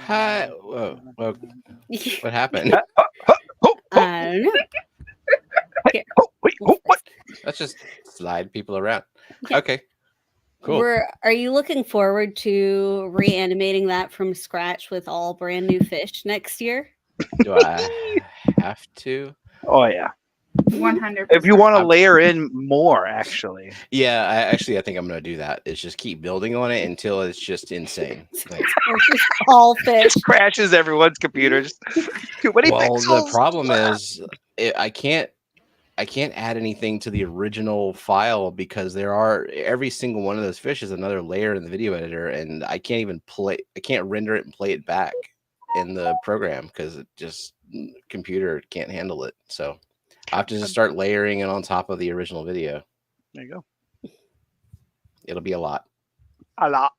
Hi. Whoa. What happened? I don't know. Here. Wait, what? Let's just slide people around. Yeah. Okay. Cool. Are you looking forward to reanimating that from scratch with all brand new fish next year? Do I have to? Oh yeah. 100%. If you want to layer in more, actually. Yeah, I think I'm gonna do that. Is just keep building on it until it's just insane. Like, It's just all fish. Just crashes everyone's computers. Too many well, pixels. the problem is I can't add anything to the original file because every single one of those fish is another layer in the video editor, and I can't render it and play it back in the program because it just computer can't handle it. So I have to just start layering it on top of the original video. There you go. It'll be a lot. A lot.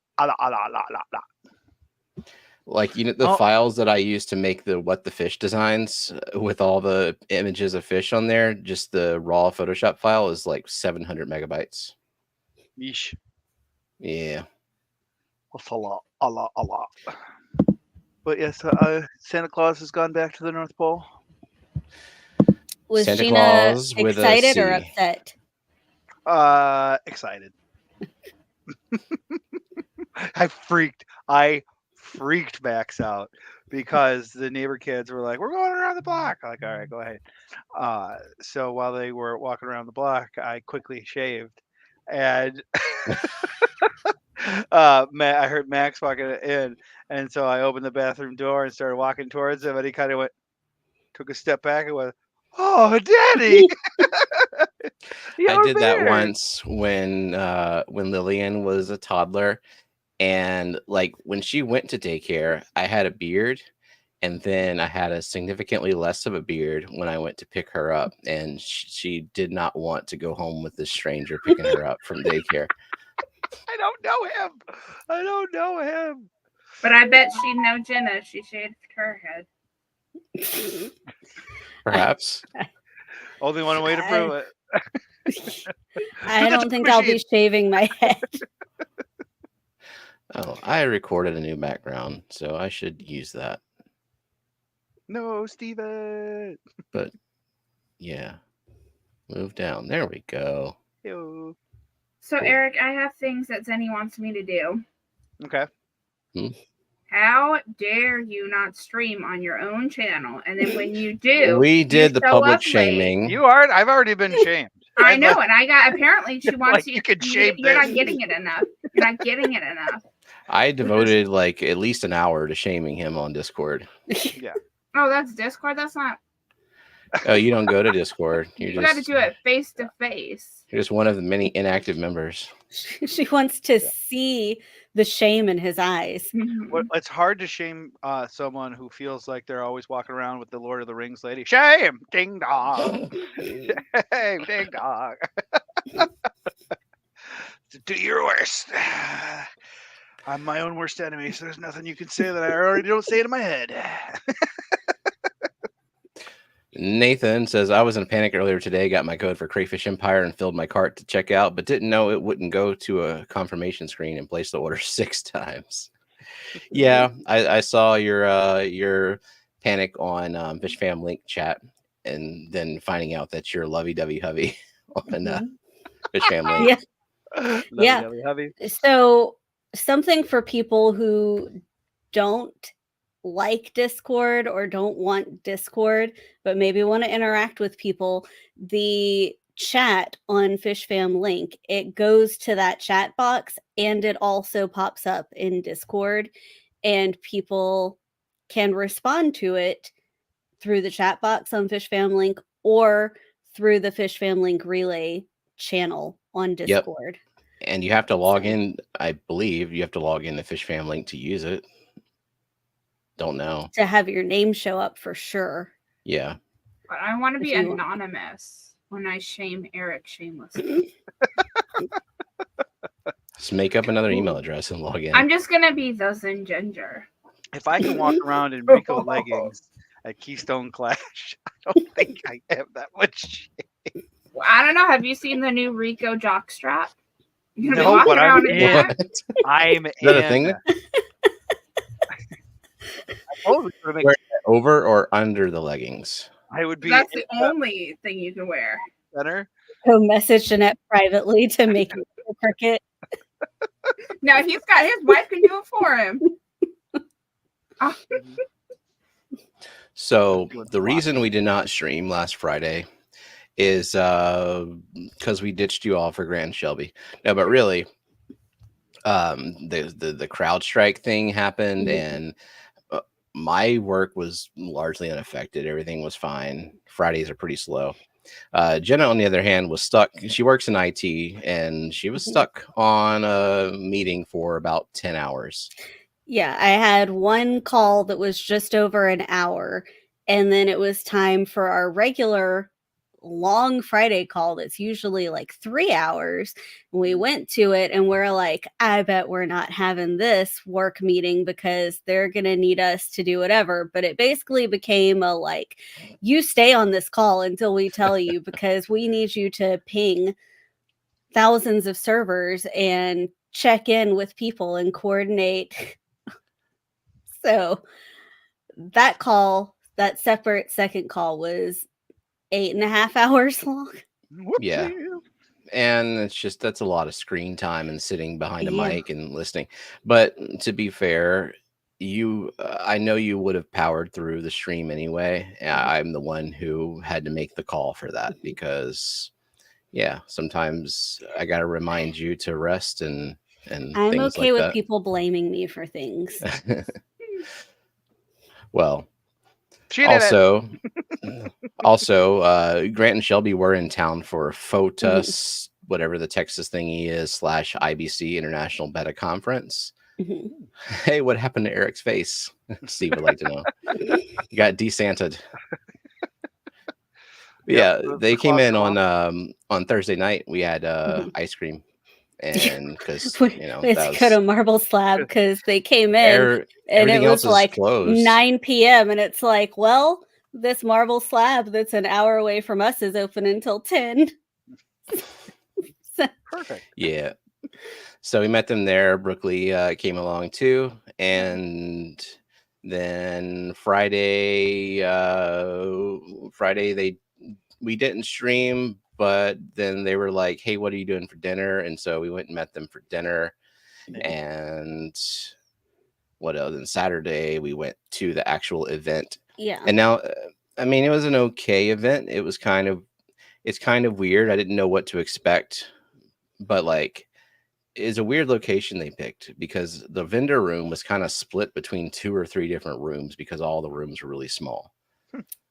Like, the files that I use to make the What the Fish designs with all the images of fish on there, just the raw Photoshop file is like 700 megabytes. Yeesh. Yeah. That's a lot. But yes, Santa Claus has gone back to the North Pole. Was Santa Gina Claus with a excited or C. upset? Excited. I freaked Max out because the neighbor kids were like, "We're going around the block." I'm like, all right, go ahead. So while they were walking around the block, I quickly shaved, and I heard Max walking in, and so I opened the bathroom door and started walking towards him, and he kind of took a step back and went, "Oh, Daddy!" I did that once when Lillian was a toddler, and like when she went to daycare, I had a beard, and then I had a significantly less of a beard when I went to pick her up, and she did not want to go home with this stranger picking her up from daycare. I don't know him. But I bet she'd know Jenna. She shaved her head. Perhaps. Only one way to prove it. I don't think I'll be shaving my head. Oh, I recorded a new background, so I should use that. No, Steven. But yeah, move down. There we go. Ew. So Eric, I have things that Zenny wants me to do. Okay. How dare you not stream on your own channel? And then when you do, we did the public shaming. I've already been shamed. I know, and I got apparently she wants you could shame. You're not getting it enough. You're not getting it enough. I devoted like at least an hour to shaming him on Discord. Yeah. Oh, that's Discord. That's not. Oh, you don't go to Discord. You got to do it face to face. You're just one of the many inactive members. She wants to see the shame in his eyes. It's hard to shame someone who feels like they're always walking around with the Lord of the Rings lady. Shame, ding dong. Shame, ding dong. Do your worst. I'm my own worst enemy, so there's nothing you can say that I already don't say it in my head. Nathan says, I was in a panic earlier today, got my code for Crayfish Empire and filled my cart to check out, but didn't know it wouldn't go to a confirmation screen and place the order 6 times. Yeah, I saw your panic on Fishfam link chat, and then finding out that you're lovey-dovey hubby on Fishfam link. Yeah. So something for people who don't like Discord or don't want Discord, but maybe want to interact with people, the chat on Fishfam link, it goes to that chat box and it also pops up in Discord, and people can respond to it through the chat box on Fishfam link or through the Fishfam link relay channel on Discord. Yep. And you have to log in, I believe you have to log in the Fishfam link to use it. Don't know. To have your name show up for sure. Yeah. But I want to be If you- anonymous when I shame Eric shamelessly. Just make up another email address and log in. I'm just gonna be the Zen Ginger. If I can walk around in Rico leggings at Keystone Clash, I don't think I have that much shit. Well, I don't know. Have you seen the new Rico jockstrap? You're gonna No, be walking but I'm around in in. that? I'm Is that a in. thing? Wear it over or under the leggings? I would be. That's the only thing you can wear. Center. Go message Jeanette privately to make it a cricket. No, his wife can do it for him. So the reason we did not stream last Friday is because we ditched you all for Grand Shelby. No, but really, the CrowdStrike thing happened, and my work was largely unaffected. Everything was fine. Fridays are pretty slow. Jenna, on the other hand, was stuck. She works in IT, and she was stuck on a meeting for about 10 hours. Yeah, I had one call that was just over an hour, and then it was time for our regular long Friday call that's usually like 3 hours. We went to it and we're like, I bet we're not having this work meeting because they're going to need us to do whatever. But it basically became a like, you stay on this call until we tell you because we need you to ping thousands of servers and check in with people and coordinate. So that call, that separate second call was 8.5 hours long. Yeah. And it's just, that's a lot of screen time and sitting behind a mic and listening. But to be fair, I know you would have powered through the stream anyway. I'm the one who had to make the call for that because, yeah, sometimes I got to remind you to rest and I'm things okay like with that. people blaming me for things. Well, She did also, Grant and Shelby were in town for FOTUS, whatever the Texas thingy is, / IBC International Beta Conference. Hey, what happened to Eric's face? Steve would like to know. He got desanted. Yeah, they came in on Thursday night. We had ice cream, and because it's got a marble slab because they came in and it was like closed. 9 p.m. and it's like, well, this marble slab that's an hour away from us is open until 10. Perfect. Yeah. So we met them there. Brookley came along too, and then Friday we didn't stream, but then they were like, hey, what are you doing for dinner? And so we went and met them for dinner. And what else? And Saturday we went to the actual event. Yeah. And now, I mean, it was an okay event. It's kind of weird. I didn't know what to expect, but like, it's a weird location they picked because the vendor room was kind of split between 2 or 3 different rooms because all the rooms were really small.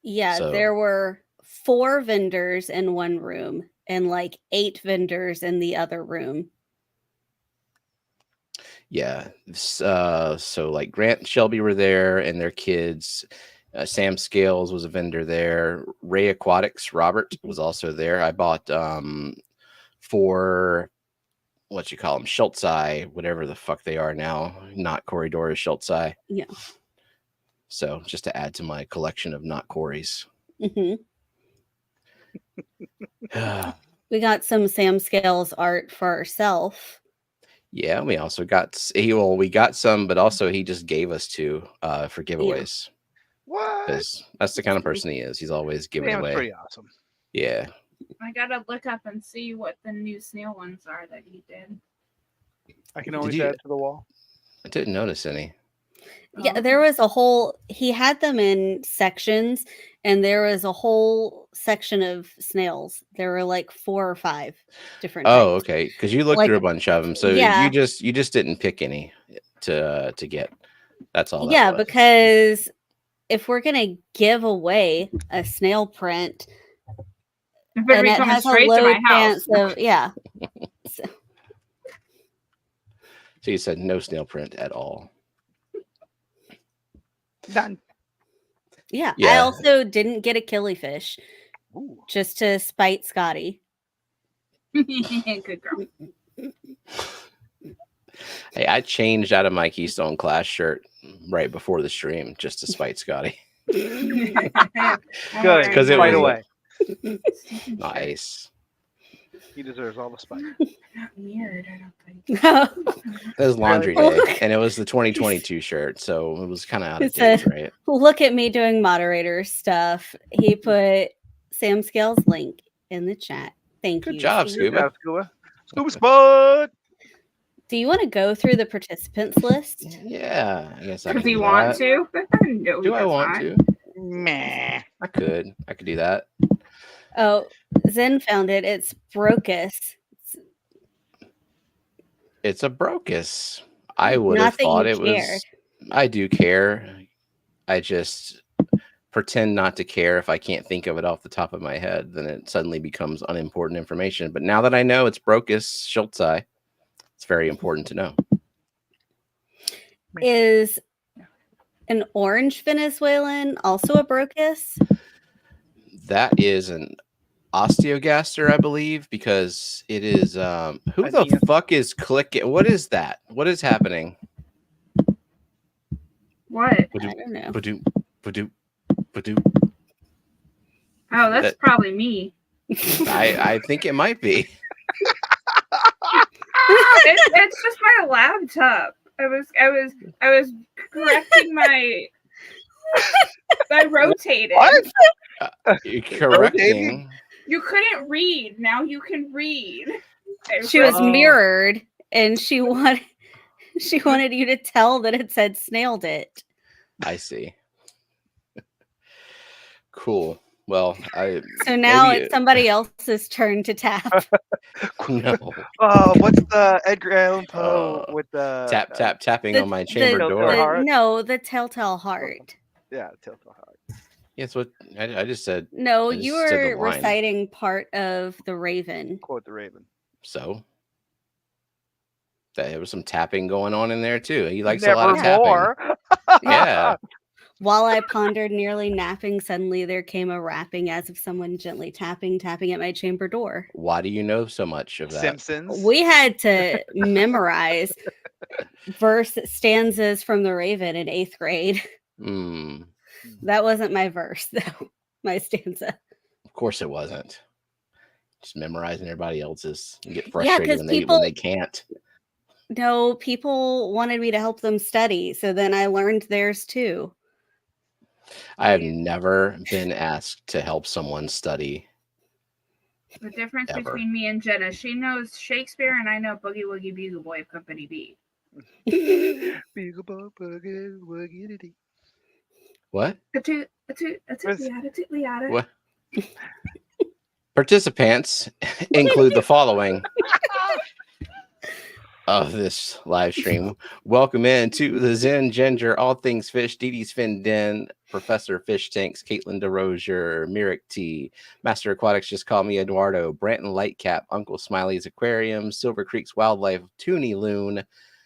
Yeah, there were 4 vendors in one room and like 8 vendors in the other room. Yeah. So like Grant and Shelby were there and their kids. Sam Scales was a vendor there. Ray Aquatics, Robert was also there. I bought 4 what you call them, Schultzi, whatever the fuck they are now, not Corridor, Schultzi. Yeah. So just to add to my collection of not Corys. We got some Sam Scales art for ourselves. Yeah, we also got we got some, but also he just gave us 2 for giveaways. What? Because that's the kind of person he is. He's always giving away. Pretty awesome. Yeah. I gotta look up and see what the new snail ones are that he did. I can always add to the wall. I didn't notice any. Yeah, there was a whole, he had them in sections, and there was a whole section of snails. There were like 4 or 5 different types. Okay. Because you looked through a bunch of them. So you just didn't pick any to get. That's all. Yeah, because if we're gonna give away a snail print, and it has a low chance of So you said no snail print at all. Done. Yeah. I Yeah. also didn't get a killifish Ooh. just to spite Scotty. Good girl. Hey, I changed out of my Keystone Class shirt right before the stream just to spite Scotty. Good. Because it Right was away. Nice. He deserves all the spite. Not weird, I don't think. It was laundry Really? day, and it was the 2022 shirt, so it was kind of out of He said, date, right? Look at me doing moderator stuff. He put Sam Scales' link in the chat. Thank Good you. job, Good Scuba. job, Scuba. Scuba spot. Do you want to go through the participants list? Yeah, I guess I can Does he do want that. to? No, he Do I does want not. to? Meh. I could do that. Oh, Zen found it. It's Brocus. It's a Brocus. I would Not have that thought you it was. cared. I do care. I just pretend not to care if I can't think of it off the top of my head. Then it suddenly becomes unimportant information. But now that I know it's Brocus schultzi, it's very important to know. Is an orange Venezuelan also a Brocus? That is an osteogaster, I believe, because it is. Who I the think fuck is clicking? What is that? What is happening? What? I don't know. Badoo, badoo, badoo. Oh, that's probably me. I think it might be. It's just my laptop. I was correcting my. I rotated. What? You're correcting. You couldn't read. Now you can read. She was mirrored, and she wanted you to tell that it said snailed it. I see. Cool. Well, So now it's somebody else's turn to tap. No. Oh, what's the Edgar Allan Poe with the tapping on my chamber door? The telltale heart. Yeah, telltale heart. Yes, what I just said. No, I just you said the were line. reciting part of the Raven. Quote the Raven. So there was some tapping going on in there too. He likes Never a lot of tapping. more. Yeah. While I pondered, nearly napping, suddenly there came a rapping as of someone gently tapping at my chamber door. Why do you know so much of that? Simpsons. We had to memorize stanzas from the Raven in 8th grade. That wasn't my verse, though. My stanza. Of course it wasn't. Just memorizing everybody else's. You get frustrated when they can't. No, people wanted me to help them study, so then I learned theirs too. I have never been asked to help someone study. The difference between me and Jenna, she knows Shakespeare and I know Boogie Woogie Bugle Boy of Company B. Bugle Boy, Boogie Woogie. What? What? What? Participants include the following of this live stream. Welcome in to the Zen Ginger, All Things Fish, Dee Dee's Fin Den, Professor Fish Tanks, Caitlin DeRozier, Myrick T, Master Aquatics, Just Call Me Eduardo, Branton Lightcap, Uncle Smiley's Aquarium, Silver Creek's Wildlife, Toonie Loon,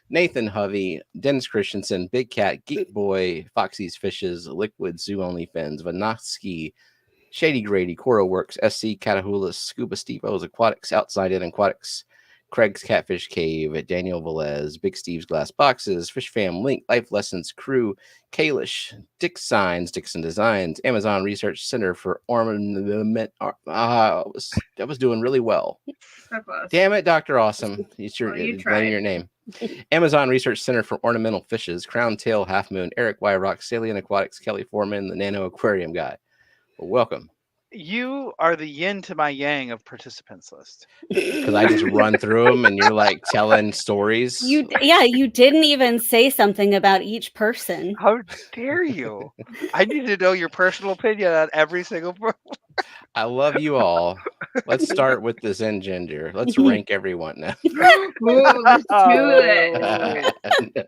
Nathan Hovey, Dennis Christensen, Big Cat, Geek Boy, Foxy's Fishes, Liquid Zoo Only Fins, Vanoski, Shady Grady, Coro Works, SC Catahoula, Scuba Stevo's Aquatics, Outside In Aquatics, Craig's Catfish Cave, Daniel Velez, Big Steve's Glass Boxes, Fishfam, Link, Life Lessons Crew, Kalish, Dick Signs, Dixon Designs, Amazon Research Center for Ornament. I was doing really well. So close. Damn it, Dr. Awesome. It's your name. Amazon Research Center for Ornamental Fishes, Crown Tail Half Moon, Eric Wyrock, Salient Aquatics, Kelly Foreman, the Nano Aquarium Guy. Well, welcome. You are the yin to my yang of participants list. Because I just run through them and you're like telling stories. You didn't even say something about each person. How dare you? I need to know your personal opinion on every single person. I love you all. Let's start with the Zen Ginger. Let's rank everyone now. Ooh, let's do it. No.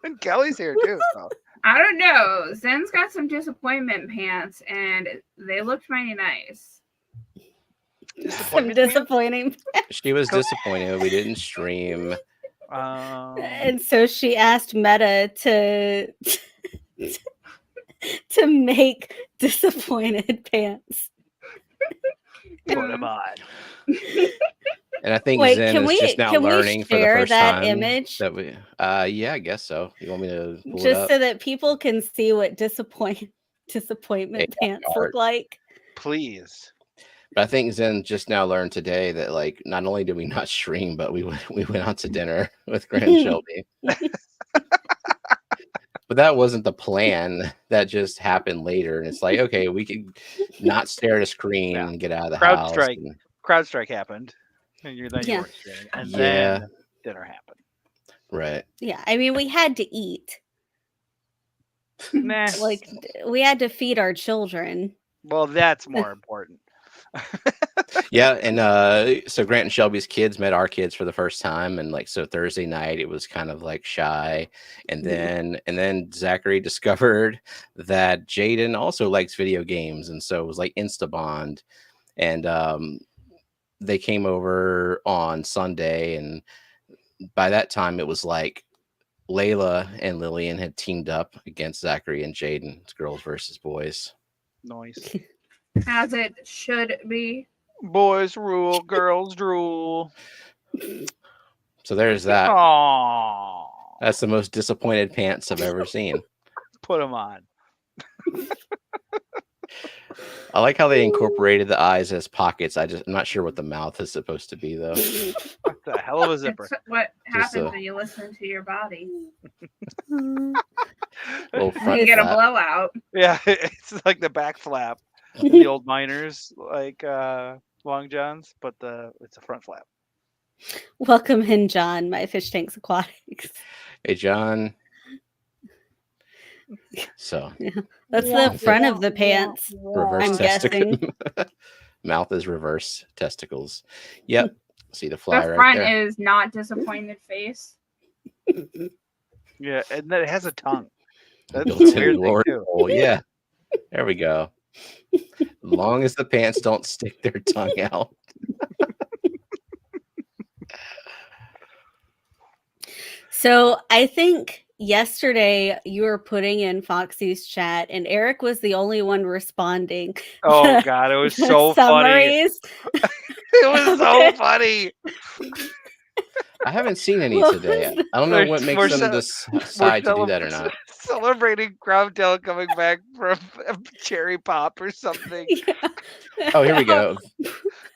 And Kelly's here too. So. I don't know. Zen's got some disappointment pants, and they looked mighty nice. Disappointing. She was disappointed. We didn't stream. And so she asked Meta to make disappointed pants. Put them on. And I think Zen is just now learning for the first time. Image? That we, yeah, I guess so. You want me to pull it up? Just so that people can see what disappointment pants look like? Please. But I think Zen just now learned today that, like, not only did we not stream, but we went out to dinner with Grant and Shelby. But that wasn't the plan. That just happened later. And it's like, okay, we could not stare at a screen and get out of the house. Crowd strike happened. And you were streaming. And then dinner happened. Right. Yeah. I mean, we had to eat. Nah. Like, we had to feed our children. Well, that's more important. Yeah, and so Grant and Shelby's kids met our kids for the first time, and like so Thursday night it was kind of like shy, and then Zachary discovered that Jaden also likes video games, and so it was like Insta Bond, and they came over on Sunday, and by that time it was like Layla and Lillian had teamed up against Zachary and Jaden. It's girls versus boys. Nice. As it should be. Boys rule, girls drool. So there's that. Aww. That's the most disappointed pants I've ever seen. Put them on. I like how they incorporated the eyes as pockets. I'm not sure what the mouth is supposed to be, though. What the hell of a zipper? It's what happens when you listen to your body. You get a blowout. Yeah, it's like the back flap. The old miners, like long johns, but it's a front flap. Welcome in, John, my fish tanks aquatics. Hey, John. So that's the front of the pants. Reverse testicle. Mouth is reverse testicles. Yep. See the fly the right front there. Is not disappointed face. Yeah, and then it has a tongue. That's Built a in weird thing Lord too. hole. Yeah. There we go. As long as the pants don't stick their tongue out. So I think yesterday you were putting in Foxy's chat and Eric was the only one responding. Oh God, it was so funny. It was so funny. I haven't seen any today. I don't know what makes them decide to do that or not. Celebrating Crowdtail coming back from Cherry Pop or something. Yeah. Oh, here we go.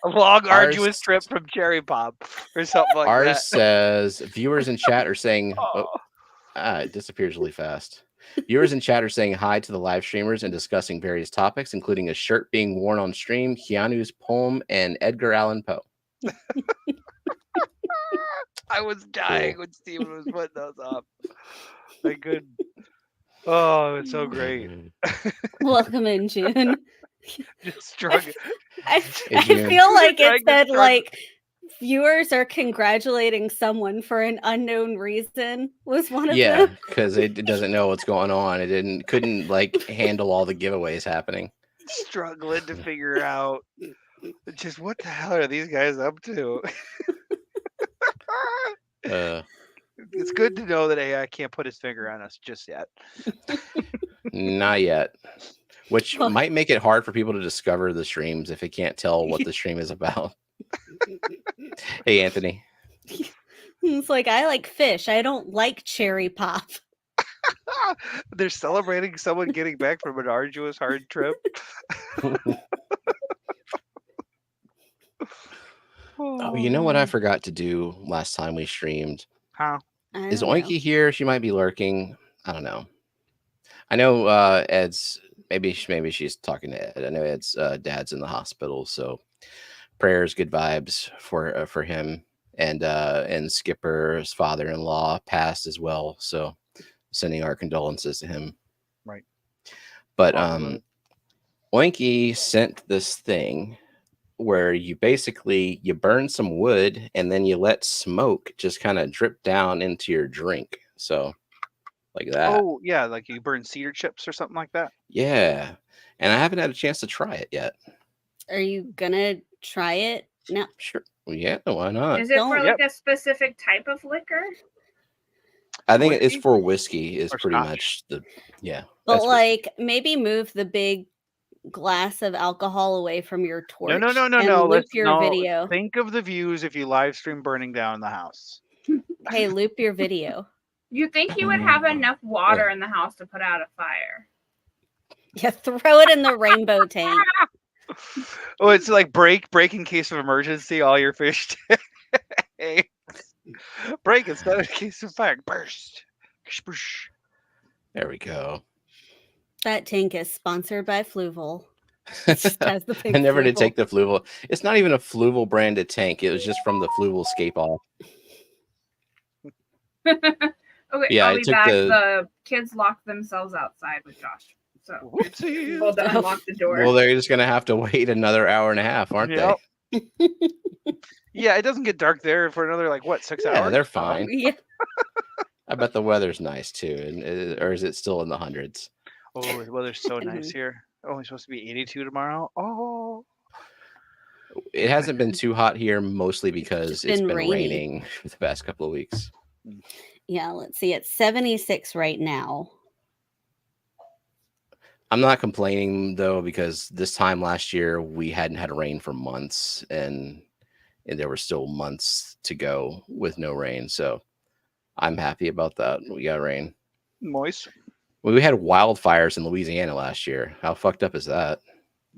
A long, arduous trip from Cherry Pop or something like that. Ours says viewers in chat are saying, it disappears really fast. Viewers in chat are saying hi to the live streamers and discussing various topics, including a shirt being worn on stream, Keanu's poem, and Edgar Allan Poe. I was dying when Steven was putting those up. I couldn't. Oh, it's so great. Welcome in, June. Just struggling. I feel like it said like viewers are congratulating someone for an unknown reason was one of them. Yeah, because it doesn't know what's going on. It couldn't like handle all the giveaways happening. Struggling to figure out just what the hell are these guys up to? It's good to know that AI can't put his finger on us just yet. Not yet. Which might make it hard for people to discover the streams if it can't tell what the stream is about. Hey, Anthony. It's like, I like fish. I don't like Cherry Pop. They're celebrating someone getting back from an arduous, hard trip. Oh, you know what I forgot to do last time we streamed? Huh? Is Oinky here? She might be lurking. I don't know. I know Ed's maybe she's talking to Ed. I know Ed's dad's in the hospital, so prayers, good vibes for him, and Skipper's father-in-law passed as well. So sending our condolences to him. Right. But Oinky sent this thing where you basically you burn some wood and then you let smoke just kind of drip down into your drink. So like that. Oh yeah, like you burn cedar chips or something like that. Yeah. And I haven't had a chance to try it yet. Are you gonna try it? No. Sure. Well, yeah, why not? Is it for like a specific type of liquor? I think it's for whiskey is Or pretty scotch. much the But that's like maybe move the big glass of alcohol away from your torch. No. And loop your video. Think of the views if you live stream burning down the house. Hey, loop your video. You think you would have enough water in the house to put out a fire? Yeah, throw it in the rainbow tank. Oh, it's like break in case of emergency. All your fish break instead of case of fire. Burst. there we go. That tank is sponsored by Fluval. Just has the I big never did Fluval. take the Fluval. It's not even a Fluval branded tank. It was just from the Fluval Scape Off. Okay, Yeah, I'll I be took back. the- The kids locked themselves outside with Josh. So Whoopsies. we'll unlock the door. Well, they're just gonna have to wait another hour and a half, aren't Yep. they? Yeah, it doesn't get dark there for another 6 Yeah, hours. they're fine. Yeah. I bet the weather's nice too, or is it still in the hundreds? Oh, the weather's so nice here. Only supposed to be 82 tomorrow. Oh, It hasn't been too hot here, mostly because it's been rainy. raining for the past couple of weeks. Yeah, let's see. It's 76 right now. I'm not complaining though, because this time last year we hadn't had rain for months, and there were still months to go with no rain. So I'm happy about that. We got rain. moist. Well, we had wildfires in Louisiana last year. How fucked up is that?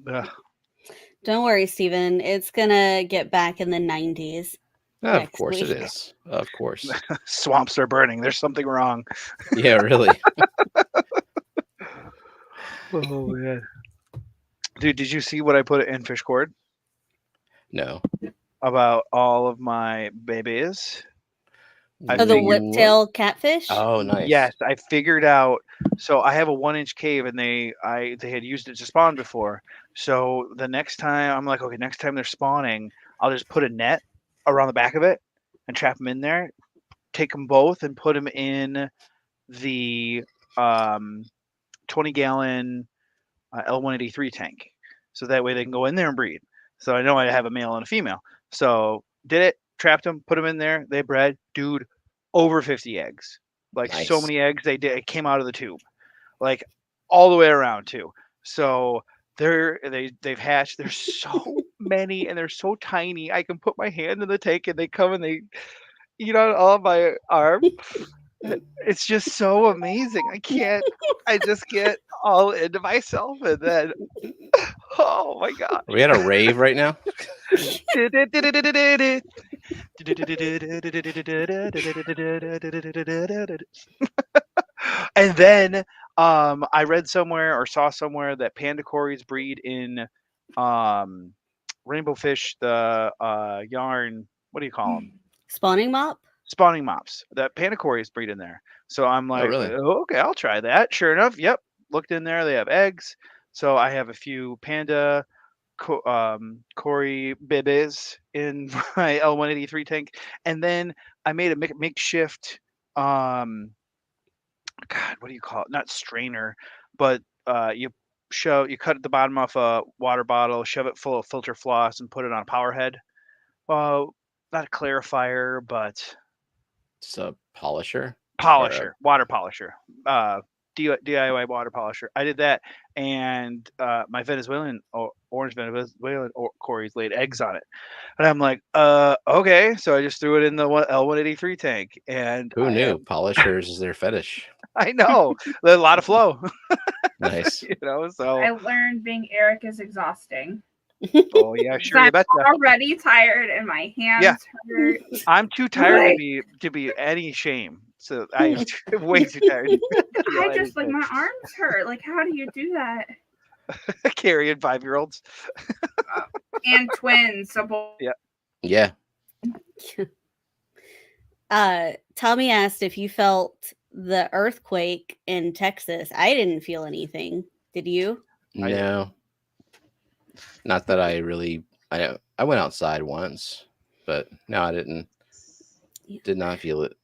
Ugh. Don't worry, Steven. It's gonna get back in the 90s. Of Next course it week. is. Of course. Swamps are burning. There's something wrong. Yeah, really. Oh man, dude, did you see what I put in Fishcord No. about all of my babies? Oh, the whiptail catfish? Oh, nice. Yes, I figured out. So I have a 1-inch cave, and they had used it to spawn before. So the next time I'm like, okay, next time they're spawning, I'll just put a net around the back of it and trap them in there. Take them both and put them in the 20-gallon L183 tank, so that way they can go in there and breed. So I know I have a male and a female. So did it, trapped them, put them in there. They bred, dude, over 50 eggs. Like so Nice. many eggs they did. It came out of the tube, like all the way around too. So they've hatched. There's so many, and they're so tiny. I can put my hand in the tank, and they come and they eat on all my arm. It's just so amazing. I just get all into myself, and then oh my god. Are we at a rave right now? And then I read somewhere or saw somewhere that panda cories breed in rainbow fish, the yarn, what do you call them? Spawning mop? Spawning mops. That panda cories breed in there. So I'm like, really? okay, I'll try that. Sure enough, yep. Looked in there, they have eggs. So I have a few panda Cory bibis in my L183 tank, and then I made a makeshift God, what do you call it? Not strainer, but you cut at the bottom off a water bottle, shove it full of filter floss, and put it on a power head. Not a clarifier, but It's a polisher. Water polisher. DIY water polisher. I did that, and my Venezuelan orange Venezuelan Cory's laid eggs on it, and I'm like, okay. So I just threw it in the L183 tank, and Who knew? Polishers is their fetish. I know there's a lot of flow. Nice. So I learned being Eric is exhausting. oh yeah, sure. I'm You betcha. already tired and my hands hurt. I'm too tired to be any shame. So I am way too tired. I just like my arms hurt. Like, how do you do that? Carrying 5-year-olds and twins. So Yeah. Tommy asked if you felt the earthquake in Texas. I didn't feel anything. Did you? No. Not that I really. I went outside once, but no, I didn't. Did not feel it.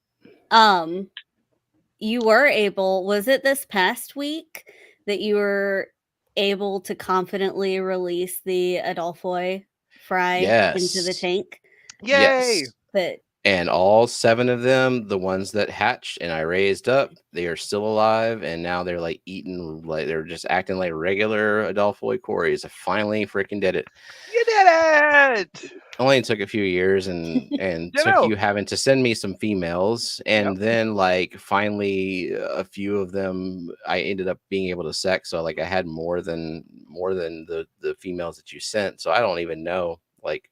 You were able. Was it this past week that you were able to confidently release the Adolphoi fry into the tank? Yay! But And all 7 of them, the ones that hatched and I raised up, they are still alive. And now they're like eating, like they're just acting like regular Adolphoi Cories. I finally freaking did it. You did it! Only took a few years and took you having to send me some females. And then like finally a few of them I ended up being able to sex. So like I had more than the females that you sent. So I don't even know, like,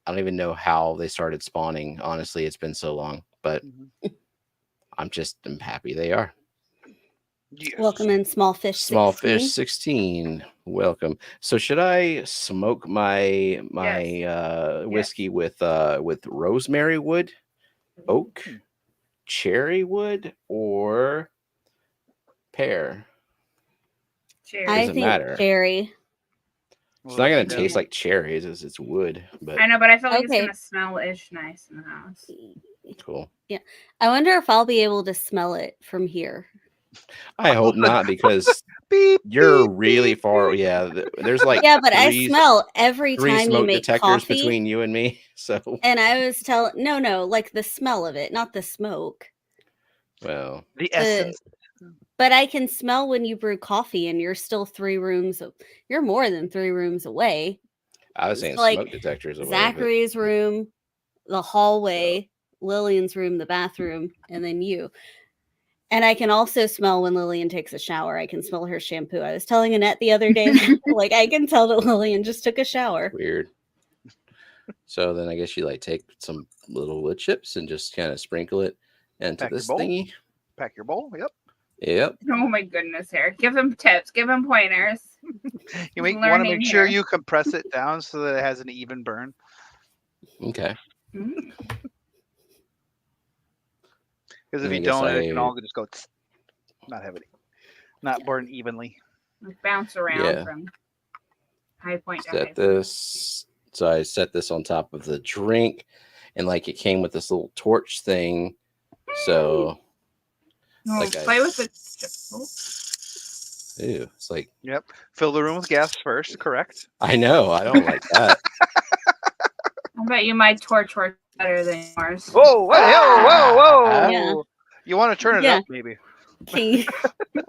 I don't even know how they started spawning. Honestly, it's been so long, but I'm happy they are. Yes. Welcome in, Small Fish 16. Small Fish 16. Welcome. So should I smoke my whiskey with rosemary wood, oak, cherry wood, or pear? Cherry. I think cherry. It's not going to taste like cherries. It's wood. But I know, but I feel like it's going to smell-ish nice in the house. Cool. Yeah. I wonder if I'll be able to smell it from here. I hope not, because you're really far. Yeah, there's like but I smell every time you make detectors coffee between you and me. So I was telling no, like the smell of it, not the smoke. Well, the essence. But I can smell when you brew coffee, and you're still 3 rooms. You're more than 3 rooms away. I was saying like smoke detectors. Zachary's room, the hallway, Lillian's room, the bathroom, and then you. And I can also smell when Lillian takes a shower. I can smell her shampoo. I was telling Annette the other day, like I can tell that Lillian just took a shower. Weird. So then I guess you like take some little wood chips and just kind of sprinkle it into this thingy. Pack your bowl. Yep. Yep. Oh my goodness, Eric. Give him tips. Give him pointers. You want to make sure you compress it down so that it has an even burn. Okay. Because if you don't, it can all just go. Not heavily. Not burn evenly. Like bounce around from high point to high point. So I set this on top of the drink, and like it came with this little torch thing. So play with it. Ew, it's like fill the room with gas first. Correct. I know. I don't like that. I bet you my torch works better than yours. Whoa! Whoa! Yeah. You want to turn it up, maybe?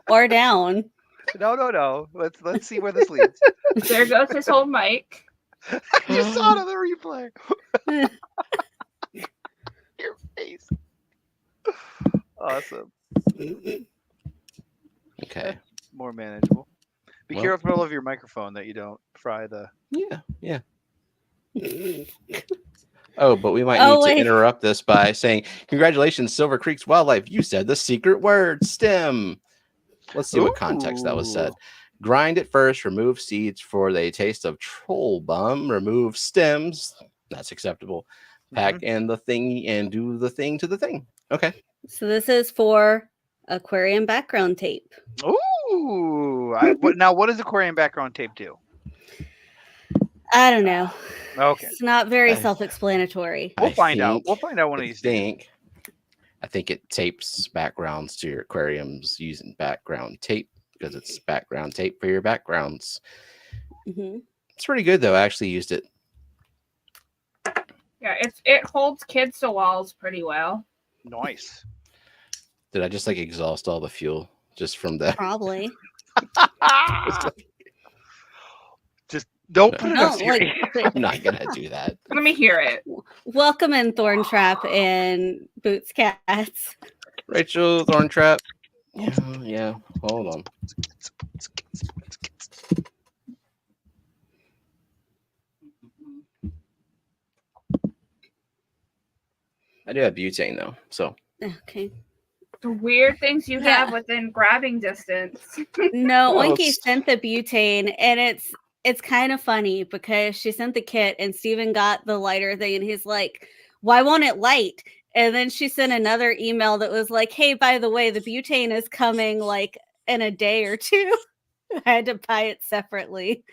Or down? No. Let's see where this leads. There goes his whole mic. I just saw it on the replay. Your face. Awesome. Okay. More manageable. Be careful of your microphone that you don't fry the. Yeah. Oh, but we might need to interrupt this by saying, congratulations, Silver Creek's Wildlife. You said the secret word, stem. Let's see what context that was said. Grind it first, remove seeds for the taste of troll bum, remove stems. That's acceptable. Pack in the thingy and do the thing to the thing. Okay. So this is for aquarium background tape. Ooh. Now, what does aquarium background tape do? I don't know. Okay. It's not very self-explanatory. We'll find out. We'll find out one of these days. I think it tapes backgrounds to your aquariums using background tape because it's background tape for your backgrounds. It's pretty good, though. I actually used it. Yeah, it holds kids to walls pretty well. Nice. Did I just like exhaust all the fuel just from that? Probably. Just don't put it on Siri. I'm not gonna do that. Let me hear it. Welcome in, Thorntrap and Boots Cats. Rachel Thorntrap. Yeah. Hold on. I do have butane though, so. Okay. The weird things you have within grabbing distance. No, Oinky sent the butane, and it's kind of funny because she sent the kit and Steven got the lighter thing and he's like, why won't it light? And then she sent another email that was like, hey, by the way, the butane is coming like in a day or 2. I had to buy it separately.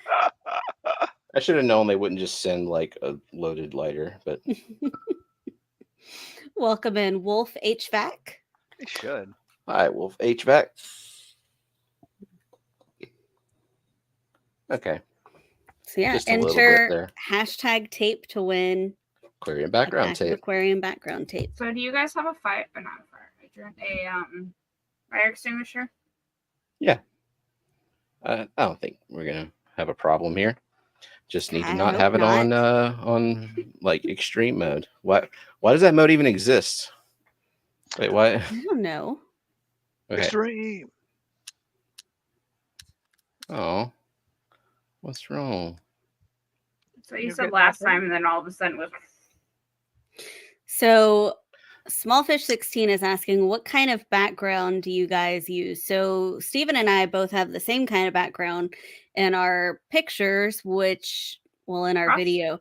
I should have known they wouldn't just send like a loaded lighter, but. Welcome in, Wolf HVAC. They should. All right, Wolf HVAC. Okay. So enter hashtag tape to win Aquarium background tape. Aquarium background tape. So do you guys have a fire? Not a fire hydrant. Fire extinguisher? Yeah. I don't think we're gonna have a problem here. Just need to not have it on like extreme mode. Why does that mode even exist? Wait, what? I don't know. Okay. Extreme. Oh, what's wrong? So you said last time, and then all of a sudden was. So Smallfish16 is asking, what kind of background do you guys use? So Stephen and I both have the same kind of background in our pictures, in our video,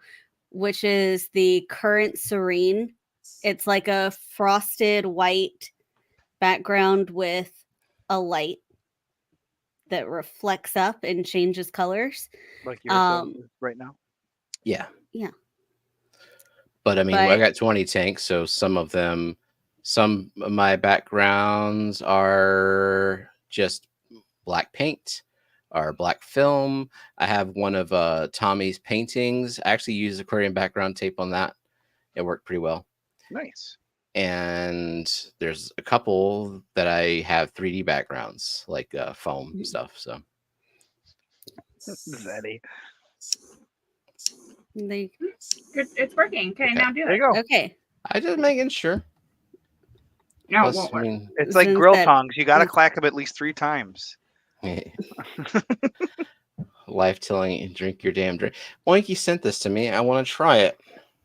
which is the Current Serene. It's like a frosted white background with a light that reflects up and changes colors. Like yours right now? Yeah. Yeah. But I mean, I got 20 tanks, so some of my backgrounds are just black paint or black film. I have one of Tommy's paintings. I actually used aquarium background tape on that. It worked pretty well. Nice. And there's a couple that I have 3D backgrounds, like foam stuff. So Zeddy. It's working. Okay, now do it. There you go. Okay. I just making sure. No, Plus, it won't work. I mean, It's like grill tongs. You got to clack them at least 3 times. Life telling, drink your damn drink. Oinky sent this to me. I want to try it.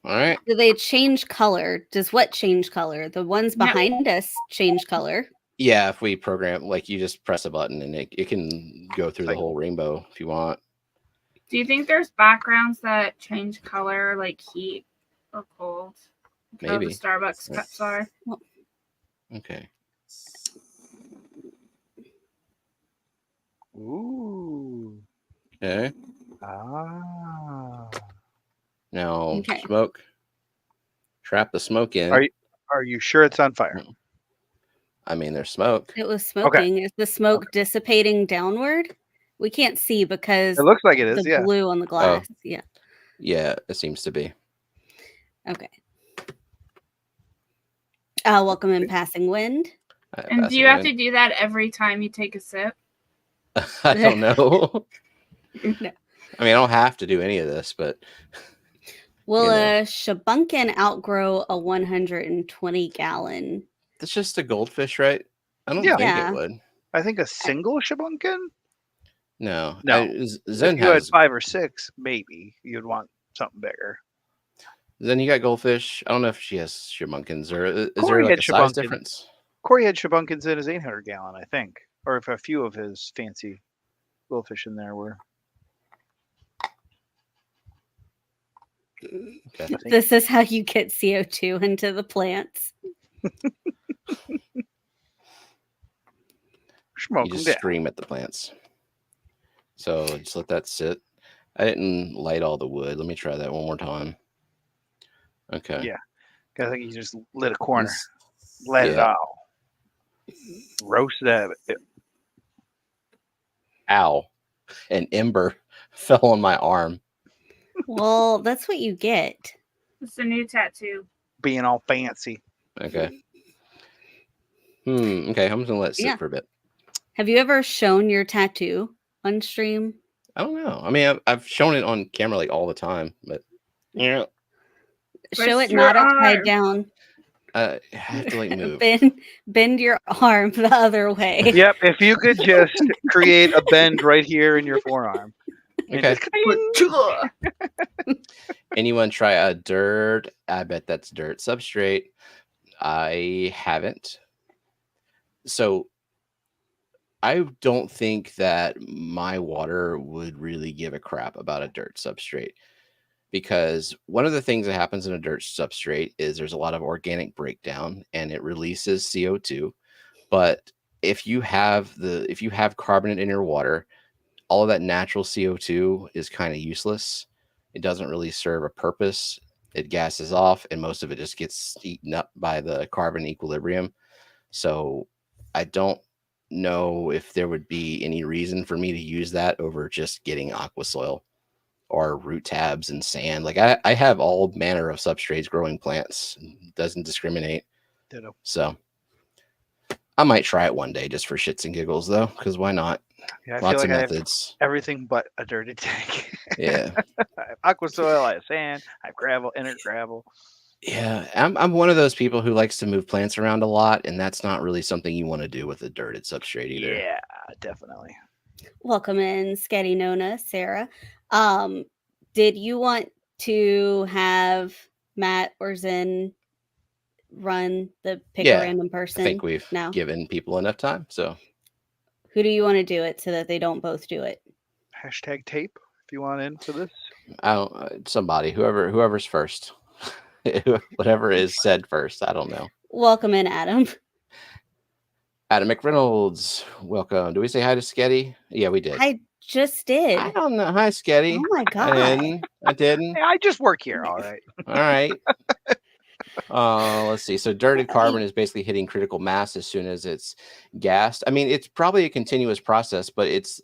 All right. Do they change color? Does what change color? The ones behind us change color. Yeah, if we program, like you just press a button and it can go through the whole rainbow if you want. Do you think there's backgrounds that change color, like heat or cold? Like Maybe. How the Starbucks cups are. Okay. Ooh. Okay. Ah. Now smoke. Trap the smoke in. Are you sure it's on fire? I mean, there's smoke. It was smoking. Okay. Is the smoke dissipating downward? We can't see because it looks like it is. The blue on the glass. Oh. Yeah. Yeah, it seems to be. Okay. Welcome in Passing Wind. And do you have to do that every time you take a sip? I don't know. No. I mean, I don't have to do any of this, but will a shabunkin outgrow a 120-gallon? That's just a goldfish, right? I don't think it would. I think a single shabunkin? No. Zen if you had 5 or 6, maybe you'd want something bigger. Then you got goldfish. I don't know if she has shabunkins or is there like a size difference? Corey had shabunkins in his 800-gallon, I think, or if a few of his fancy goldfish in there were. Okay. This is how you get CO2 into the plants. You just scream at the plants. So just let that sit. I didn't light all the wood. Let me try that one more time. Okay. Yeah. I think you just lit a corner. Let it out. Roast that. Ow. An ember fell on my arm. Well, that's what you get. It's a new tattoo. Being all fancy. Okay. Okay, I'm just going to let it sit for a bit. Have you ever shown your tattoo on stream? I don't know. I mean, I've shown it on camera like all the time, but yeah. Show it not upside down. I have to like move. Bend your arm the other way. Yep. If you could just create a bend right here in your forearm. Okay. Anyone try a dirt? I bet that's dirt substrate. I haven't. So I don't think that my water would really give a crap about a dirt substrate, because one of the things that happens in a dirt substrate is there's a lot of organic breakdown and it releases CO2. But if you have carbonate in your water, all of that natural CO2 is kind of useless. It doesn't really serve a purpose. It gases off and most of it just gets eaten up by the carbon equilibrium. So I don't know if there would be any reason for me to use that over just getting aqua soil or root tabs and sand. Like I have all manner of substrates growing plants. Doesn't discriminate. Ditto. So I might try it one day just for shits and giggles though, because why not? Yeah, I Lots feel like of I have methods. everything but a dirty tank. Yeah. I have aqua soil, I have sand, I have gravel, inert gravel. Yeah, I'm one of those people who likes to move plants around a lot, and that's not really something you want to do with a dirted substrate either. Yeah, definitely. Welcome in, Sketty Nona, Sarah. Did you want to have Matt or Zen run the pick a random person? I think we've given people enough time. So who do you want to do it so that they don't both do it? Hashtag tape if you want in for this. I don't. Somebody, whoever's first, whatever is said first. I don't know. Welcome in, Adam. Adam McReynolds, welcome. Do we say hi to Sketty? Yeah, we did. I just did. I don't know. Hi, Sketty. Oh my god. I didn't. Hey, I just work here. All right. All right. Let's see. So dirted carbon is basically hitting critical mass as soon as it's gassed. I mean, it's probably a continuous process, but it's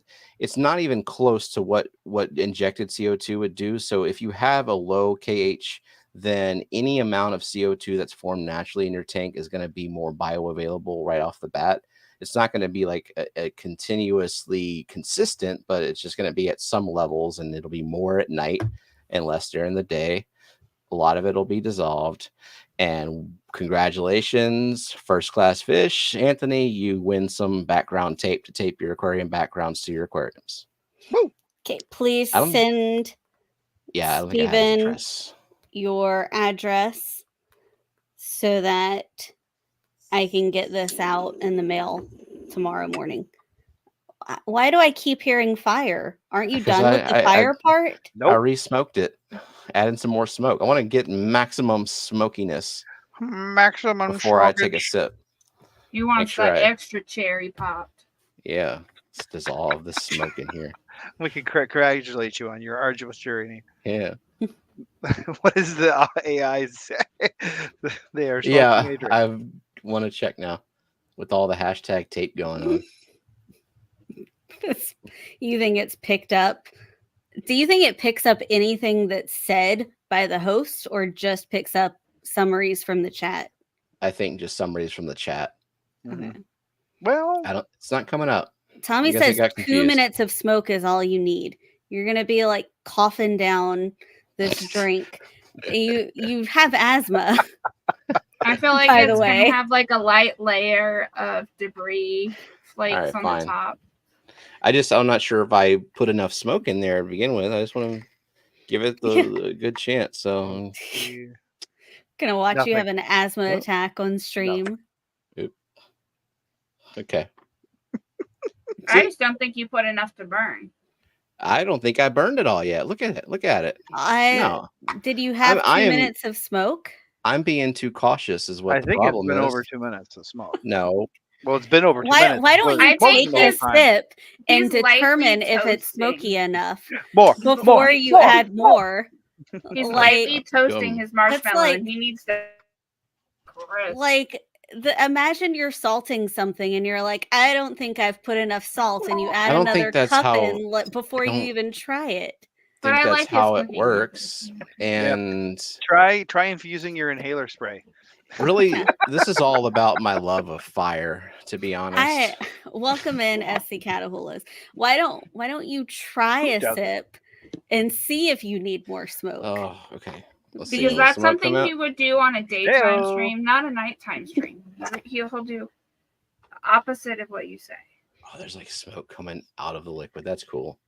not even close to what injected CO2 would do. So if you have a low KH, then any amount of CO2 that's formed naturally in your tank is going to be more bioavailable right off the bat. It's not going to be like a continuously consistent, but it's just going to be at some levels, and it'll be more at night and less during the day. A lot of it will be dissolved. And congratulations, first class fish, Anthony. You win some background tape to tape your aquarium backgrounds to your aquariums. Woo. Okay, please send Steven your address so that I can get this out in the mail tomorrow morning. Why do I keep hearing fire? Aren't you done with the fire part? Nope. I re-smoked it. Adding some more smoke. I want to get maximum smokiness. Maximum before I take a sip. You want that extra cherry popped. Yeah. Let's dissolve the smoke in here. We can congratulate you on your arduous journey. Yeah. What does the AI say? They are I want to check now with all the hashtag tape going on. You think it's picked up? Do you think it picks up anything that's said by the host or just picks up summaries from the chat? I think just summaries from the chat. Okay. Well, it's not coming up. Tommy says 2 minutes of smoke is all you need. You're going to be like coughing down this drink. You have asthma. I feel like it's going to have like a light layer of debris flakes on the top. I'm not sure if I put enough smoke in there to begin with. I just want to give it the good chance. So gonna watch you have an asthma attack on stream. Okay. I just don't think you put enough to burn. I don't think I burned it all yet. Look at it. Did you have 2 minutes of smoke? I'm being too cautious is what I the think problem it's been is. over 2 minutes of smoke. No. Well, it's been over 2 minutes. Why don't you take a sip and determine if it's smoky enough before you add more? He's lightly toasting his marshmallow, and he needs to imagine you're salting something and you're like, I don't think I've put enough salt, and you add another cup in before you even try it. But I like how it works. And try infusing your inhaler spray. Really, this is all about my love of fire, to be honest. Welcome in, SC Catahoula's. Why don't you try a sip and see if you need more smoke? Oh, okay. Because that's something he would do on a daytime stream, not a nighttime stream. He'll do opposite of what you say. Oh, there's like smoke coming out of the liquid. That's cool.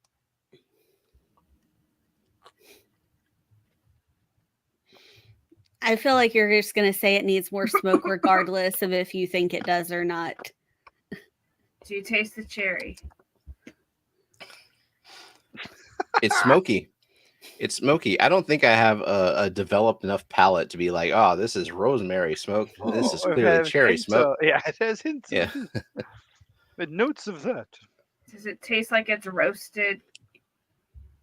I feel like you're just going to say it needs more smoke regardless of if you think it does or not. Do you taste the cherry? It's smoky. It's smoky. I don't think I have a developed enough palate to be like, oh, this is rosemary smoke. This is clearly cherry smoke. Yeah, it has hints. Yeah. But notes of that. Does it taste like it's roasted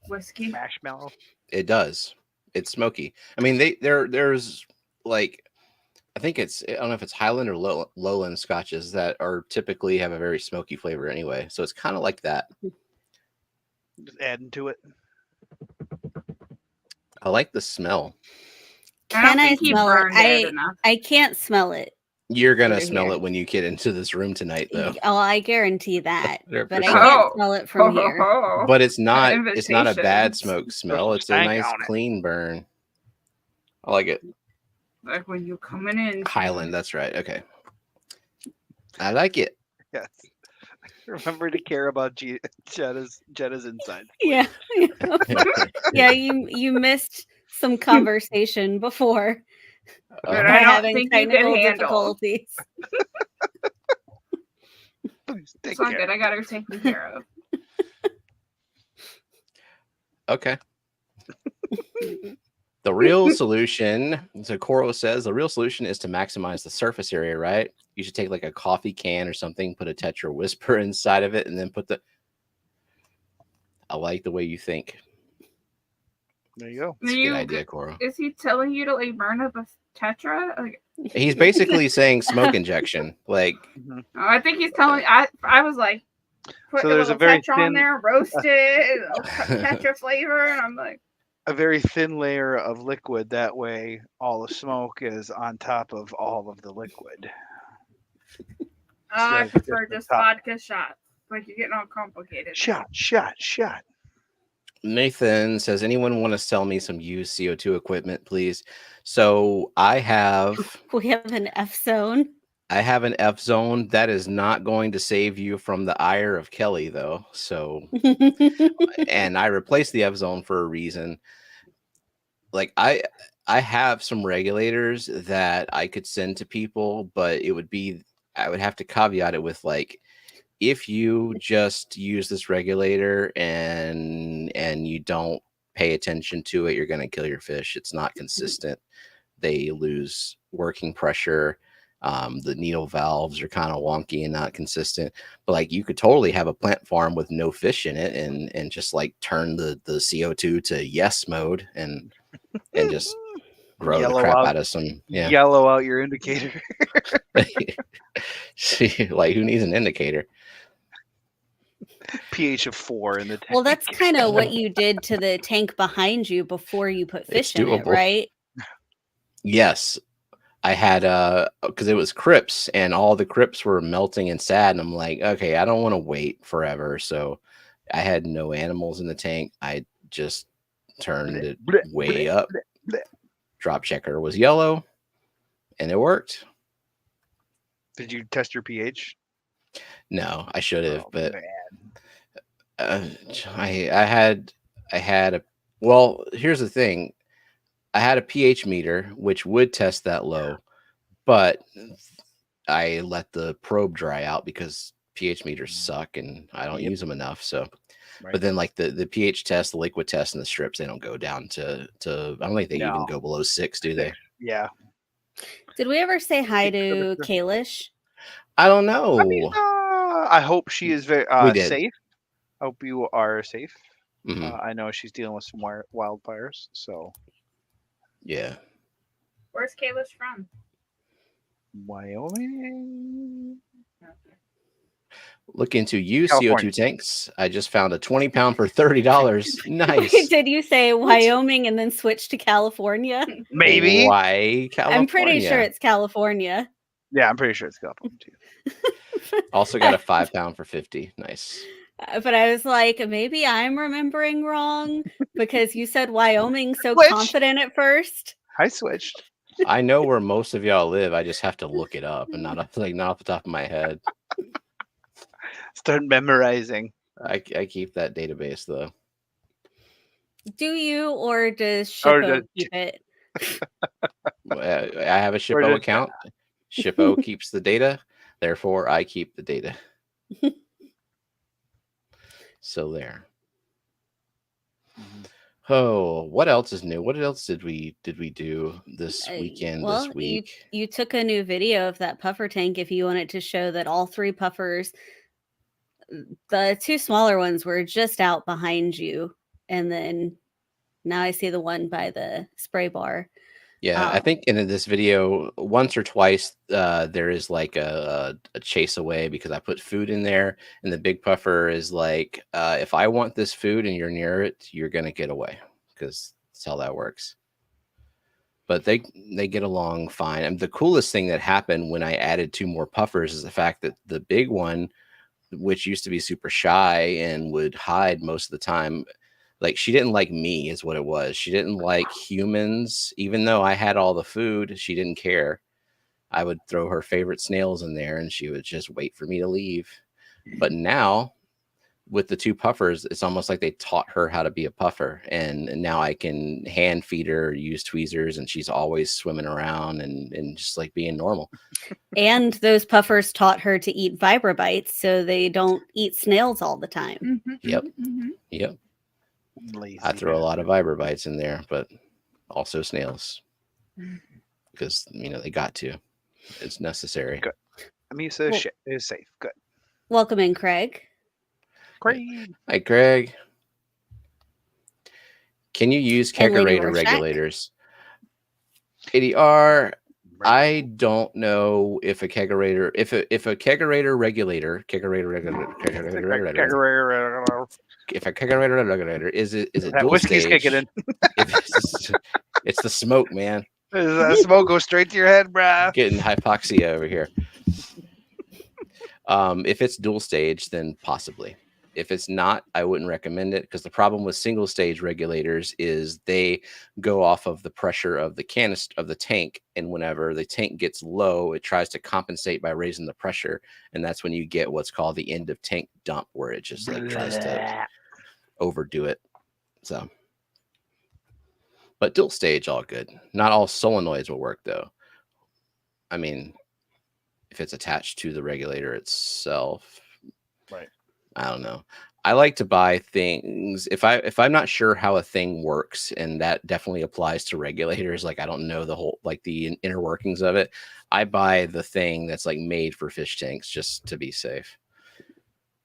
whiskey? Marshmallow. It does. It's smoky. I mean, there's like, I think I don't know if it's Highland or Lowland scotches that are typically have a very smoky flavor anyway. So it's kind of like that. Just adding to it. I like the smell. Can I smell it? I can't smell it. You're gonna smell it when you get into this room tonight, though. Oh, I guarantee that. But I sure. can't smell it from here. But it's not. It's not a bad smoke smell. It's a nice clean burn. I like it. Like when you're coming in. Highland. That's right. Okay. I like it. Yes. Remember to care about Jenna's inside. Yeah. Yeah. You missed some conversation before. But I don't think technical difficulties. It's not good. I got her taken care of. Okay. The real solution, so Coral says, the real solution is to maximize the surface area, right? You should take like a coffee can or something, put a Tetra Whisper inside of it, and then put the... I like the way you think. There you go. That's a good idea, Coral. Is he telling you to like burn up a Tetra? Like... He's basically saying smoke injection. Like, I think he's telling... I was like, put a little Tetra on there, roast it, Tetra flavor, and I'm like... A very thin layer of liquid. That way, all the smoke is on top of all of the liquid. I prefer just vodka shots. Like you're getting all complicated. Shot. Nathan says, anyone want to sell me some used CO2 equipment, please? So I have... We have an F zone. I have an F zone. That is not going to save you from the ire of Kelly, though. So, and I replaced the F zone for a reason. Like I have some regulators that I could send to people, but it would be, I would have to caveat it with like, if you just use this regulator and you don't pay attention to it, you're going to kill your fish. It's not consistent. They lose working pressure. The needle valves are kind of wonky and not consistent, but like you could totally have a plant farm with no fish in it and just like turn the CO2 to yes mode and just grow the crap out of some yellow out your indicator. See, like who needs an indicator? pH of 4 in the tank. Well, that's kind of what you did to the tank behind you before you put fish in it, right? Yes. I had because it was crypts and all the crypts were melting and sad, and I'm like, okay, I don't want to wait forever. So I had no animals in the tank. I just turned it way up. Drop checker was yellow and it worked. Did you test your pH? No, I should have, but I had a, well, here's the thing. I had a pH meter, which would test that low, but I let the probe dry out because pH meters suck and I don't use them enough. So, but then like the pH test, the liquid test, and the strips, they don't go down to I don't think they even go below 6, do they? Yeah. Did we ever say hi to Kalish? I don't know. I hope she is very safe. I hope you are safe. I know she's dealing with some wildfires, so. Yeah. Where's Kalish from? Wyoming. Look into used CO2 tanks. I just found a 20-pound for $30. Nice. Did you say Wyoming and then switch to California? Maybe. Why California? I'm pretty sure it's California. Yeah, I'm pretty sure it's California too. Also got a 5-pound for $50. Nice. But I was like, maybe I'm remembering wrong because you said Wyoming so confident at first. I switched. I know where most of y'all live. I just have to look it up and not off the top of my head. Start memorizing. I keep that database though. Do you, or does Shippo keep it? I have a Shippo account. Shippo keeps the data. Therefore, I keep the data. So there. Oh, what else is new? What else did we do this weekend? This week, you took a new video of that puffer tank. If you wanted to show that all 3 puffers, the 2 smaller ones were just out behind you, and then now I see the one by the spray bar. Yeah, I think in this video, once or twice, there is like a chase away because I put food in there, and the big puffer is like, if I want this food and you're near it, you're gonna get away because That's how that works. But they get along fine. And the coolest thing that happened when I added 2 more puffers is the fact that the big one, which used to be super shy and would hide most of the time, like she didn't like me is what it was. She didn't like humans. Even though I had all the food, she didn't care. I would throw her favorite snails in there and she would just wait for me to leave. But now with the 2 puffers, it's almost like they taught her how to be a puffer. And now I can hand feed her, use tweezers, and she's always swimming around and just like being normal. And those puffers taught her to eat Vibrabites so they don't eat snails all the time. Yep. Yep. Lazy I throw a lot of Vibrabites in there, but also snails. Because, they got to. It's necessary. Good. Amisa is safe. Good. Welcome in, Craig. Craig. Hi, Craig. Can you use kegerator regulators? ADR, I don't know if a kegerator, if a kegerator regulator is it dual whiskey's stage? Kicking in. It's the smoke, man. That smoke goes straight to your head, bruh. Getting hypoxia over here. If it's dual stage, then possibly. If it's not, I wouldn't recommend it, because the problem with single stage regulators is they go off of the pressure of the canister of the tank, and whenever the tank gets low, it tries to compensate by raising the pressure, and that's when you get what's called the end of tank dump, where it just like tries to overdo it. So, but dual stage, all good. Not all solenoids will work though. I mean, if it's attached to the regulator itself, right? I don't know. I like to buy things if I'm not sure how a thing works, and that definitely applies to regulators. Like I don't know the whole the inner workings of it. I buy the thing that's like made for fish tanks just to be safe.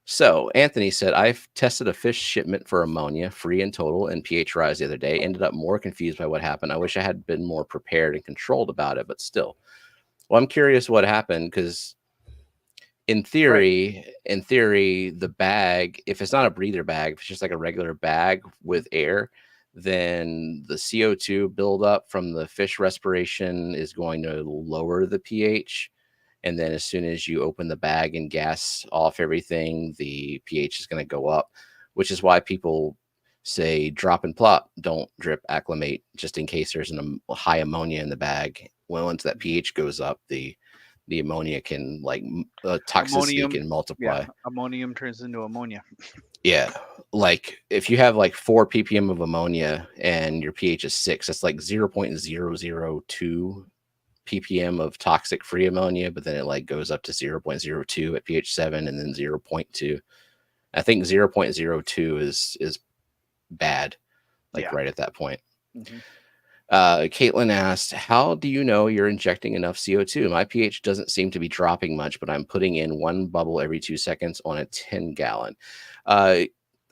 So Anthony said, I've tested a fish shipment for ammonia, free in total, and pH rise the other day. Ended up more confused by what happened. I wish I had been more prepared and controlled about it, but still. Well, I'm curious what happened, because in theory, the bag, if it's not a breather bag, if it's just like a regular bag with air, then the CO2 buildup from the fish respiration is going to lower the pH. And then as soon as you open the bag and gas off everything, the pH is going to go up, which is why people say drop and plop, don't drip, acclimate, just in case there's a high ammonia in the bag. Well, once that pH goes up, the ammonia can toxicity can multiply. Yeah, ammonium turns into ammonia. Yeah, like if you have like 4 ppm of ammonia and your pH is 6, that's like 0.002 ppm of toxic free ammonia, but then it like goes up to 0.02 at pH 7 and then 0.2. I think 0.02 is bad, right at that point. Mm-hmm. Caitlin asked, how do you know you're injecting enough CO2? My pH doesn't seem to be dropping much, but I'm putting in 1 bubble every 2 seconds on a 10-gallon. I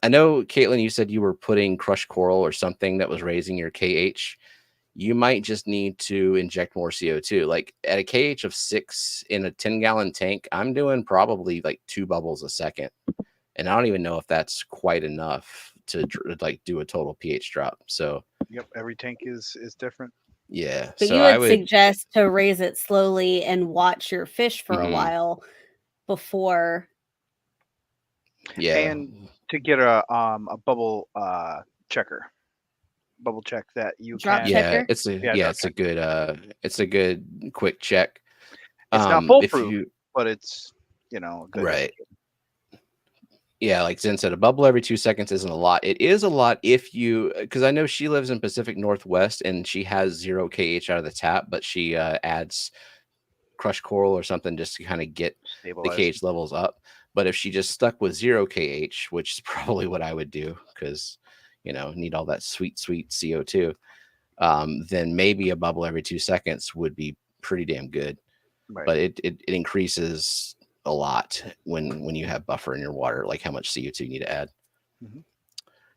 know, Caitlin, you said you were putting crushed coral or something that was raising your KH. You might just need to inject more CO2. Like at a KH of 6 in a 10-gallon tank, I'm doing probably like 2 bubbles a second. And I don't even know if that's quite enough to like do a total pH drop. So yep, every tank is different. Yeah. But so you would suggest to raise it slowly and watch your fish for a while before. Yeah. And to get a bubble checker. Bubble check that you drop can. Checker? It's a good quick check. It's not foolproof, but it's good. Right. Yeah, like Zen said, a bubble every 2 seconds isn't a lot. It is a lot if you, because I know she lives in Pacific Northwest and she has 0 KH out of the tap, but she adds crushed coral or something just to kind of get the KH levels up. But if she just stuck with 0 KH, which is probably what I would do, because need all that sweet CO2, then maybe a bubble every 2 seconds would be pretty damn good. Right. But it increases a lot when you have buffer in your water, like how much CO2 you need to add. Mm-hmm.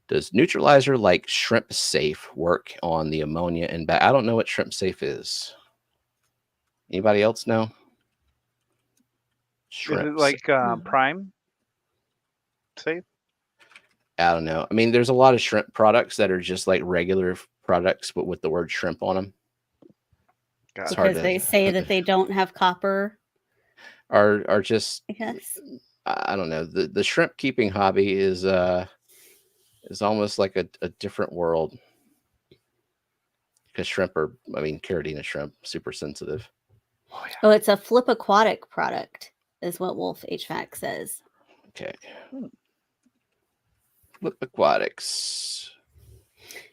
Does neutralizer like Shrimp Safe work on the ammonia and back? I don't know what Shrimp Safe is. Anybody else know? Shrimp is it like Prime Safe? I don't know. I mean, there's a lot of shrimp products that are just like regular products, but with the word shrimp on them. Because they say that they don't have copper. Are just, I guess. I don't know. The shrimp keeping hobby is almost like a different world. Because shrimp are, I mean, Caridina shrimp, super sensitive. Oh, yeah. Oh, it's a flip aquatic product, is what Wolf HVAC says. Okay. Flip aquatics.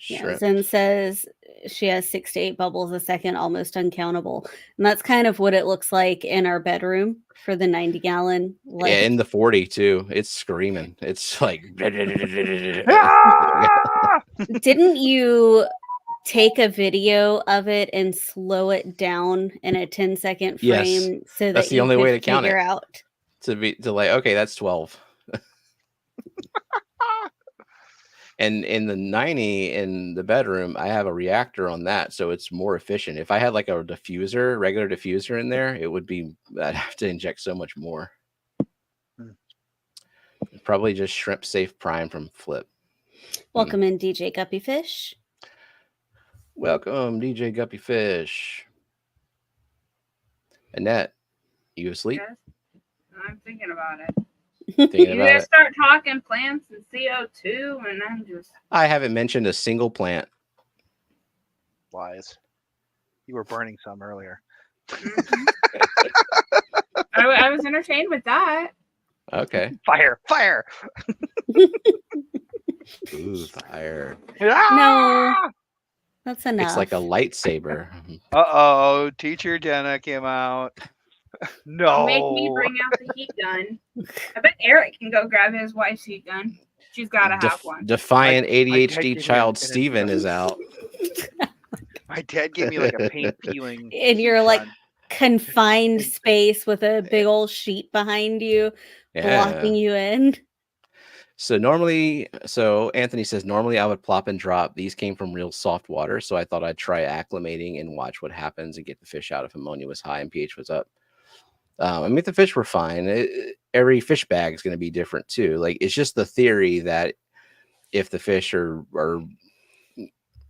Yeah, Zen says she has 6 to 8 bubbles a second, almost uncountable. And that's kind of what it looks like in our bedroom for the 90-gallon. Like, yeah, in the 40 too. It's screaming. It's like. Didn't you take a video of it and slow it down in a 10-second frame so that that's the you only could way to count figure it out to like, okay, that's 12. And in the 90 in the bedroom, I have a reactor on that, so it's more efficient. If I had like a diffuser, regular diffuser in there, it would be, I'd have to inject so much more. Probably just shrimp safe prime from Flip. Welcome in, DJ Guppy Fish. Welcome, DJ Guppy Fish. Annette, you asleep? Yes, I'm thinking about it. Thinking You about guys it. start talking plants and CO2, and I'm just. I haven't mentioned a single plant. Lies. You were burning some earlier. Mm-hmm. I was entertained with that. Okay. Fire! Ooh, fire. No, that's enough. It's like a lightsaber. Uh-oh, Teacher Jenna came out. No. Don't make me bring out the heat gun. I bet Eric can go grab his wife's heat gun. She's got to have one. Defiant ADHD child Steven is out. My dad gave me like a paint peeling. And you're like confined space with a big old sheet behind you, blocking you in. So Anthony says, normally I would plop and drop. These came from real soft water, so I thought I'd try acclimating and watch what happens and get the fish out if ammonia was high and pH was up. I mean, the fish were fine. Every fish bag is going to be different too. Like, it's just the theory that if the fish are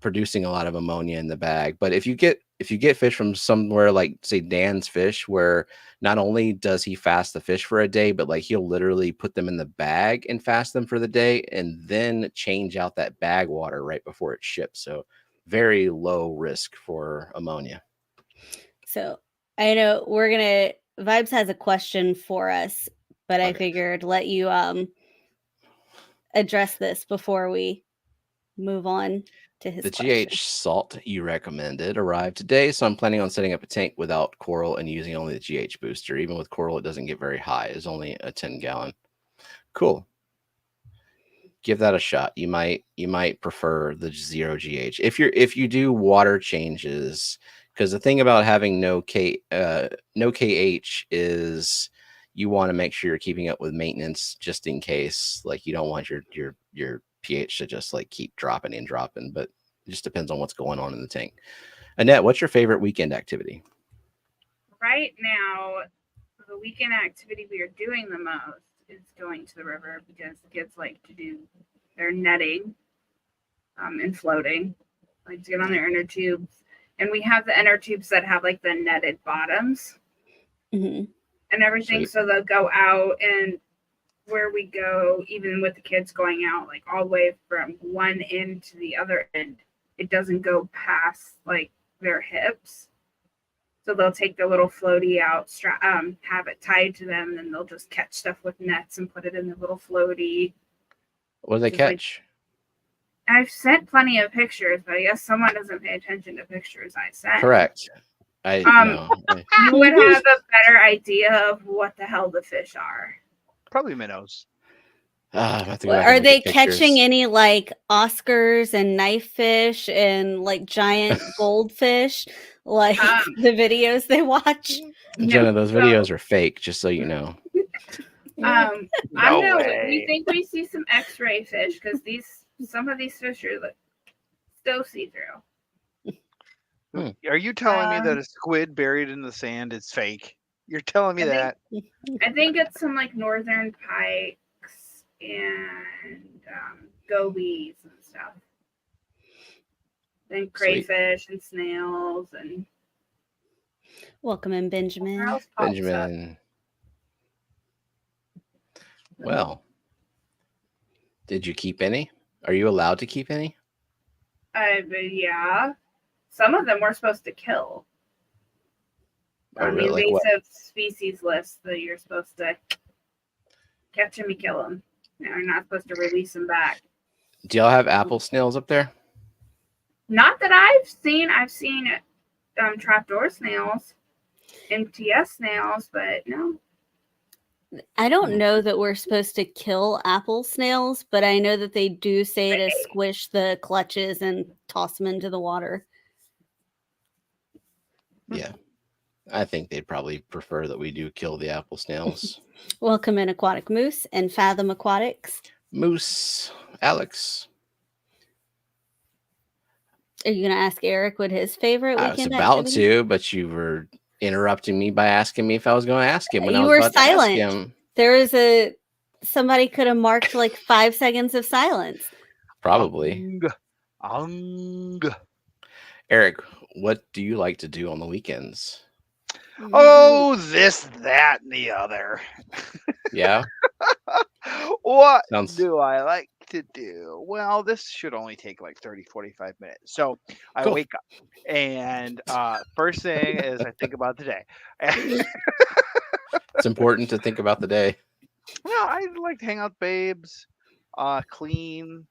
producing a lot of ammonia in the bag, but if you get fish from somewhere like, say, Dan's Fish, where not only does he fast the fish for a day, but like he'll literally put them in the bag and fast them for the day and then change out that bag water right before it ships. So very low risk for ammonia. So I know Vibes has a question for us, but I figured let you address this before we move on to his question. GH salt you recommended arrived today, so I'm planning on setting up a tank without coral and using only the GH booster. Even with coral, it doesn't get very high. It's only a 10-gallon. Cool. Give that a shot. You might prefer the 0 GH if you do water changes. Because the thing about having no KH is you want to make sure you're keeping up with maintenance just in case. Like, you don't want your pH to just like keep dropping and dropping, but it just depends on what's going on in the tank. Annette, what's your favorite weekend activity? Right now, the weekend activity we are doing the most is going to the river because the kids like to do their netting and floating, like to get on their inner tubes. And we have the inner tubes that have like the netted bottoms and everything. Sweet. So they'll go out, and where we go, even with the kids going out, like all the way from one end to the other end, it doesn't go past like their hips. So they'll take the little floaty out, have it tied to them, and then they'll just catch stuff with nets and put it in the little floaty. What do they catch? I've sent plenty of pictures, but I guess someone doesn't pay attention to pictures I sent. Correct. You would have a better idea of what the hell the fish are. Probably minnows. Are they catching any like Oscars and knife fish and like giant goldfish, like the videos they watch? Jenna, those videos are fake, just so you know. We think we see some X-ray fish because some of these fish are like still see-through. Are you telling me that a squid buried in the sand is fake? You're telling me that? I think it's some like northern pikes and gobies and stuff. then crayfish and snails and. Welcome in, Benjamin. Benjamin. Well, did you keep any? Are you allowed to keep any? Yeah. Some of them we're supposed to kill. Oh, On the really? invasive species list that you're supposed to catch them and kill them. You're not supposed to release them back. Do y'all have apple snails up there? Not that I've seen. I've seen trapdoor snails, MTS snails, but no. I don't know that we're supposed to kill apple snails, but I know that they do say to squish the clutches and toss them into the water. Yeah. I think they'd probably prefer that we do kill the apple snails. Welcome in, Aquatic Moose and Fathom Aquatics. Moose, Alex. Are you going to ask Eric what his favorite weekend I was about activity? to, but you were interrupting me by asking me if I was going to ask him when I You was were about to ask silent. him. There was somebody could have marked like 5 seconds of silence. Probably. Eric, what do you like to do on the weekends? Oh, this, that, and the other. Yeah. What do I like to do? Well, this should only take like 30, 45 minutes. So I wake up and first thing is I think about the day. It's important to think about the day. Well, I like to hang out with babes, clean.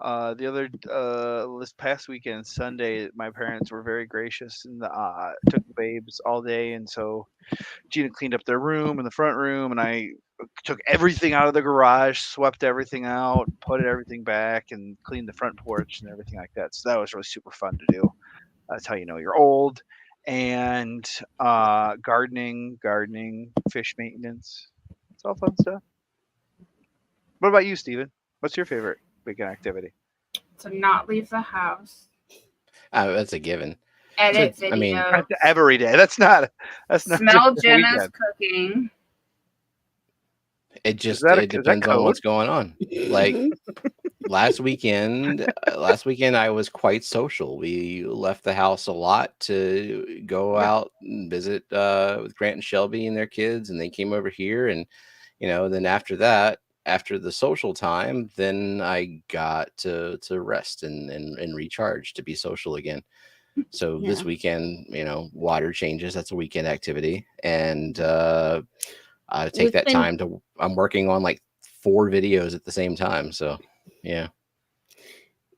This past weekend, Sunday, my parents were very gracious and took the babes all day, and so Gina cleaned up their room and the front room, and I took everything out of the garage, swept everything out, put everything back, and cleaned the front porch and everything like that. So that was really super fun to do. That's how you know you're old. And gardening, fish maintenance. It's all fun stuff. What about you, Steven? What's your favorite weekend activity? To not leave the house. That's a given. Edit videos. I mean, every day. That's not. Smell Jenna's cooking. It depends on what's going on. Like last weekend, I was quite social. We left the house a lot to go out and visit with Grant and Shelby and their kids, and they came over here. And then after that, after the social time, then I got to rest and recharge, to be social again. So this weekend, water changes. That's a weekend activity, and I take that time to. I'm working on like 4 videos at the same time. So, yeah.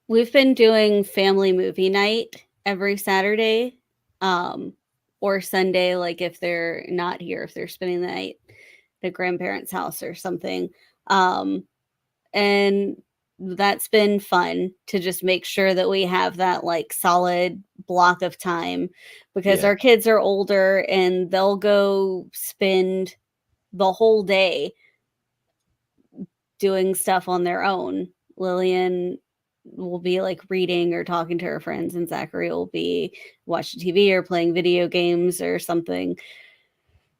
We've been doing family movie night every Saturday, or Sunday. Like if they're not here, if they're spending the night at a grandparent's house or something, and that's been fun to just make sure that we have that like solid block of time, because our kids are older and they'll go spend the whole day doing stuff on their own. Lillian will be like reading or talking to her friends, and Zachary will be watching TV or playing video games or something.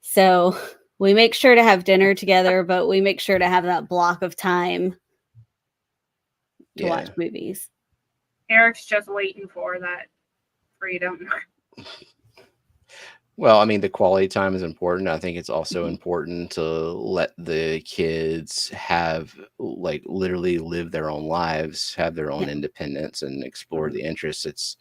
So we make sure to have dinner together, but we make sure to have that block of time to watch movies. Eric's just waiting for that freedom. Well, I mean, the quality time is important. I think it's also important to let the kids have, like, literally live their own lives, have their own independence, and explore the interests. It's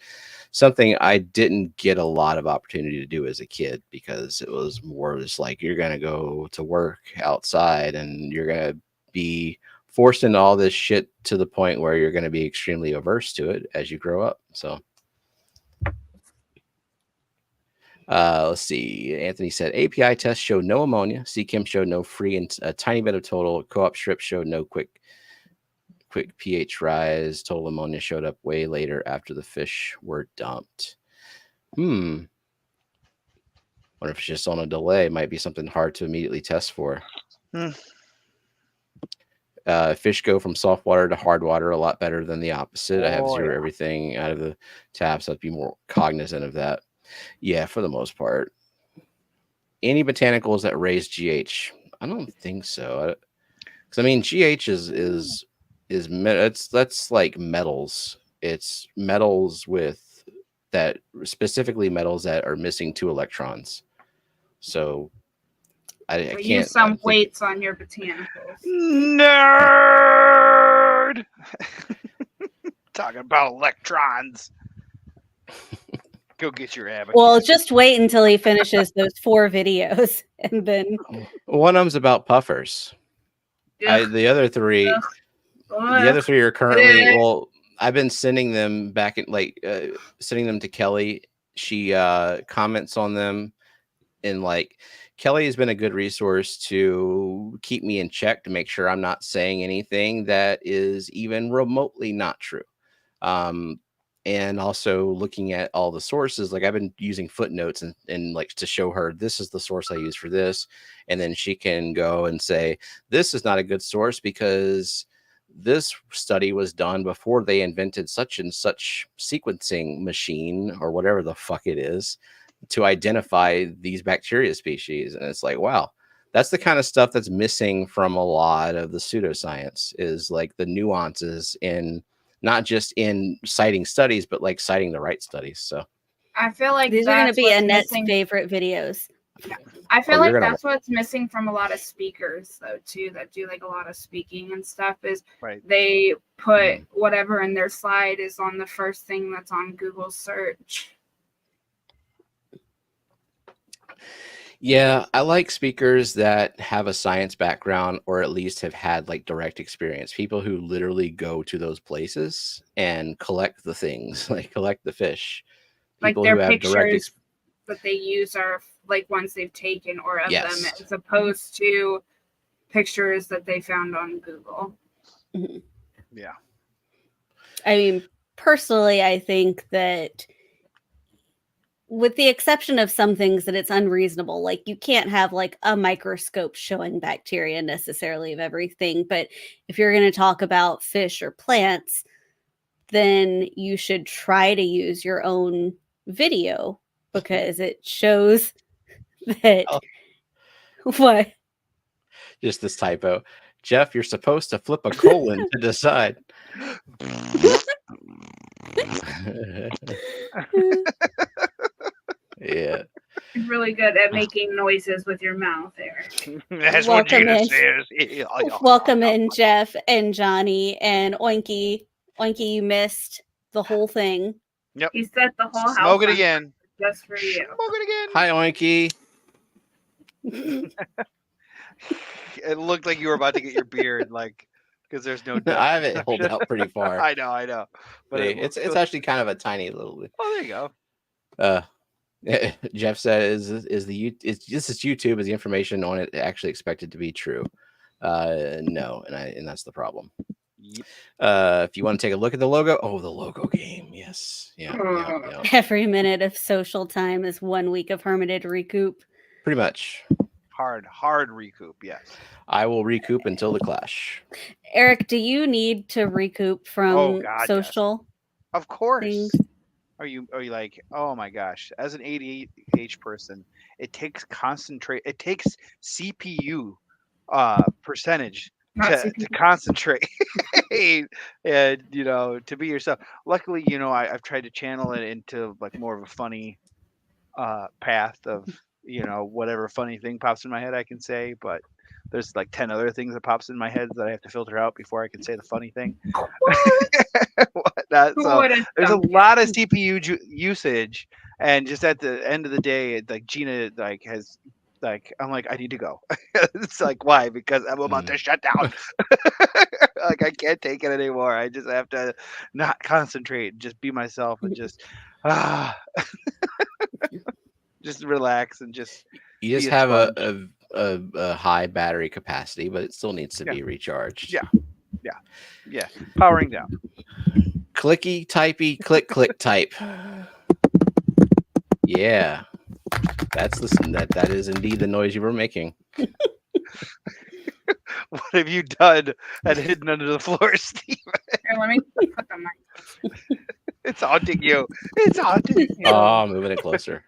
something I didn't get a lot of opportunity to do as a kid, because it was more just like, you're going to go to work outside and you're going to be forced into all this shit to the point where you're going to be extremely averse to it as you grow up. So. Let's see. Anthony said API tests showed no ammonia. CChem showed no free and a tiny bit of total. Co-op strip showed no quick pH rise. Total ammonia showed up way later after the fish were dumped. Wonder if it's just on a delay. Might be something hard to immediately test for. Fish go from soft water to hard water a lot better than the opposite. I have zero everything out of the tap, so I'd be more cognizant of that. Yeah, for the most part. Any botanicals that raise GH? I don't think so. Because I mean, GH is that's like metals. It's metals specifically metals that are missing 2 electrons. So I can't use some weights on your botanicals. Nerd. Talking about electrons. Go get your abacus. Well, just wait until he finishes those 4 videos, and then one of them's about puffers. The other 3 are currently. Well, I've been sending them back sending them to Kelly. She comments on them, and Kelly has been a good resource to keep me in check to make sure I'm not saying anything that is even remotely not true. And also looking at all the sources, I've been using footnotes and to show her this is the source I use for this. And then she can go and say, this is not a good source because this study was done before they invented such and such sequencing machine or whatever the fuck it is to identify these bacteria species. And it's wow, that's the kind of stuff that's missing from a lot of the pseudoscience is the nuances in not just in citing studies, but citing the right studies. So I feel like these are going to be Annette's favorite videos. Yeah. I feel that's what's missing from a lot of speakers though too, that do a lot of speaking and stuff is they put whatever in their slide is on the first thing that's on Google search. Yeah, I like speakers that have a science background or at least have had direct experience. People who literally go to those places and collect the things, collect the fish. People their who have pictures that they use are ones they've taken or of them, as opposed to pictures that they found on Google. Mm-hmm. Yeah. I mean, personally, I think that with the exception of some things that it's unreasonable, you can't have a microscope showing bacteria necessarily of everything. But if you're going to talk about fish or plants, then you should try to use your own video because it shows that what? Just this typo. Jeff, you're supposed to flip a colon to decide. Yeah. You're really good at making noises with your mouth, Eric. That's what Gina says. Welcome in, Jeff and Johnny and Oinky. Oinky, you missed the whole thing. Yep. He set the whole house. Smoke it again. Just for you. Smoke it again. Hi, Oinky. It looked like you were about to get your beard, because there's no. I have it hold out pretty far. I know. But it's actually kind of a tiny little. Oh, there you go. Jeff says, this is YouTube? Is the information on it actually expected to be true? No, and that's the problem. Yep. If you want to take a look at the logo, the logo game, yes, yeah. Every minute of social time is 1 week of hermited recoup. Pretty much. Hard recoup, yes. I will recoup until the clash. Eric, do you need to recoup from social? Yes. Of course. Things? Are you oh my gosh, as an ADHD person, it takes it takes CPU percentage to concentrate and to be yourself. Luckily, I've tried to channel it into more of a funny path of whatever funny thing pops in my head I can say, but there's 10 other things that pops in my head that I have to filter out before I can say the funny thing. There's a lot of CPU usage, and just at the end of the day, Gina has I'm I need to go. It's why? Because I'm about to shut down. I can't take it anymore. I just have to not concentrate, just be myself, and just just relax and just. You just have a high battery capacity, but it still needs to be recharged. Yeah. Powering down. Clicky, typey, click, click, type. Yeah. That is indeed the noise you were making. What have you done and hidden under the floor, Steve? Here, let me put the mic. It's haunting you. It's haunting you. Oh, moving it closer.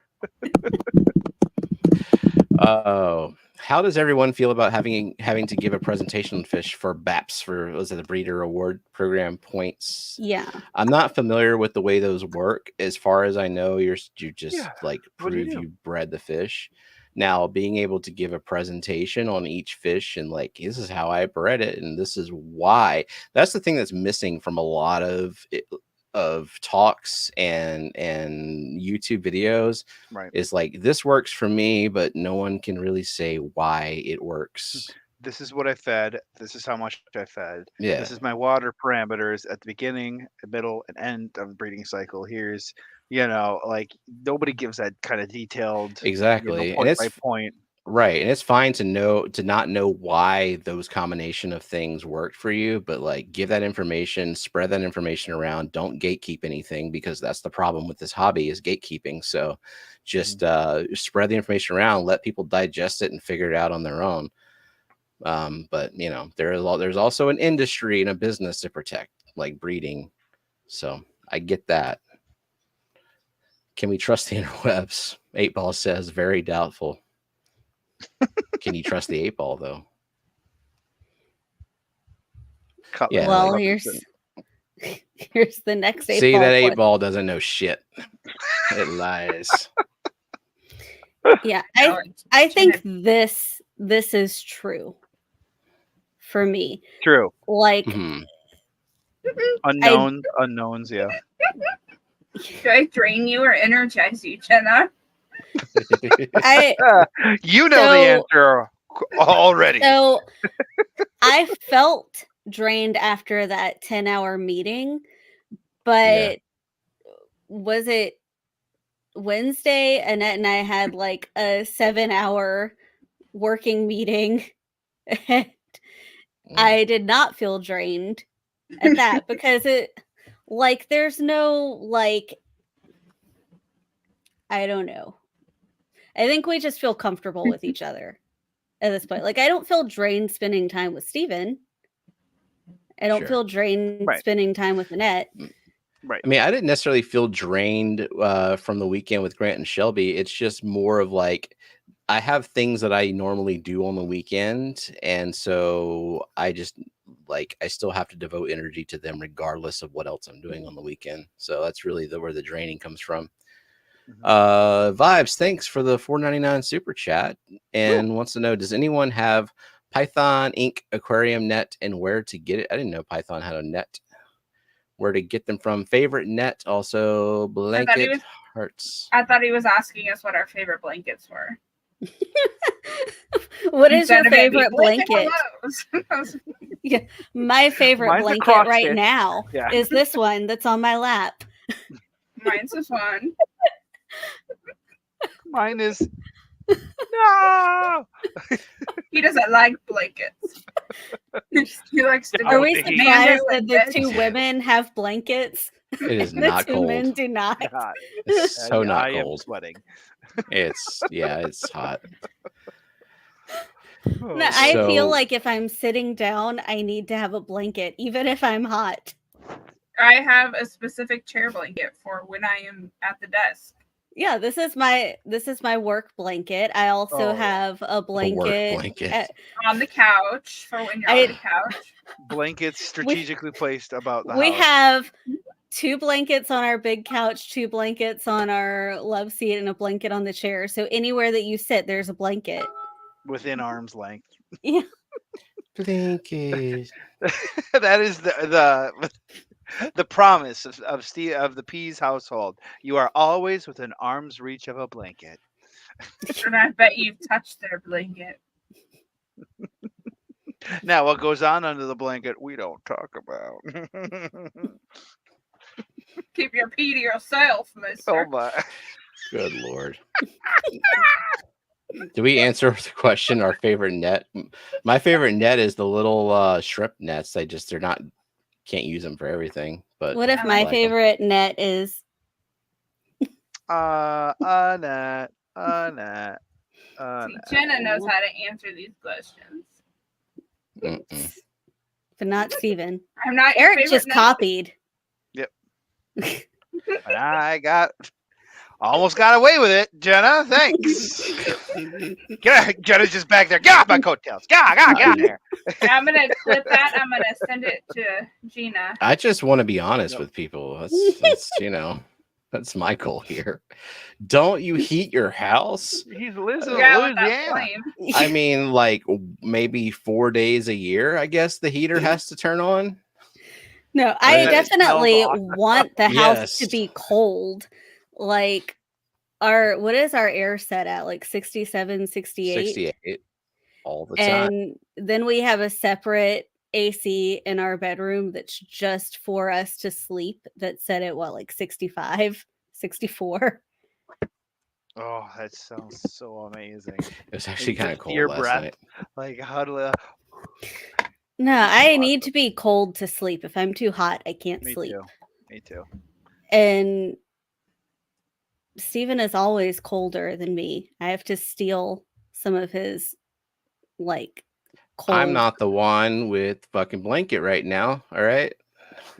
Oh, How does everyone feel about having to give a presentation on fish for BAPS, for was it the Breeder Award Program points? Yeah. I'm not familiar with the way those work. As far as I know, you just like What do you prove do? you bred the fish. Now, being able to give a presentation on each fish and like, this is how I bred it and this is why. That's the thing that's missing from a lot of talks and YouTube videos, Right. is like, this works for me, but no one can really say why it works. This is what I fed. This is how much I fed. Yeah. This is my water parameters at the beginning, middle, and end of the breeding cycle. Here's, like nobody gives that kind of detailed, Exactly. point And it's by point. right. And it's fine to not know why those combination of things worked for you, but like give that information, spread that information around. Don't gatekeep anything, because that's the problem with this hobby, is gatekeeping. So just spread the information around, let people digest it and figure it out on their own. But there's also an industry and a business to protect, like breeding. So I get that. Can we trust the interwebs? 8-Ball says very doubtful. Can you trust the 8-Ball though? Yeah. Well, here's the next 8-Ball. See, that 8-Ball doesn't know shit. It lies. Yeah, I think this is true for me. True. Like unknowns. Yeah. Do I drain you or energize you, Jenna? You know the answer already. So I felt drained after that 10-hour meeting, but was it Wednesday? Annette and I had like a 7-hour working meeting. And I did not feel drained at that, because there's no I don't know. I think we just feel comfortable with each other at this point. Like, I don't feel drained spending time with Steven. I don't feel drained spending time with Annette. Right. I mean, I didn't necessarily feel drained from the weekend with Grant and Shelby. It's just more of like, I have things that I normally do on the weekend. And so I just I still have to devote energy to them regardless of what else I'm doing on the weekend. So that's really where the draining comes from. Vibes, thanks for the $4.99 super chat, and wants to know, does anyone have Python Ink aquarium net and where to get it? I didn't know Python had a net. Where to get them from? Favorite net, also blanket hearts. I thought he was asking us what our favorite blankets were. What is your favorite blanket? Yeah, my favorite Mine's blanket right now is this one that's on my lap. Mine's this one. Mine is no. He doesn't like blankets. He likes to. Are we surprised that the two women have blankets? It is not cold. Men do not. It's so not cold. I am sweating. It's hot. No, I feel like if I'm sitting down, I need to have a blanket, even if I'm hot. I have a specific chair blanket for when I am at the desk. Yeah, this is my work blanket. I also have a blanket on the couch for when you're on the couch. Blankets strategically placed about the house. We have 2 blankets on our big couch, 2 blankets on our love seat, and a blanket on the chair. So anywhere that you sit, there's a blanket within arm's length. Yeah, blanket. That is the promise of the Peas household. You are always within arm's reach of a blanket. And I bet you've touched their blanket. Now, what goes on under the blanket, we don't talk about. Keep your pee to yourself, mister. Oh my. Good Lord. Do we answer the question, our favorite net? My favorite net is the little shrimp nets. They're not, can't use them for everything. But what if my favorite net is a net. See, Jenna knows how to answer these questions. But not Steven. I'm not. Eric just copied. Yep. And I got Almost got away with it, Jenna. Thanks. Jenna's just back there. Get off my coattails. Get out here. I'm gonna clip that. I'm gonna send it to Gina. I just want to be honest with people. That's that's my goal here. Don't you heat your house? He's Louisiana. I mean, like maybe 4 days a year, I guess the heater has to turn on. No, I definitely want the house to be cold. Like what is our air set at? Like 67, 68? 68 all the time. And then we have a separate AC in our bedroom that's just for us to sleep that's set at what, like 65, 64? Oh, that sounds so amazing. It was actually kind of cold your last breath, night. Like huddle. No, I need to be cold to sleep. If I'm too hot, I can't sleep. Me too. And Steven is always colder than me. I have to steal some of his like cold. I'm not the one with fucking blanket right now. All right.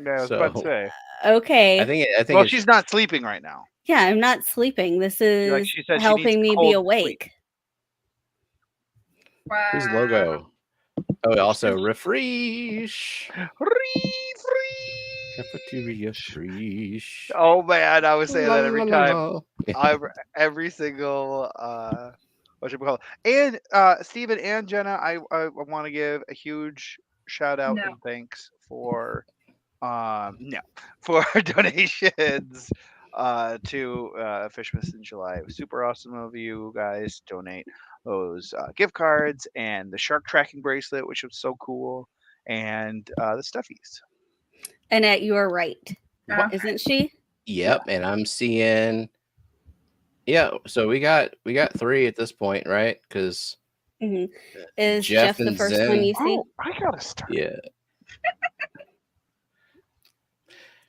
Yeah, I was about to say. Okay. I think. Well, she's not sleeping right now. Yeah, I'm not sleeping. This is like she said, helping me be awake. Wow. Whose logo? Oh, also refresh. Refresh. Oh man, I would say that every time. Every single what should we call it? And Steven and Jenna, I want to give a huge shout out and thanks for donations to Fishmas in July. It was super awesome of you guys to donate those gift cards and the shark tracking bracelet, which was so cool, and the stuffies. Annette, you are right. Isn't she? Yep, and I'm seeing. Yeah, so we got 3 at this point, right? Because is Jeff the first Zen. one you see? Oh, I gotta start. Yeah.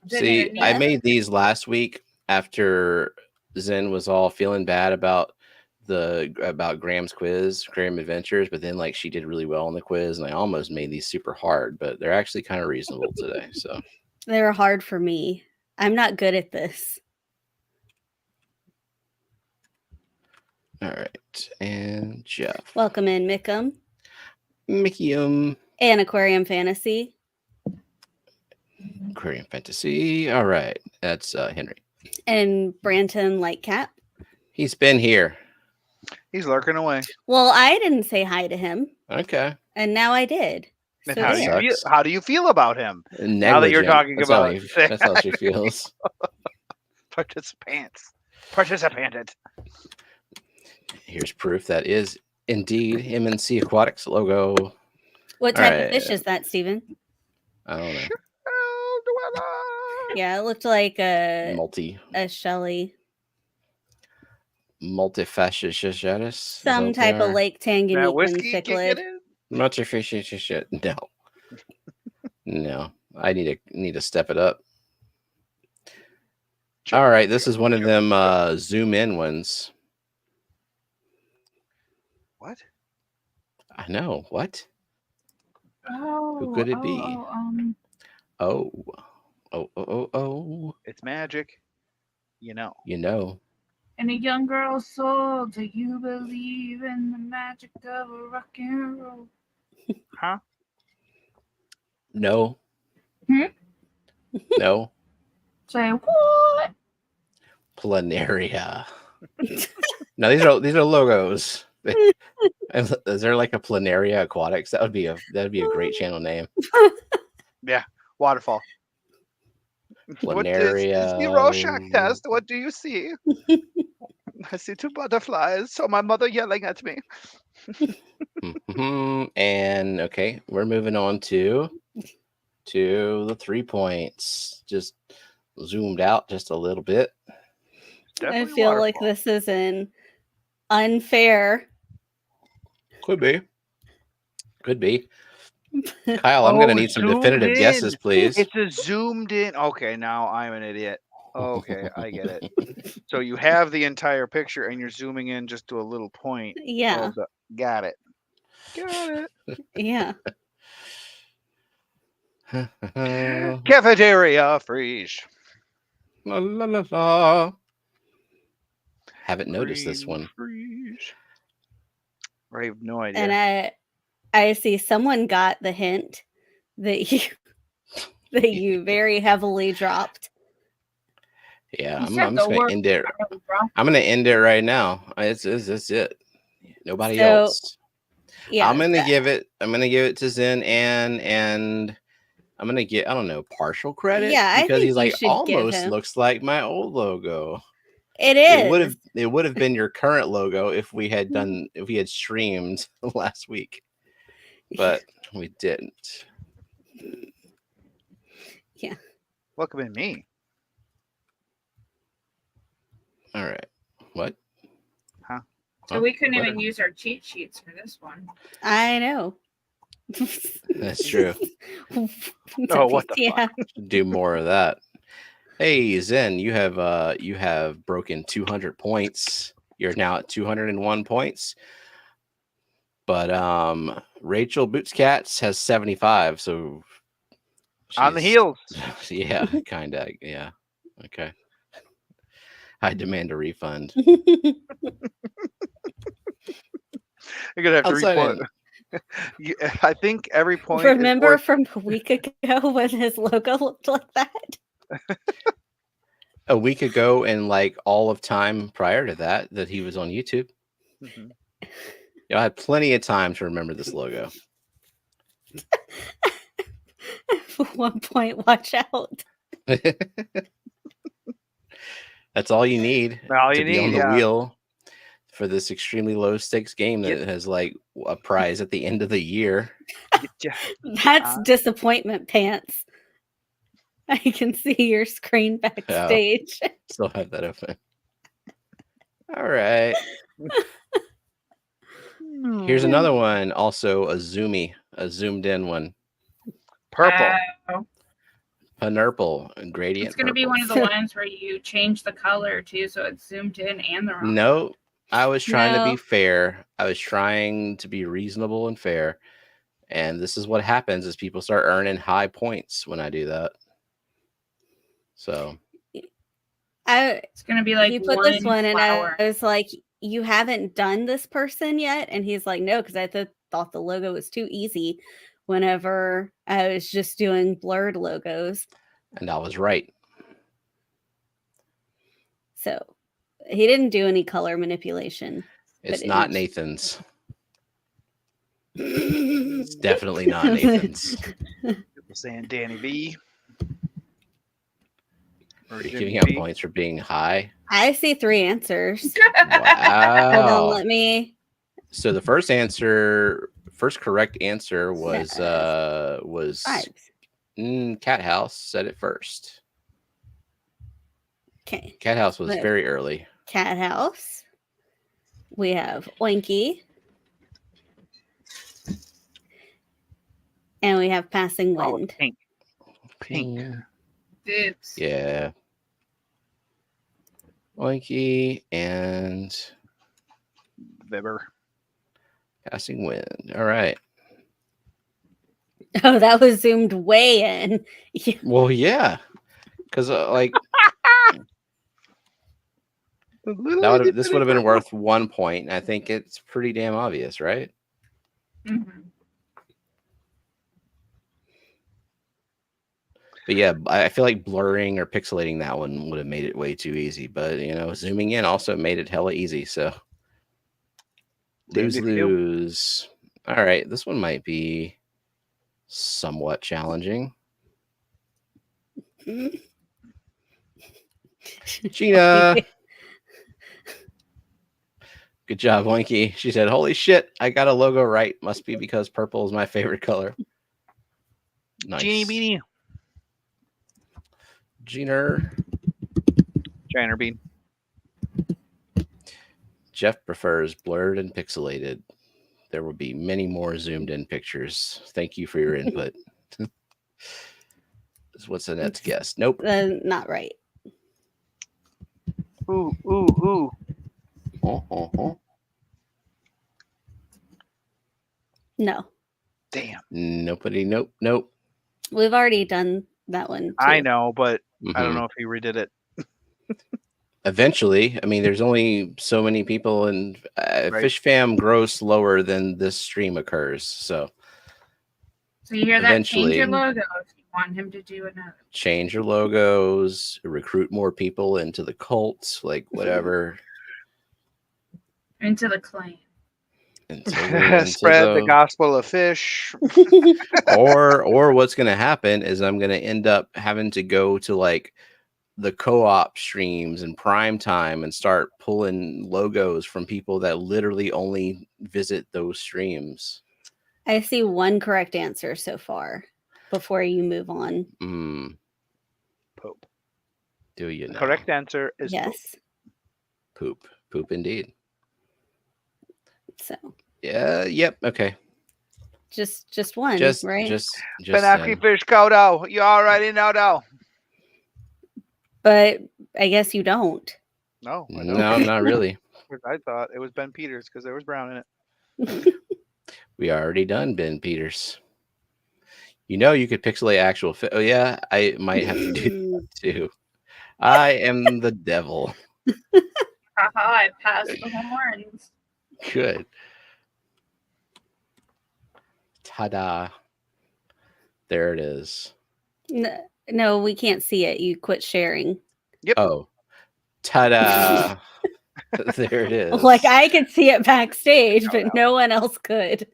See, I made these last week after Zen was all feeling bad about Graham's quiz, Graham Adventures, but then like she did really well on the quiz, and I almost made these super hard, but they're actually kind of reasonable today. So they were hard for me. I'm not good at this. All right, and Jeff. Welcome in, Mickham. Mickium. And Aquarium Fantasy. Aquarium Fantasy. All right, that's Henry. And Branton Lightcap. He's been here. He's lurking away. Well, I didn't say hi to him. Okay. And now I did. And so how do you feel about him? Negligent. Now that you're talking about that's how she feels. Participanted. Here's proof that is indeed MNC Aquatics logo. What type of fish is that, Steven? I don't know. Yeah, it looked like a Shelly. Multifasciatus. Some type of Lake Tanganyika cichlid. Multifasciatus. No. No. I need to step it up. All right, this is one of them zoom in ones. What? I know. What? Oh, who could it be? Oh. It's magic. You know. In a young girl's soul, do you believe in the magic of a rock and roll? Huh? No. No. Say what? Planaria. Now these are logos. Is there like a Planaria Aquatics? That'd be a great channel name. Yeah, waterfall. Planaria. What is the Rorschach test? What do you see? I see 2 butterflies. So my mother yelling at me. And okay, we're moving on to the 3 points. Just zoomed out just a little bit. I feel like this is an unfair. Could be. Kyle, I'm going to need some definitive guesses, please. It's a zoomed in. Okay, now I'm an idiot. Okay, I get it. So you have the entire picture and you're zooming in just to a little point. Yeah. Got it. Yeah. Cafeteria freeze. La la la la. haven't noticed this one. I have no idea. And I see someone got the hint that you very heavily dropped. Yeah, I'm just gonna end it. I'm gonna end it right now. It's it. Nobody else. Yeah, I'm gonna give it to Zen and I'm gonna get, I don't know, partial credit. Yeah, because he's like almost looks like my old logo. It is. It would have been your current logo if we had streamed last week, but we didn't. Yeah. What could have been me? All right. What? Huh? So we couldn't even use our cheat sheets for this one. I know. That's true. Oh, what the fuck? Do more of that. Hey Zen, you have broken 200 points. You're now at 201 points. But Rachel Boots Cats has 75, so on the heels. Yeah, kind of. Yeah. Okay. I demand a refund. You're gonna have to report. I think every point. Remember from a week ago when his logo looked like that? A week ago, and like all of time prior to that he was on YouTube. Mm-hmm. I had plenty of time to remember this logo. 1 point, watch out. That's all you need to be on the wheel for this extremely low stakes game that has like a prize at the end of the year. That's disappointment pants. I can see your screen backstage. Still have that open. All right. Here's another one. Also a zoomed in one. Purple. Panurple gradient. It's going to be one of the ones where you change the color too, so it's zoomed in and the wrong. No, I was trying to be fair. I was trying to be reasonable and fair. And this is what happens is people start earning high points when I do that. So it's going to be like you put this one and I was like, you haven't done this person yet? And he's like, no, because I thought the logo was too easy whenever I was just doing blurred logos. And I was right. So he didn't do any color manipulation. It's not Nathan's. It's definitely not Nathan's. People saying Danny V. You're giving out points for being high. I see 3 answers. Wow. Hold on, let me. So the first correct answer was Cat House said it first. Okay. Cat House was very early. Cat House. We have Oinky. And we have Passing Wind. Oh, pink. Oops. Yeah. Oinky and Vibber. Passing Wind. All right. Oh, that was zoomed way in. Well, yeah. Because like this would have been worth 1 point. I think it's pretty damn obvious, right? Mm-hmm. But yeah, I feel like blurring or pixelating that one would have made it way too easy. But zooming in also made it hella easy. So lose. All right, this one might be somewhat challenging. Gina. Good job, Oinky. She said, holy shit, I got a logo right. Must be because purple is my favorite color. Nice. Genie Beanie. Giner Bean. Jeff prefers blurred and pixelated. There will be many more zoomed in pictures. Thank you for your input. What's the next guess? Nope. Not right. Ooh. No. Damn. Nobody. Nope. We've already done that one too. I know, but I don't know if he redid it. Eventually, I mean, there's only so many people, and Fishfam grows slower than this stream occurs. So you hear that? Change your logo if you want him to do another. Change your logos, recruit more people into the cult, like whatever. Into the clan. Spread the gospel of fish. or what's going to happen is I'm going to end up having to go to like the co-op streams and prime time and start pulling logos from people that literally only visit those streams. I see one correct answer so far before you move on. Poop. Do you know? The correct answer is yes. Poop. Poop indeed. So yeah, yep, okay. Just one, right? Just Penaki fish kodo. You already know though. But I guess you don't. No, not really. I thought it was Ben Peters because there was brown in it. We already done Ben Peters. You know, you could pixelate actual oh yeah, I might have to do that too. I am the devil. Haha, I passed the horns. Good. Ta-da. There it is. No, we can't see it. You quit sharing. Yep. Oh. Ta-da. There it is. Like I could see it backstage, but no one else could.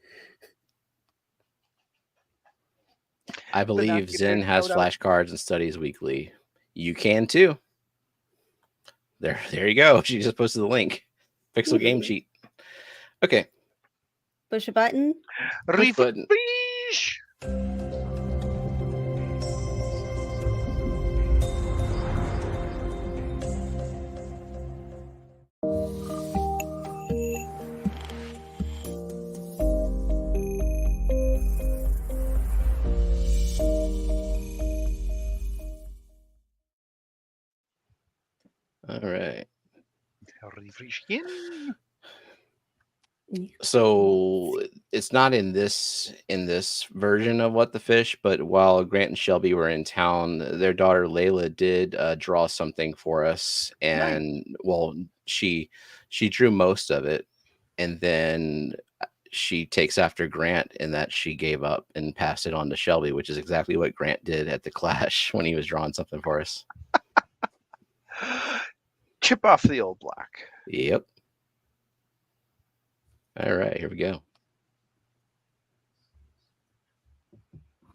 I believe Zen has flashcards and studies weekly. You can too. There you go. She just posted the link. Pixel game cheat. Okay. Push a button. Push button. All right. So it's not in this version of What the Fish, but while Grant and Shelby were in town, their daughter Layla did draw something for us, and well, she drew most of it, and then she takes after Grant in that she gave up and passed it on to Shelby, which is exactly what Grant did at the Clash when he was drawing something for us. Chip off the old block. Yep. All right, here we go.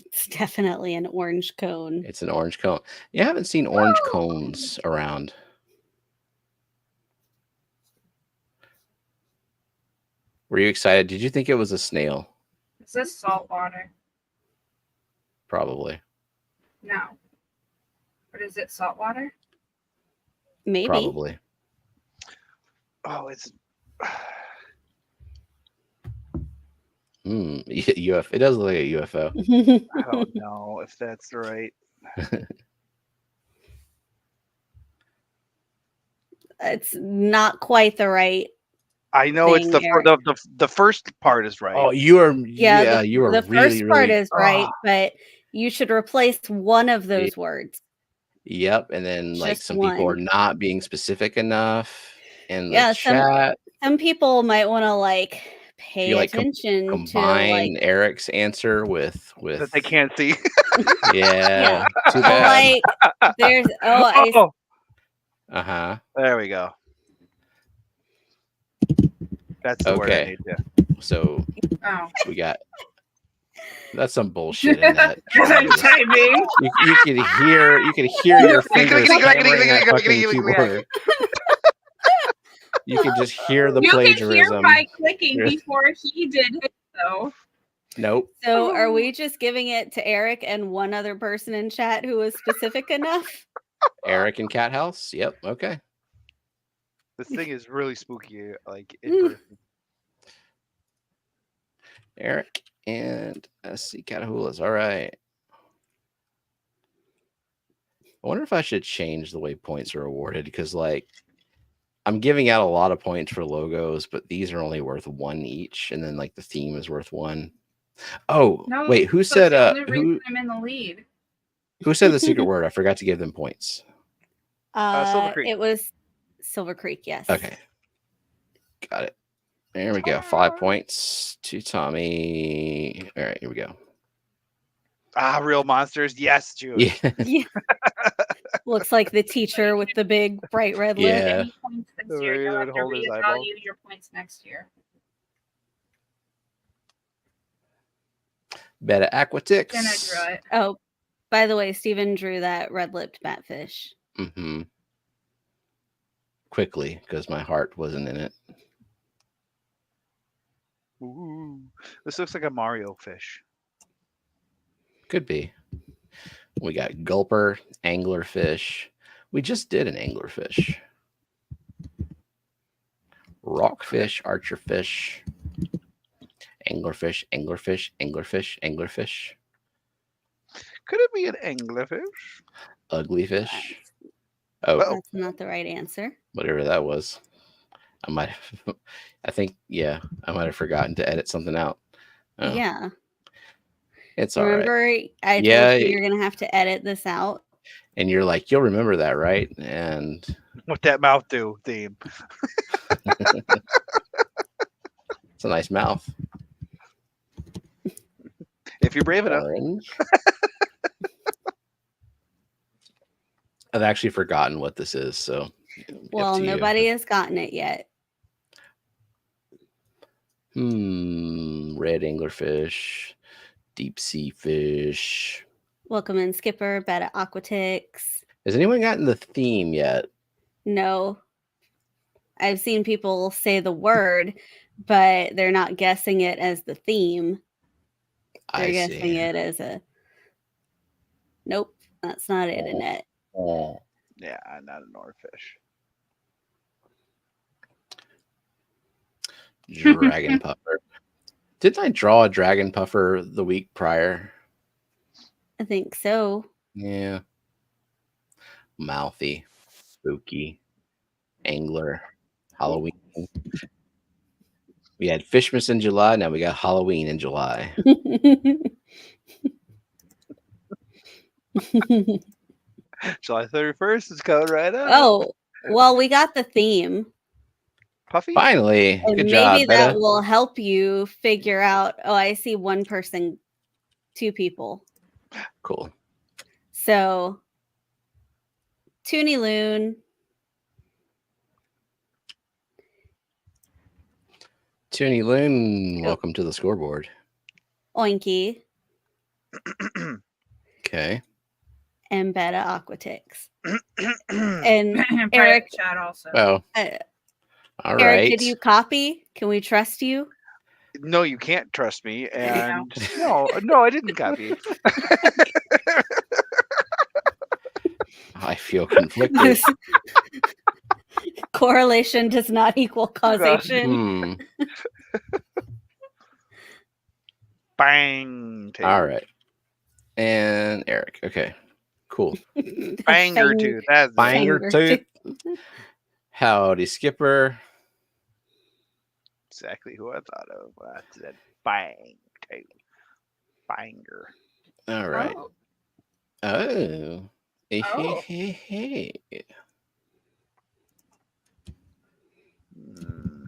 It's definitely an orange cone. It's an orange cone. You haven't seen orange cones around. Were you excited? Did you think it was a snail? Is this salt water? Probably. No. But is it salt water? Maybe. Probably. Oh, it's UFO. It does look like a UFO. I don't know if that's right. It's not quite the right. I know it's the first part is right. Oh, you are. Yeah, you are. The really, first part really, is right, but you should replace one of those words. Yep, and then like Just some people are one. not being specific enough in the chat. Some people might want to like pay attention combine to Eric's answer with that they can't see. Yeah. Too bad. Like there's there we go. That's the word I need to. So we got that's some bullshit in that. You could hear your fingers hammering that fucking keyboard. You can just hear the plagiarism. You can hear by clicking before he did it, though. Nope. So are we just giving it to Eric and one other person in chat who was specific enough? Eric and Cat House? Yep. Okay. This thing is really spooky, like in person. Eric and SC Catahulas. All right. I wonder if I should change the way points are awarded, because like I'm giving out a lot of points for logos, but these are only worth 1 each, and then like the theme is worth 1. Oh, no, wait, who said I'm in the lead? Who said the secret word? I forgot to give them points. It was Silver Creek, yes. Okay. Got it. There we go. 5 points to Tommy. All right, here we go. Real monsters. Yes, Jude. Yeah. Looks like the teacher with the big bright red lip. Yeah. Any points this year, you'll have to Hold his eyeball. reevaluate your points next year. Beta Aquatics. Jenna drew it. Oh, by the way, Steven drew that red-lipped batfish. Mm-hmm. Quickly, because my heart wasn't in it. Ooh, this looks like a Mario fish. Could be. We got gulper, anglerfish. We just did an anglerfish. Rockfish, archerfish, anglerfish, anglerfish, anglerfish, anglerfish. Could it be an anglerfish? Ugly fish. Oh, That's not the right answer. whatever that was. I might have, I think, yeah, I might have forgotten to edit something out. Oh, Yeah. it's all right. Remember, I Yeah, told you you're going to have to edit this out. And you're like, you'll remember that, right? And What that mouth do theme. it's a nice mouth. If you're brave enough. Orange. I've actually forgotten what this is, so. Well, up to you. nobody has gotten it yet. Red anglerfish, deep sea fish. Welcome in, Skipper, Beta Aquatics. Has anyone gotten the theme yet? No. I've seen people say the word, but they're not guessing it as the theme. They're guessing it as a... Nope, that's not it, Annette. Oh. Yeah, not an oarfish. Dragon puffer. Didn't I draw a dragon puffer the week prior? I think so. Yeah. Mouthy, spooky, angler, Halloween. We had Fishmas in July. Now we got Halloween in July. July 31st is coming right up. Oh, well, we got the theme. Puffy? Finally. And Good maybe job, that Beta. will help you figure out. Oh, I see one person, two people. Cool. So, Toonie Loon. Toonie Loon, welcome to the scoreboard. Oinky. Okay. And Beta Aquatics. And Private Eric. chat also. Oh. All Eric, right. did you copy? Can we trust you? No, you can't trust me. And no, I didn't copy. I feel conflicted. Correlation does not equal causation. Bang. All right. And Eric. Okay. Cool. Banger tooth. That's Banger tooth. Howdy, Skipper. Exactly who I thought of. I said bang tooth. Banger. All right. Oh. Hey.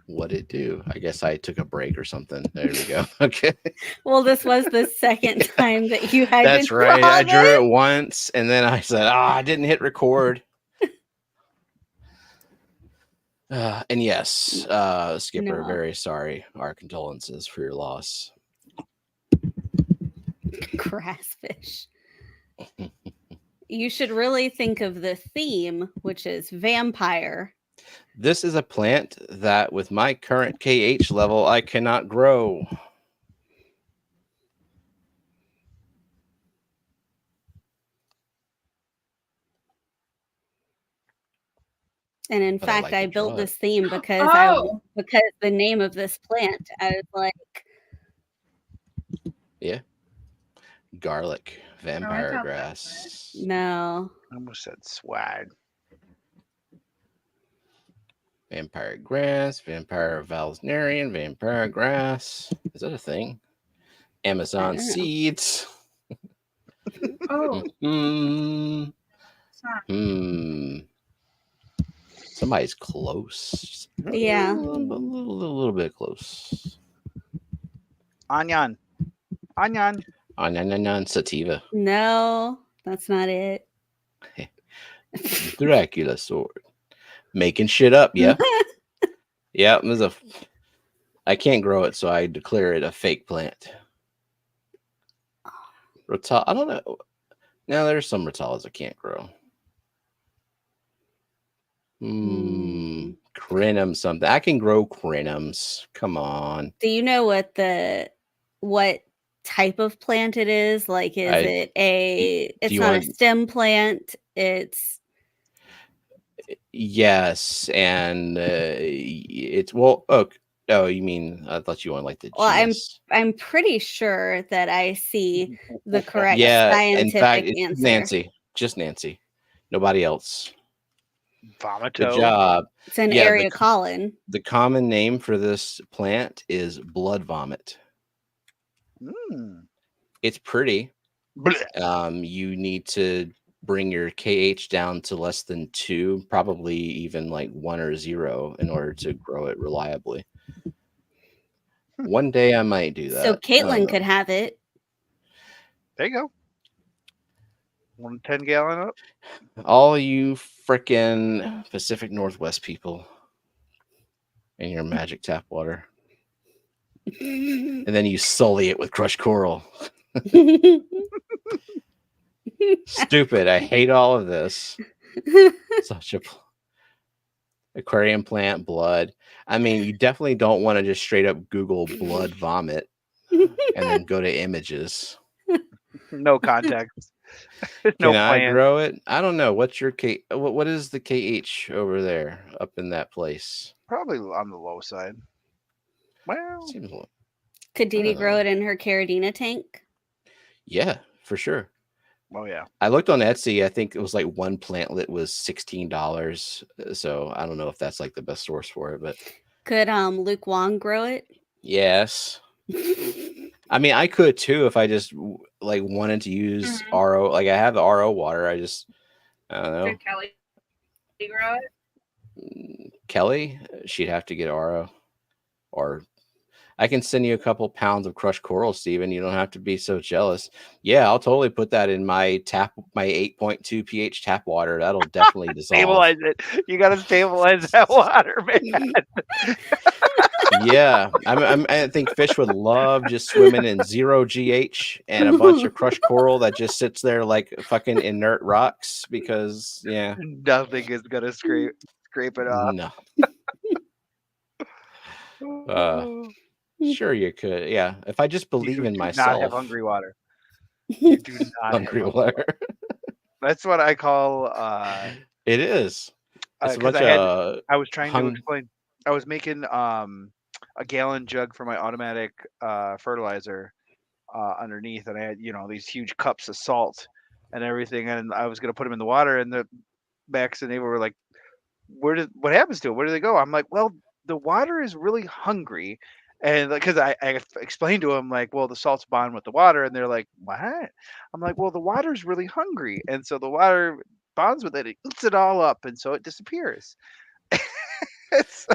What'd it do? I guess I took a break or something. There we go. Okay. Well, this was the second time that you had That's to right. draw I drew this. it once and then I said, I didn't hit record. And yes, Skipper, No. very sorry. Our condolences for your loss. Grassfish. You should really think of the theme, which is vampire. This is a plant that with my current KH level, I cannot grow. And in But fact, I to built draw this it. theme because because the name of this plant, I was like, Yeah. Garlic, vampire thought grass. no. I almost said swag. Vampire grass, vampire valsnarian, vampire grass. Is that a thing? Amazon don't know. seeds. Oh, Hmm. it's not. Somebody's close. Yeah. A little bit close. Anyan. Sativa. No, that's not it. Dracula sword. Making shit up, yeah. Yeah, I can't grow it, so I declare it a fake plant. I don't know. Now there's some Rotalas I can't grow. Crinum something. I can grow crinums. Come on. Do you know what type of plant it is? Like, it's not a stem plant. Yes, and it's oh, you mean I thought you wanted like the genus. I'm pretty sure that I see the correct in scientific fact, it's answer. Just Nancy. Nobody else. Vomito. Good job. It's an Areocolon. The common name for this plant is blood vomit. It's pretty. You need to bring your KH down to less than 2, probably even like 1 or 0 in order to grow it reliably. One day I might do that. So Caitlin could have it. There you go. 1 10-gallon up. All you frickin' Pacific Northwest people and your magic tap water. And then you sully it with crushed coral. Stupid. I hate all of this. Such a aquarium plant blood. I mean, you definitely don't want to just straight up Google blood vomit and then go to images. No context. No Can plan. I grow it? I don't know. What's your K? What is the KH over there up in that place? Probably on the low side. Well, seems low. Could Dee Dee grow it in her Caridina tank? Yeah, for sure. Oh yeah. I looked on Etsy. I think it was like one plantlet was $16. So I don't know if that's like the best source for it, but could Luke Wong grow it? Yes. I mean, I could too if I just like wanted to use RO. Like I have the RO water. I don't know. Could Kelly grow it? Kelly, she'd have to get RO, or I can send you a couple pounds of crushed coral, Steven. You don't have to be so jealous. Yeah, I'll totally put that in my 8.2 pH tap water. That'll definitely dissolve. Stabilize it. You got to stabilize that water, man. Yeah, I think fish would love just swimming in 0 GH and a bunch of crushed coral that just sits there like fucking inert rocks because nothing is gonna scrape it off. No. Sure, you could. Yeah, if I just believe in myself. Not have hungry water. You do not hungry water. That's what I call. It is. It's I was trying to explain. I was making a gallon jug for my automatic fertilizer underneath, and I had these huge cups of salt and everything, and I was gonna put them in the water, and the Max and Ava were like, "What happens to it? Where do they go?" I'm like, "Well, the water is really hungry." And because I explained to them, like, well, the salts bond with the water, and they're like, what? I'm like, well, the water's really hungry, and so the water bonds with it, it eats it all up, and so it disappears.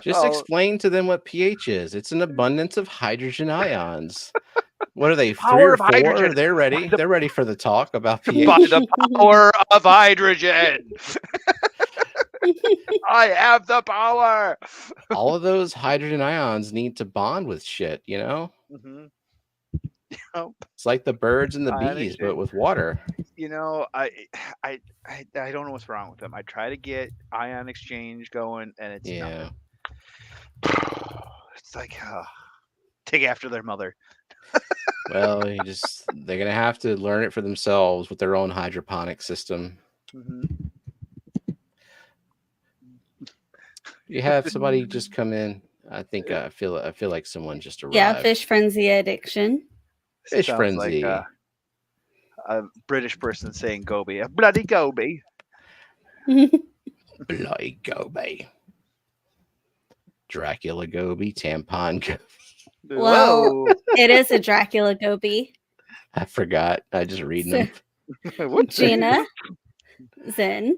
Just explain to them what pH is. It's an abundance of hydrogen ions. What are they, 3 or 4? Hydrogen. They're ready. They're ready for the talk about pH. By the power of hydrogen. I have the power. All of those hydrogen ions need to bond with shit, Mm-hmm. Yep. It's like the birds and the bees, but with water. I don't know what's wrong with them. I try to get ion exchange going, and it's nothing. It's like take after their mother. Well, they're gonna have to learn it for themselves with their own hydroponic system. Mm-hmm. You have somebody just come in. I think I feel like someone just arrived. Yeah, fish frenzy addiction. Fish frenzy. Like a British person saying goby. A bloody goby. Bloody goby. Dracula goby. Tampon goby. Well, it is a Dracula goby. I forgot. I just read them. Gina. Zen.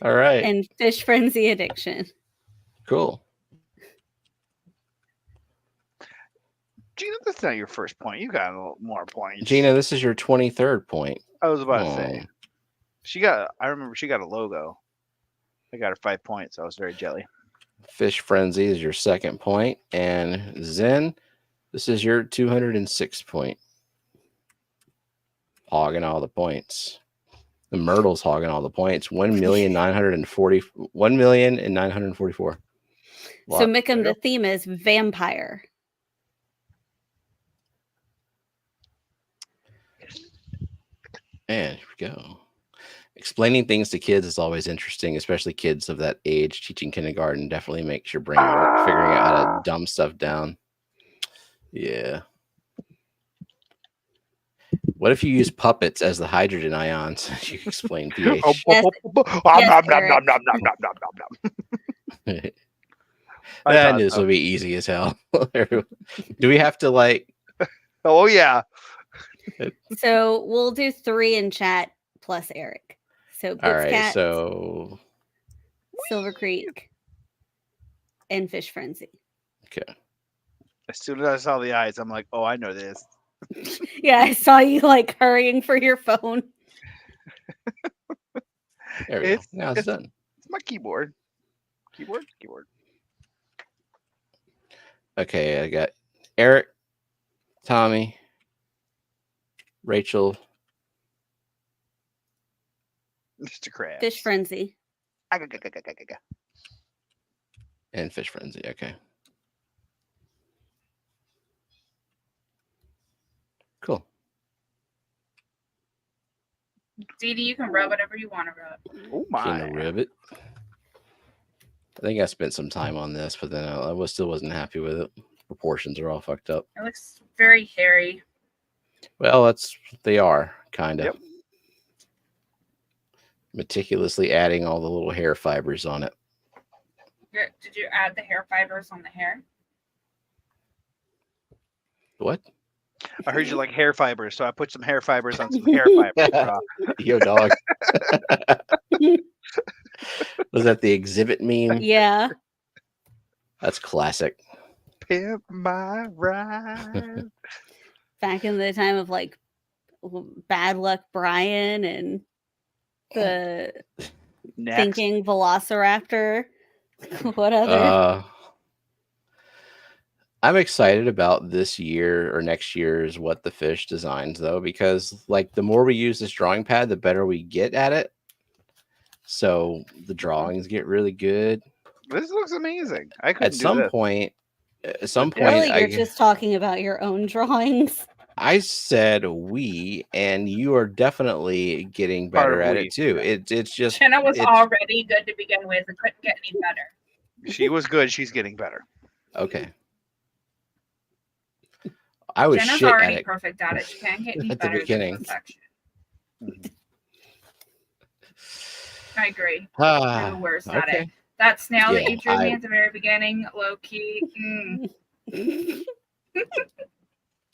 All right. And fish frenzy addiction. Cool. Gina, that's not your first point. You got a little more points. Gina, this is your 23rd point. I was about to say. I remember she got a logo. I got her 5 points. I was very jelly. Fish Frenzy is your 2nd point. And Zen, this is your 206 point. Hogging all the points. The Myrtle's hogging all the points. 1,944. So Mickham, the theme is vampire. And here we go. Explaining things to kids is always interesting, especially kids of that age. Teaching kindergarten definitely makes your brain work, figuring out how to dumb stuff down. Yeah. What if you use puppets as the hydrogen ions? You explain pH. I knew this would be easy as hell. Do we have to like? Oh yeah. So we'll do 3 in chat plus Eric. So all right. Cat, So Silver Creek, and Fish Frenzy. Okay. As soon as I saw the eyes, I'm like, oh, I know this. Yeah, I saw you like hurrying for your phone. There we go. Now it's done. It's my keyboard. Keyboard. Okay, I got Eric, Tommy, Rachel, Mr. Krabs. Fish Frenzy. and Fish Frenzy. Okay. Cool. Dee Dee, you can rub whatever you want to rub. Oh my. Can ribbit. I think I spent some time on this, but then I still wasn't happy with it. Proportions are all fucked up. It looks very hairy. Well, they are kind of. Yep. Meticulously adding all the little hair fibers on it. Did you add the hair fibers on the hair? What? I heard you like hair fibers, so I put some hair fibers on some hair fibers. Yo, dog. Was that the exhibit meme? Yeah. That's classic. Pimp my ride. Back in the time of like Bad Luck Brian and the thinking Velociraptor. What other? I'm excited about this year or next year's What the Fish designs, though, because like the more we use this drawing pad, the better we get at it. So the drawings get really good. This looks amazing. I couldn't At some point, really, you're just talking about your own drawings. I said we, and you are definitely getting better at it too. It's just Jenna was already good to begin with and couldn't get any better. She was good. She's getting better. Okay. I was Jenna's shit already at it perfect at it. She can't get any at the better. beginning. I agree. I'm the worst at it. That snail that you drew me at the very beginning, low key.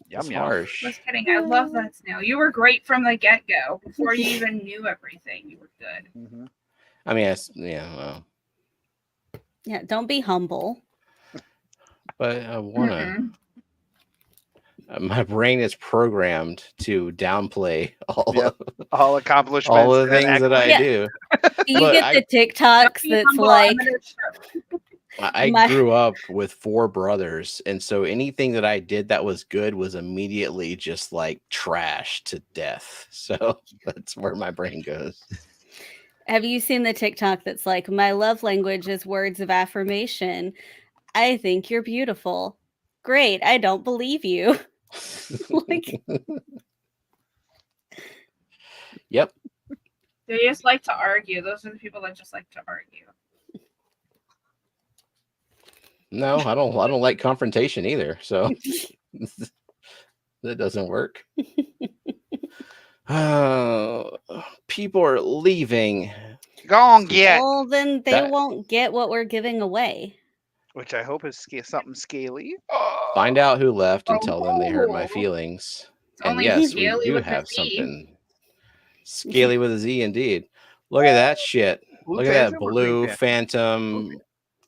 Yum, harsh. Just kidding. I love that snail. You were great from the get go. Before you even knew everything, you were good. Mm-hmm. I mean, well. Yeah, don't be humble. But I want to. My brain is programmed to downplay all accomplishments, all the things that I do. You get the TikToks that's like. I grew up with 4 brothers, and so anything that I did that was good was immediately just like trash to death. So that's where my brain goes. Have you seen the TikTok that's like, my love language is words of affirmation? I think you're beautiful. Great. I don't believe you. Like, yep. They just like to argue. Those are the people that just like to argue. No, I don't like confrontation either. So that doesn't work. People are leaving. Gone yet. Well, then they won't get what we're giving away. Which I hope is something scaly. Find out who left and tell them they hurt my feelings. And yes, we do have something scaly with a Z indeed. Look at that shit. Look at that blue phantom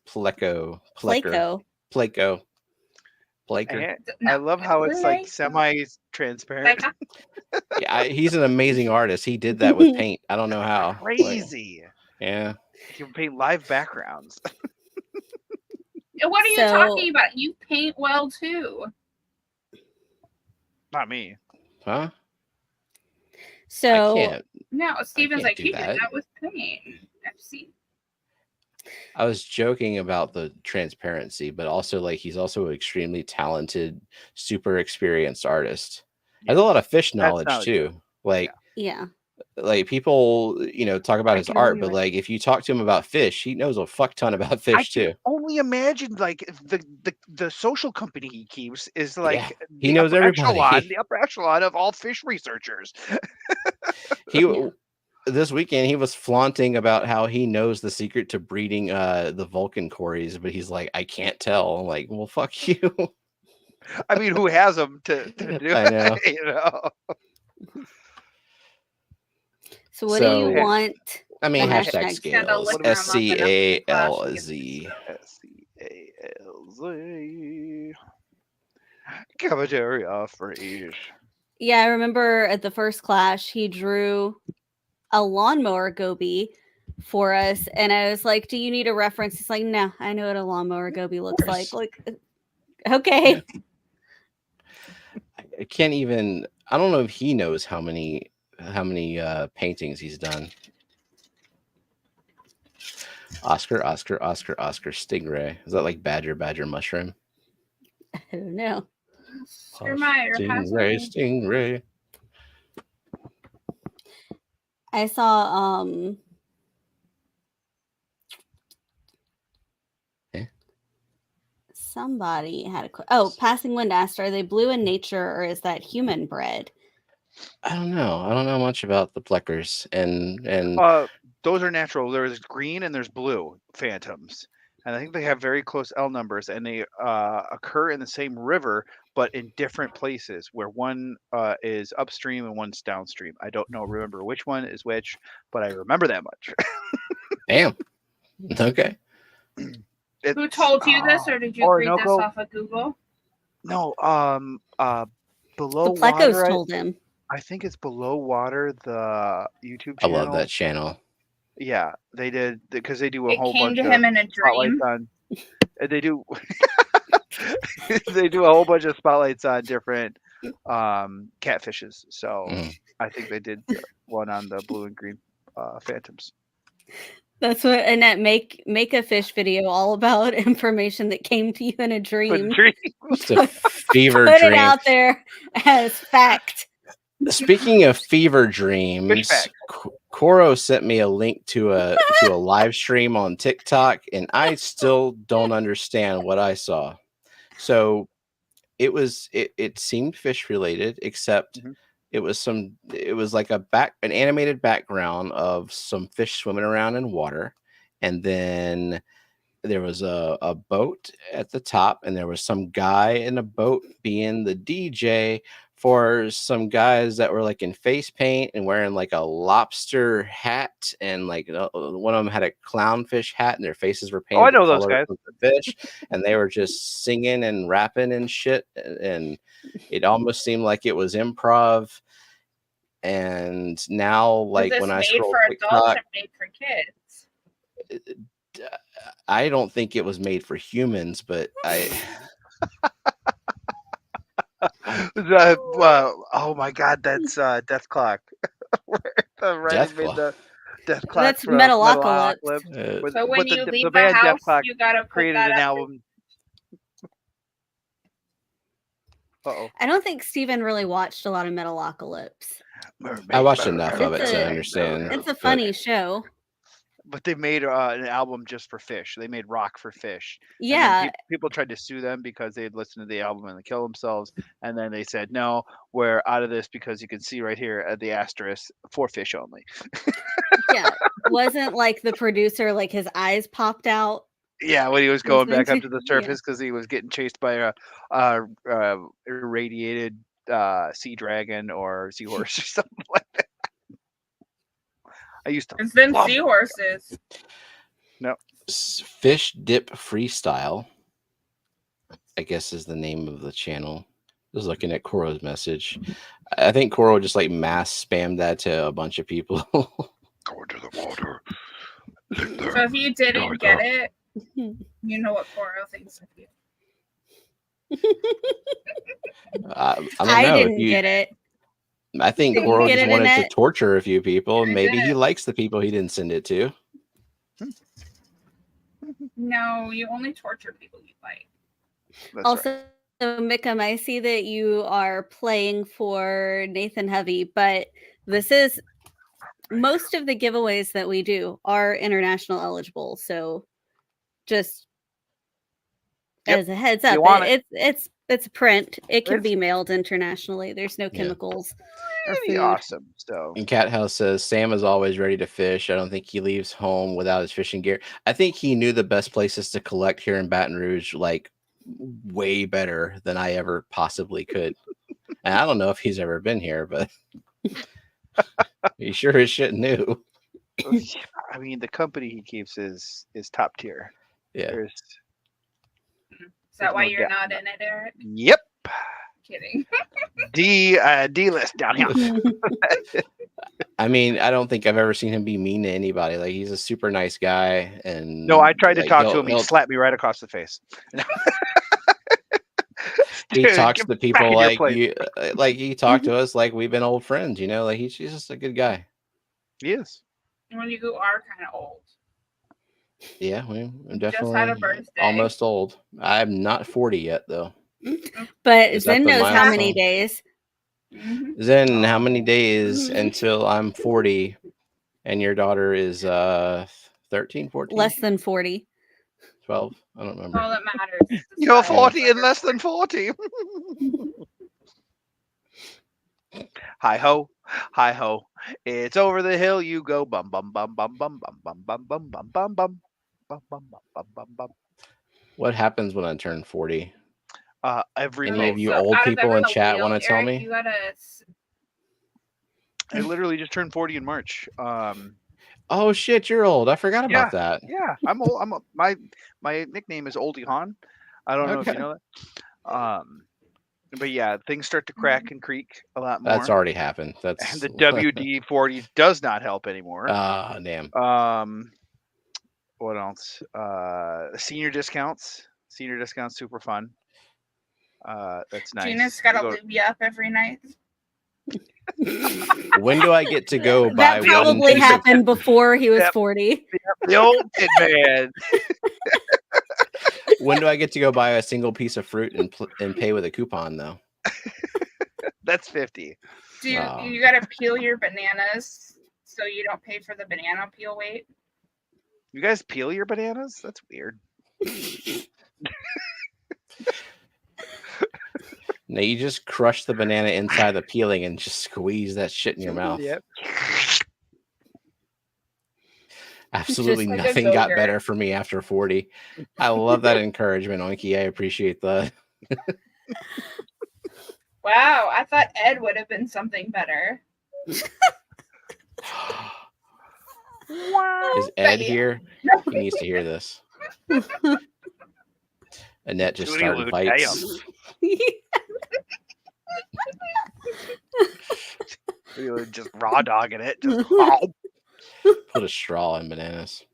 pleco. I love how it's like semi-transparent. Yeah, he's an amazing artist. He did that with paint. I don't know how. Crazy. Yeah. You can paint live backgrounds. What are you talking about? You paint well too. Not me. Huh? So no, Steven's like, he did that with paint. I've seen. I was joking about the transparency, but also like he's also an extremely talented, super experienced artist. Has a lot of fish knowledge too. Like like people, talk about his art, but like if you talk to him about fish, he knows a fuck ton about fish too. Only imagine like the social company he keeps is like he knows everybody. The upper echelon of all fish researchers. This weekend he was flaunting about how he knows the secret to breeding the Vulcan cories, but he's like, I can't tell. I'm like, well, fuck you. I mean, who has them to do? I know. So what do you want? I mean, hashtag scales. SCALZ. SCALZ. Cafeteria fish. Yeah, I remember at the first clash, he drew a lawnmower goby for us, and I was like, "Do you need a reference?" He's like, "No, I know what a lawnmower goby looks like." Like, okay. I can't even. I don't know if he knows how many paintings he's done. Oscar stingray. Is that like badger mushroom? I don't know. Stingray. I saw somebody had Passing Wind asked, are they blue in nature or is that human bred? I don't know. I don't know much about the pleckers and those are natural. There's green and there's blue phantoms. And I think they have very close L numbers, and they occur in the same river, but in different places, where one is upstream and one's downstream. I don't remember which one is which, but I remember that much. Damn. Okay. Who told you this, or did you read this off of Google? No, below the Plecos water. Told him. I think it's Below Water, the YouTube channel. I love that channel. Yeah, they did, because they do a whole bunch of him in a dream. They do they do a whole bunch of spotlights on different catfishes. So I think they did one on the blue and green phantoms. That's what Annette make a fish video all about information that came to you in a dream. It's a fever Put dream. It out there as fact. Speaking of fever dreams, Coro sent me a link to a live stream on TikTok, and I still don't understand what I saw. So it seemed fish related, except it was like an animated background of some fish swimming around in water, and then there was a boat at the top, and there was some guy in a boat being the DJ for some guys that were like in face paint and wearing like a lobster hat, and like one of them had a clownfish hat, and their faces were painted. Oh, I know those guys. The fish, and they were just singing and rapping and shit, and it almost seemed like it was improv. And now, like when I scroll TikTok, made for kids. I don't think it was made for humans, but oh my God, that's Death Clock. Death Clock. Death Clock. That's Metalocalypse. So when you leave the house, you gotta create an album. I don't think Steven really watched a lot of Metalocalypse. I watched enough of it to understand. It's a funny show. But they made an album just for fish. They made rock for fish. Yeah. People tried to sue them because they had listened to the album and they killed themselves. And then they said, no, we're out of this, because you can see right here at the asterisk, for fish only. Yeah. Wasn't like the producer, like his eyes popped out? Yeah, when he was going back up to the surface because he was getting chased by a irradiated sea dragon or seahorse or something like that. I used to. It's then love seahorses. No. Fish Dip Freestyle, I guess is the name of the channel. Just looking at Koro's message. I think Koro just like mass spammed that to a bunch of people. Go into the water. So if you didn't get it, you know what Koro thinks of you. I don't I know. didn't get it. I think Did you Koro get just it, wanted to Annette? torture a few people. I Maybe he did. likes the people he didn't send it to. No, you only torture people you like. That's Also, right. Mickham, I see that you are playing for Nathan Heavy, but this is most of the giveaways that we do are international eligible. So just Yep. as a heads You up, want it. it's print. It can It's be mailed internationally. There's no chemicals or pretty food. awesome. So And Cat House says Sam is always ready to fish. I don't think he leaves home without his fishing gear. I think he knew the best places to collect here in Baton Rouge, like way better than I ever possibly could. And I don't know if he's ever been here, but he sure as shit knew. I mean, the company he keeps is top tier. Yeah. There's Is that why no you're doubt not in it, Eric? Yep. Kidding. D list down here. I mean, I don't think I've ever seen him be mean to anybody. Like, he's a super nice guy. And No, I tried to like, talk to him. He slapped me right across the face. He Dude, talks get to back people in your like place. you, like he talked to us like we've been old friends. You know, like he's just a good guy. He is. When you are kind of old. Yeah, I'm Just had a definitely birthday. almost old. I'm not 40 yet, though. But Is that Zen the knows how many milestone? days. Then how many days Mhm. until I'm 40 and your daughter is 13, 14? Less than 40. 12? I don't remember. All that matters. is You're size. 40 and less than 40. Hi ho, hi ho. It's over the hill you go. Bum bum bum bum bum bum bum bum bum bum bum bum bum bum bum bum bum bum. What happens when I turn 40? Every Any month. of you So old out of people in every chat wheel, want to tell Eric, me? You gotta. I literally just turned 40 in March. Oh shit, you're old. I forgot about that. Yeah, I'm old. My nickname is Oldie Han. I don't know if you know that. But yeah, things start to crack and creak a lot more. That's already happened. That's And the WD-40 does not help anymore. Ah, damn. What else? Senior discounts. Senior discounts, super fun. That's nice. Gina's gotta lube you up every night. When do I get to go buy That probably happened before he was 40. The old kid man. When do I get to go buy a single piece of fruit and pay with a coupon though? That's 50. Do you gotta peel your bananas so you don't pay for the banana peel weight? You guys peel your bananas? That's weird. No, you just crush the banana inside the peeling and just squeeze that shit in your mouth. Yep. Absolutely Just like a nothing got go-gurt. better for me after 40. I love that encouragement, Oinky. I appreciate that. Wow, I thought Ed would have been something better. Is Ed here? He needs to hear this. Annette just started fights. You were just raw dogging it. Just Put a straw in bananas.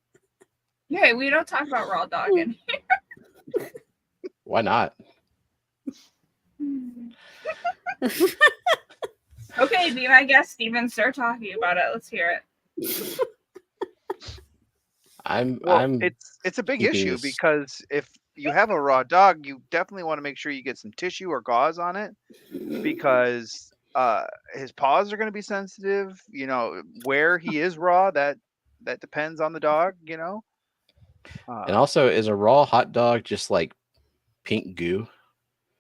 Yeah, we don't talk about raw dogging. Why not? Okay, be my guest, Steven. Start talking about it. Let's hear it. It's a big issue because if you have a raw dog, you definitely want to make sure you get some tissue or gauze on it because his paws are going to be sensitive. You know, where he is raw, that depends on the dog, you know. And also, is a raw hot dog just like pink goo?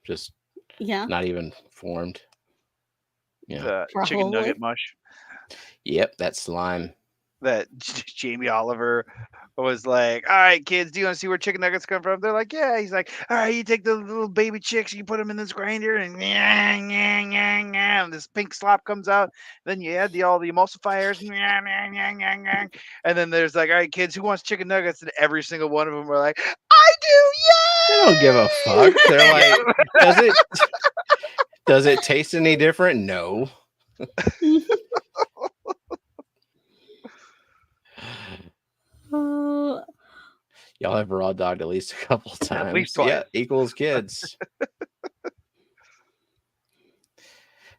Just not even formed. Yeah. The chicken nugget mush. Yep, that slime. that Jamie Oliver was like, all right, kids, do you want to see where chicken nuggets come from? They're like, yeah. He's like, all right, you take the little baby chicks, you put them in this grinder, and and this pink slop comes out. Then you add all the emulsifiers, and then there's like, all right, kids, who wants chicken nuggets? And every single one of them were like, I do, They don't give a fuck. They're like, does it taste any different? No. Y'all have raw dogged at least a couple times. At least twice. Yeah, equals kids.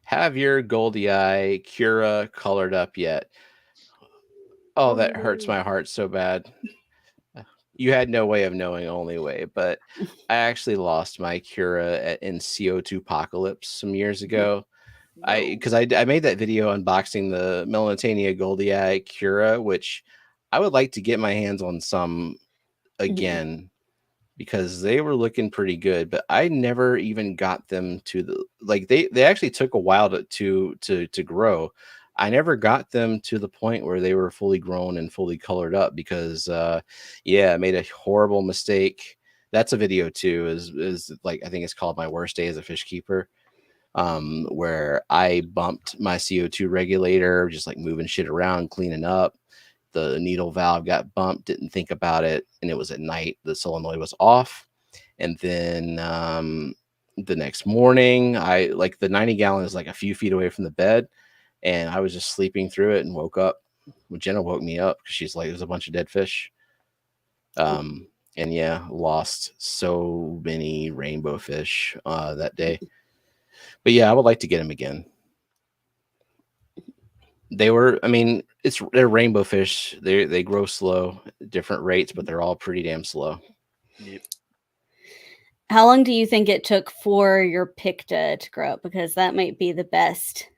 Have your Goldie Eye Cura colored up yet? Oh, that hurts my heart so bad. You had no way of knowing, only way, but I actually lost my Cura in CO2 Apocalypse some years ago. Because I made that video unboxing the Melanitania Goldie Eye Cura, which I would like to get my hands on some again, because they were looking pretty good, but I never even got them to the, like, they actually took a while to grow. I never got them to the point where they were fully grown and fully colored up because I made a horrible mistake. That's a video too, is like, I think it's called My Worst Day as a Fish Keeper, where I bumped my CO2 regulator, just like moving shit around, cleaning up. The needle valve got bumped, didn't think about it, and it was at night. The solenoid was off. And then the next morning, the 90 gallon is like a few feet away from the bed, and I was just sleeping through it and woke up. Jenna woke me up because she's like, there's a bunch of dead fish. And yeah, lost so many rainbow fish that day. But yeah, I would like to get them again. They're rainbow fish. They grow slow, different rates, but they're all pretty damn slow. Yep. How long do you think it took for your Picta to grow up? Because that might be the best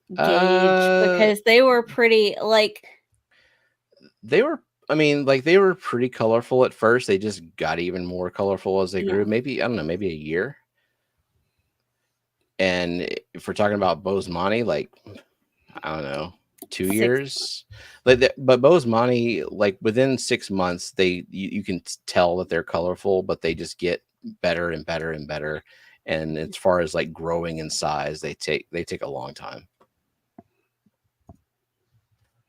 gauge, because they were pretty, like, they were pretty colorful at first. They just got even more colorful as they grew. Maybe, I don't know, maybe a year. And if we're talking about Bosemani, like, I don't know, 2 years. But Bosemani, like, within 6 months, you can tell that they're colorful, but they just get better and better and better. And as far as like growing in size, they take a long time.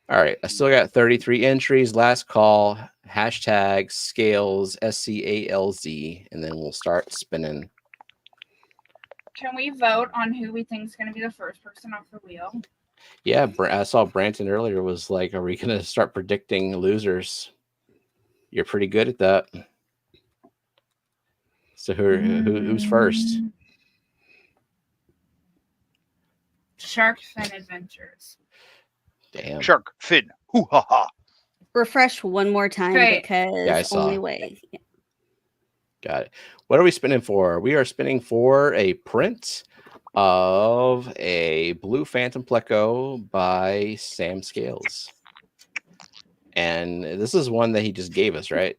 All right, I still got 33 entries. Last call, hashtag scales, SCALZ, and then we'll start spinning. Can we vote on who we think is going to be the first person off the wheel? Yeah, I saw Branton earlier was like, are we going to start predicting losers? You're pretty good at that. So who's first? Shark Fin Adventures. Damn. Shark Fin. Hoo ha ha. Refresh one more time, because only way. Yeah. Got it. What are we spinning for? We are spinning for a print of a Blue Phantom Pleco by Sam Scales. And this is one that he just gave us, right?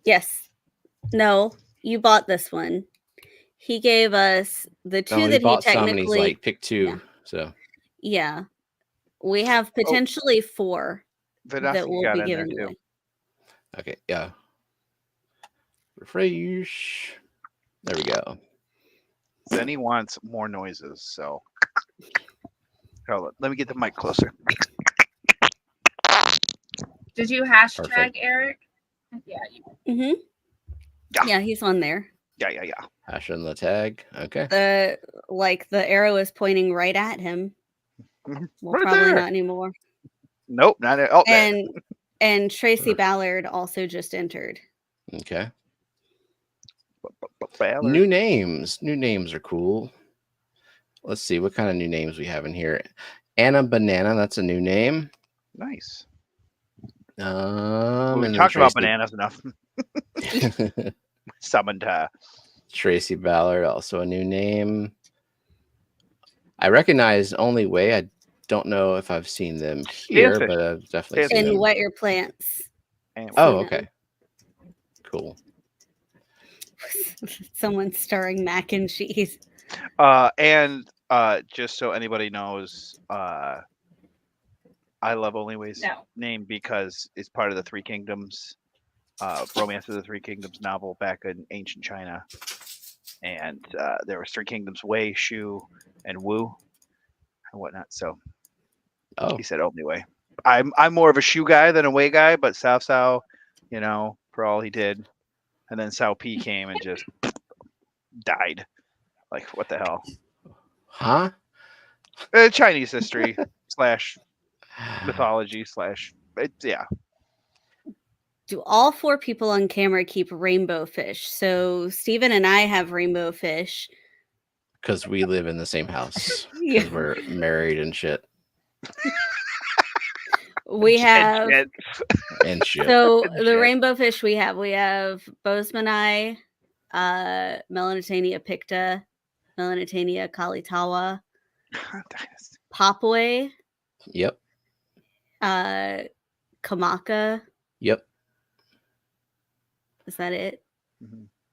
Yes. No, you bought this one. He gave us the two that he technically, he's like, pick two. Yeah. So yeah, we have potentially four that will be given away. Okay, yeah. Refresh. There we go. Then he wants more noises, so hold on, let me get the mic closer. Did you hashtag Eric? Yeah. Yeah, he's on there. Yeah. Hash in the tag. Okay. The arrow is pointing right at him. Well, right probably there. not anymore. Nope, not at all. And Tracy Ballard also just entered. Okay. Ballard. New names are cool. Let's see what kind of new names we have in here. Anna Banana, that's a new name. Nice. We talked about bananas enough. Summoned Tracy Ballard, also a new name. I recognize Only Way. I don't know if I've seen them here, but I've definitely seen them. And Wet Your Plants. Okay. Cool. Someone stirring mac and cheese. And just so anybody knows, I love Only Way's No. name because it's part of the Three Kingdoms, Romance of the Three Kingdoms novel back in ancient China. And there was Three Kingdoms, Wei, Shu, and Wu, and whatnot. So he said Only Way. I'm more of a Shu guy than a Wei guy, but Cao Cao, you know, for all he did. And then Cao Pi came and just died. Like, what the hell? Huh? Chinese history / mythology / yeah. Do all 4 people on camera keep rainbow fish? So Steven and I have rainbow fish. Because we live in the same house. Yeah. Because we're married and shit. We have and shit. So the rainbow fish we have Bozemanai, Melanitania picta, Melanitania kalitawa, Popway. Yep. Kamaka. Yep. Is that it?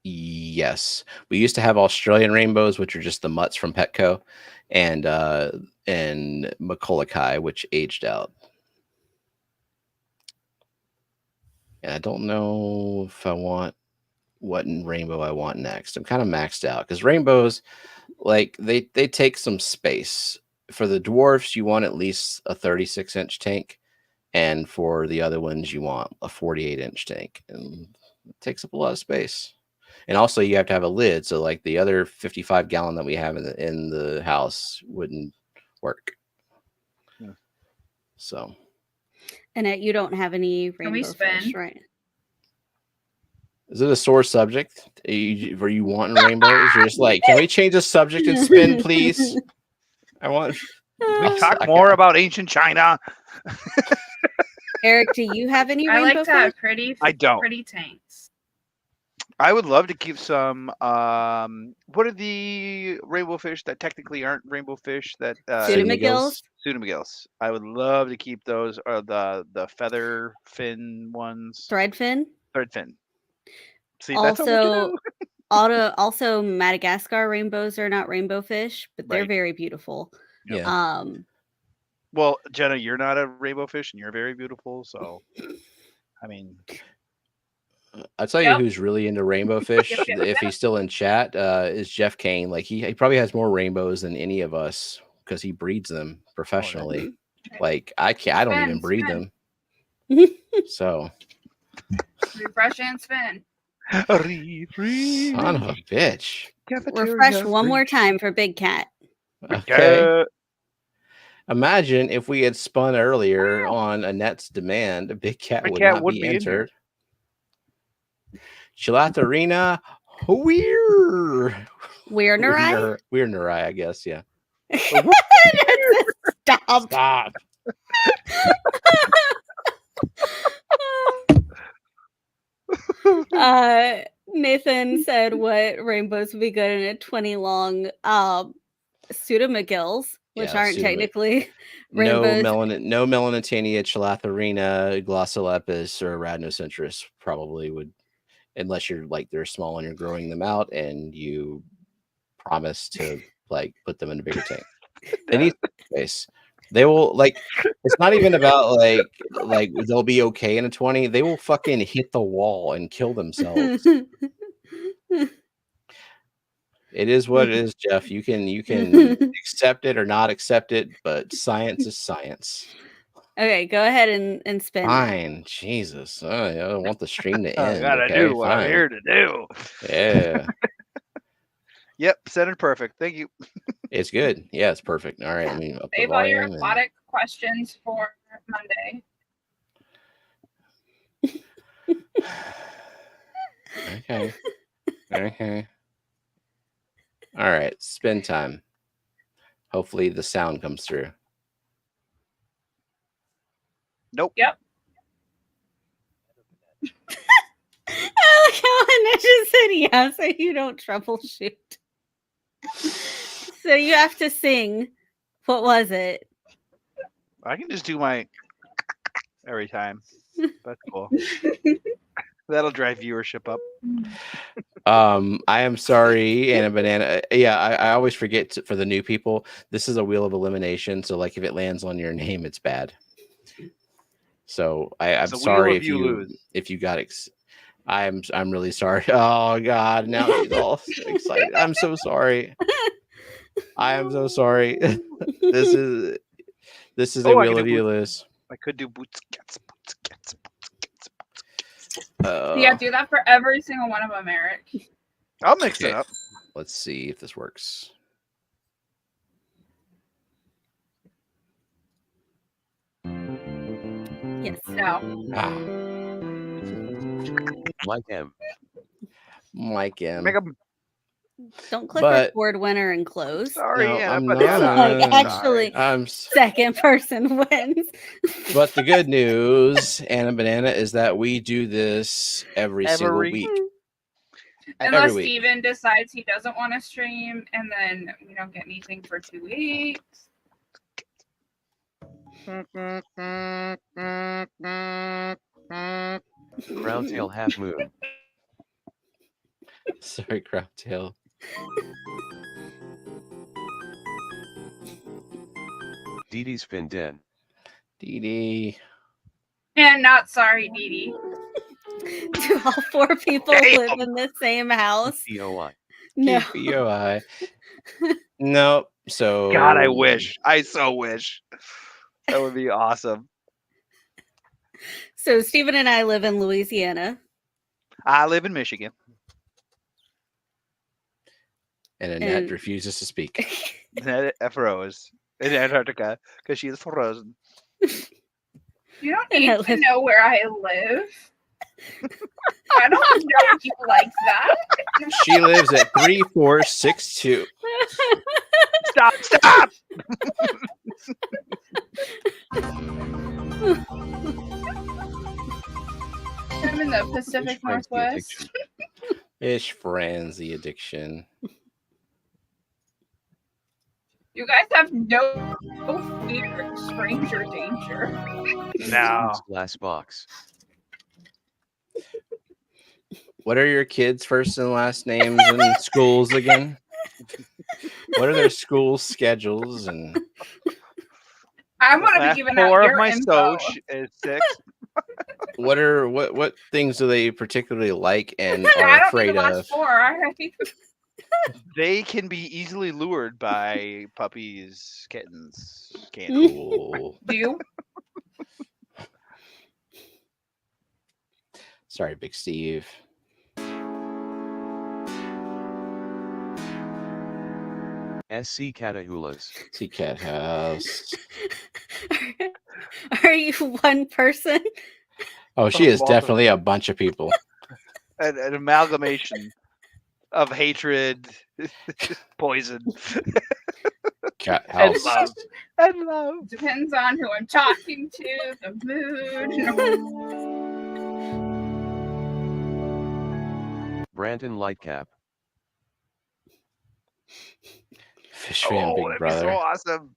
Yes. We used to have Australian rainbows, which are just the mutts from Petco, and Maculakai, which aged out. And I don't know if I want what rainbow I want next. I'm kind of maxed out because rainbows, like they take some space. For the dwarfs, you want at least a 36-inch tank, and for the other ones, you want a 48-inch tank, and it takes up a lot of space. And also, you have to have a lid, so like the other 55-gallon that we have in the house wouldn't work. Yeah. So, Annette, you don't have any rainbow fish, right? Is it a sore subject? Were you wanting rainbows? You're just like, can we change the subject and spin, please? I want. We talk more about ancient China. Eric, do you have any rainbow I like to have fish? pretty tanks. I would love to keep some. What are the rainbow fish that technically aren't rainbow fish? That Pseudomagills. Pseudomagills. I would love to keep those. Or the feather fin ones. Threadfin. Threadfin. See, also, also Madagascar rainbows are not rainbow fish, but they're very beautiful. Yeah. Well, Jenna, you're not a rainbow fish, and you're very beautiful. So, I mean. I'll tell you who's really into rainbow fish, if he's still in chat, is Jeff Kane. Like he probably has more rainbows than any of us because he breeds them professionally. Like I don't even breed them. So refresh and spin. Son of a bitch. Refresh one more time for Big Cat. Okay. Imagine if we had spun earlier on Annette's demand, a Big Cat would not be entered. Chilatarina, Weird Narai, I guess, yeah. Stop. Nathan said what rainbows would be good in a 20 long pseudomagills, which aren't technically rainbows. No Melanitania, Chilatharina, Glossolepis, or Rhamnocentris probably would, unless you're like they're small and you're growing them out and you promise to like put them in a bigger tank. They need space. They will like. It's not even about like they'll be okay in a 20. They will fucking hit the wall and kill themselves. It is what it is, Jeff. You can accept it or not accept it, but science is science. Okay, go ahead and spin. Fine, Jesus. I don't want the stream to end. I gotta do what I'm here to do. Yeah. Yep, centered perfect. Thank you. It's good. Yeah, it's perfect. All right. I mean, save all your aquatic questions for Monday. Okay. All right. Spin time. Hopefully the sound comes through. Nope. Yep. I like how Annette just said yeah, so you don't troubleshoot. So you have to sing. What was it? I can just do my every time. That's cool. That'll drive viewership up. I am sorry, and a banana. Yeah, I always forget for the new people. This is a wheel of elimination, so like if it lands on your name, it's bad. So I'm So sorry you lose. if you got I'm really sorry. Oh God, now she's all excited. I'm so sorry. I am so sorry. This is a will of you lose. I could do boots gets. Yeah, do that for every single one of them, Eric. I'll mix it up. Let's see if this works. Yes. No. Like M. Mike M. Make them. Don't click record winner and close. Sorry, No, Anna, I'm but not. Like, actually, I'm second person wins. But the good news, Anna Banana, is that we do this every single week. Unless Steven decides he doesn't want to stream, and then we don't get anything for 2 weeks. Crowntail half moon. Sorry, Crowntail. Dee Dee's pinned in. Dee Dee. And not sorry, Dee Dee. Do all 4 people live in the same house? POI. No. POI. No. So God, I wish. I so wish. That would be awesome. So Stephen and I live in Louisiana. I live in Michigan. And Annette refuses to speak. Annette froze in Antarctica because she is frozen. You don't need to know where I live. I don't know people like that. She lives at 3462. Stop! I'm in the Pacific Northwest. Fish frenzy addiction. You guys have no fear of stranger danger. No. Glass box. What are your kids' first and last names and schools again? What are their school schedules? And I'm gonna be giving out 4 your of my info. Soch is 6. what things do they particularly like and I are don't afraid need the last of? 4. They can be easily lured by puppies, kittens, candy. Cool. Do you? Sorry, Big Steve. SC Catahulas. See Cat House. Are you one person? Oh, she is definitely a bunch of people. An amalgamation of hatred, poison, Cat House. and love. Depends on who I'm talking to, the mood. Brandon Lightcap. Fishfam, Big Brother. So awesome.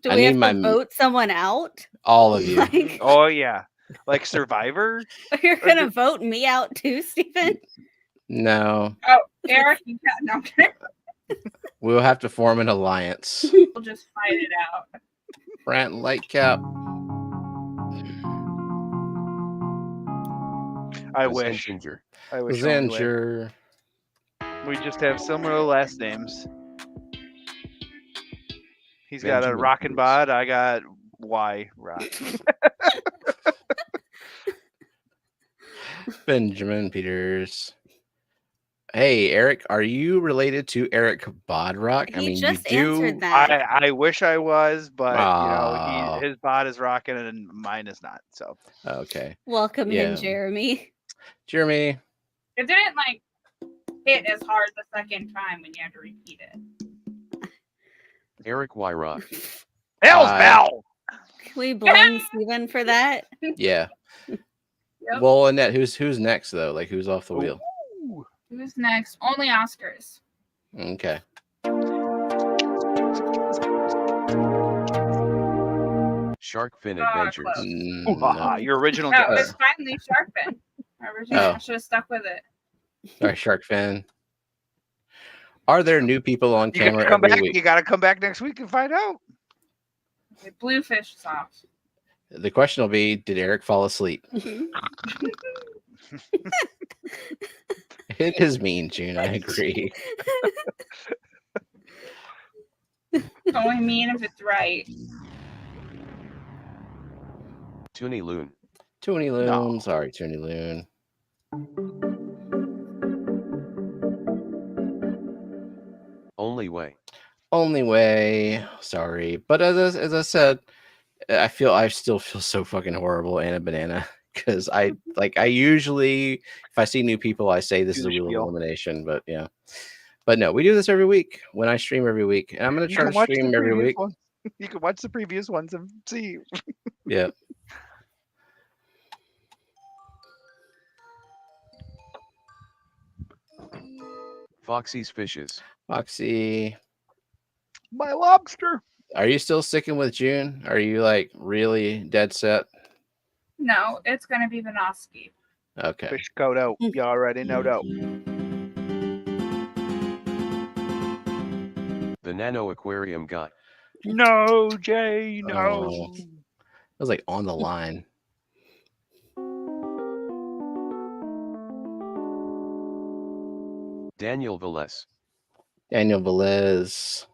Do we have to vote someone out? All of you. Like, oh yeah, like Survivor. You're gonna vote me out too, Stephen? No. Oh, Eric, you can't. No. We'll have to form an alliance. We'll just fight it out. Brant Lightcap. I wish. Ginger. I wish. Ginger. We just have similar last names. He's got Benjamin a rockin' Cruz. bod. I got Y rock. Benjamin Peters. Hey, Eric, are you related to Eric Bodrock? He just answered do. that. I wish I was, but Aw. his bod is rocking and mine is not. So Okay. Welcome in, Jeremy. Jeremy. It didn't like hit as hard the second time when you had to repeat it. Eric Wyrock. Hell's bell. Can we blame Steven for that? Yeah. Yep. Well, Annette, who's next though? Like who's off the wheel? Who's next? Only Oscars. Okay. Shark Fin Adventures. No. Your original No, guess. it's finally Shark Fin. I should have stuck with it. Sorry, Shark Fin. Are there new people on You gotta camera come every back. week? You got to come back next week and find out. The bluefish sauce. The question will be, did Eric fall asleep? It is mean, June. I agree. It's only mean if it's right. Toonie Loon. Toonie Loon. No. Sorry, Toonie Loon. Only way. Only way. Sorry. But as I said, I still feel so fucking horrible, Anna Banana. Because I usually, if I see new people, I say this is a wheel of elimination. But yeah. But no, we do this every week when I stream every week. And I'm going to try to stream every week. You can watch the previous ones and see. Yeah. Foxy's Fishes. Foxy. My lobster. Are you still sticking with June? Are you like really dead set? No, it's gonna be Vinoski. Okay. Fish coat out. You already know that. The Nano Aquarium guy. No, Jay, no. Oh. I was like on the line. Daniel Velez. Daniel Velez.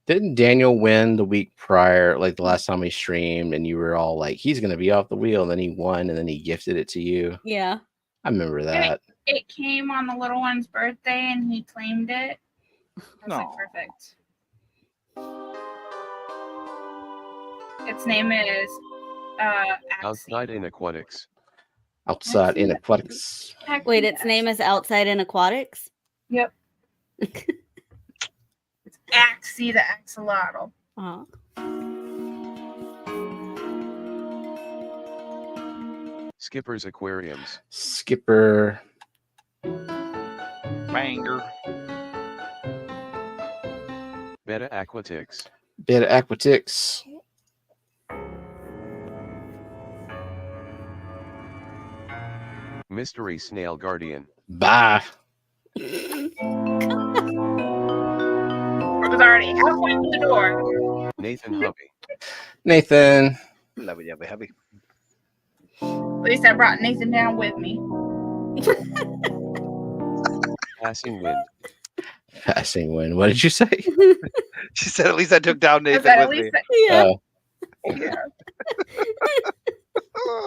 Didn't Daniel win the week prior, like the last time we streamed, and you were all like, he's going to be off the wheel, and then he won, and then he gifted it to you? Yeah. I remember that. It came on the little one's birthday, and he claimed it. I was like, perfect. Its name is Outside in Aquatics. Outside in Aquatics. Wait, its name is Outside in Aquatics? Yep. It's Axie the Axolotl. Oh. Skipper's Aquariums. Skipper. Banger. Beta Aquatics. Beta Aquatics. Mystery Snail Guardian. Bye. It was already halfway through the door. Nathan Hubby. Nathan. Lovey, lovey, hubby. At least I brought Nathan down with me. Passing Wind. Passing win. What did you say? She said, at least I took down I Nathan said, with me. Yeah. Yeah.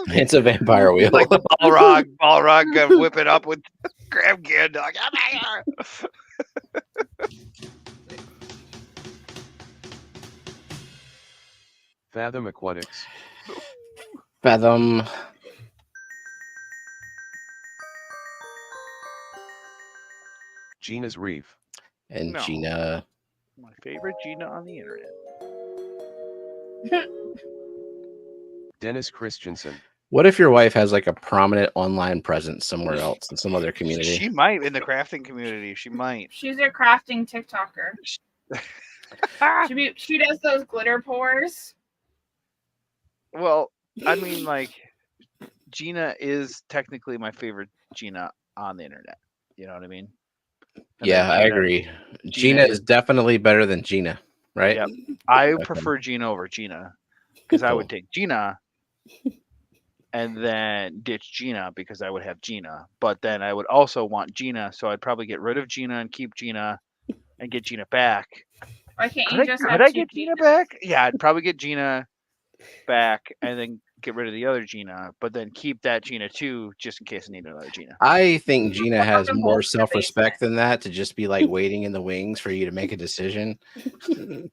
It's a vampire wheel. Like the Balrog whipping up with Graham Gandalf. Fathom Aquatics. Fathom. Gina's Reef. And No. Gina. My favorite Gina on the internet. Dennis Christensen. What if your wife has like a prominent online presence somewhere else in some other community? She might in the crafting community. She might. She's a crafting TikToker. She does those glitter pours. Well, I mean, like, Gina is technically my favorite Gina on the internet. You know what I mean? And Yeah, then I agree. Gina is definitely better than Gina, right? Yep. I Okay. prefer Gina over Gina because I would Cool. take Gina and then ditch Gina because I would have Gina. But then I would also want Gina, so I'd probably get rid of Gina and keep Gina and get Gina back. Why can't Could you I, just could have I two get Gina Ginas? back? Yeah, I'd probably get Gina back and then get rid of the other Gina, but then keep that Gina too, just in case I need another Gina. I think Gina has them more both in the self-respect than that to just be like waiting in the wings for you to make a decision. You'd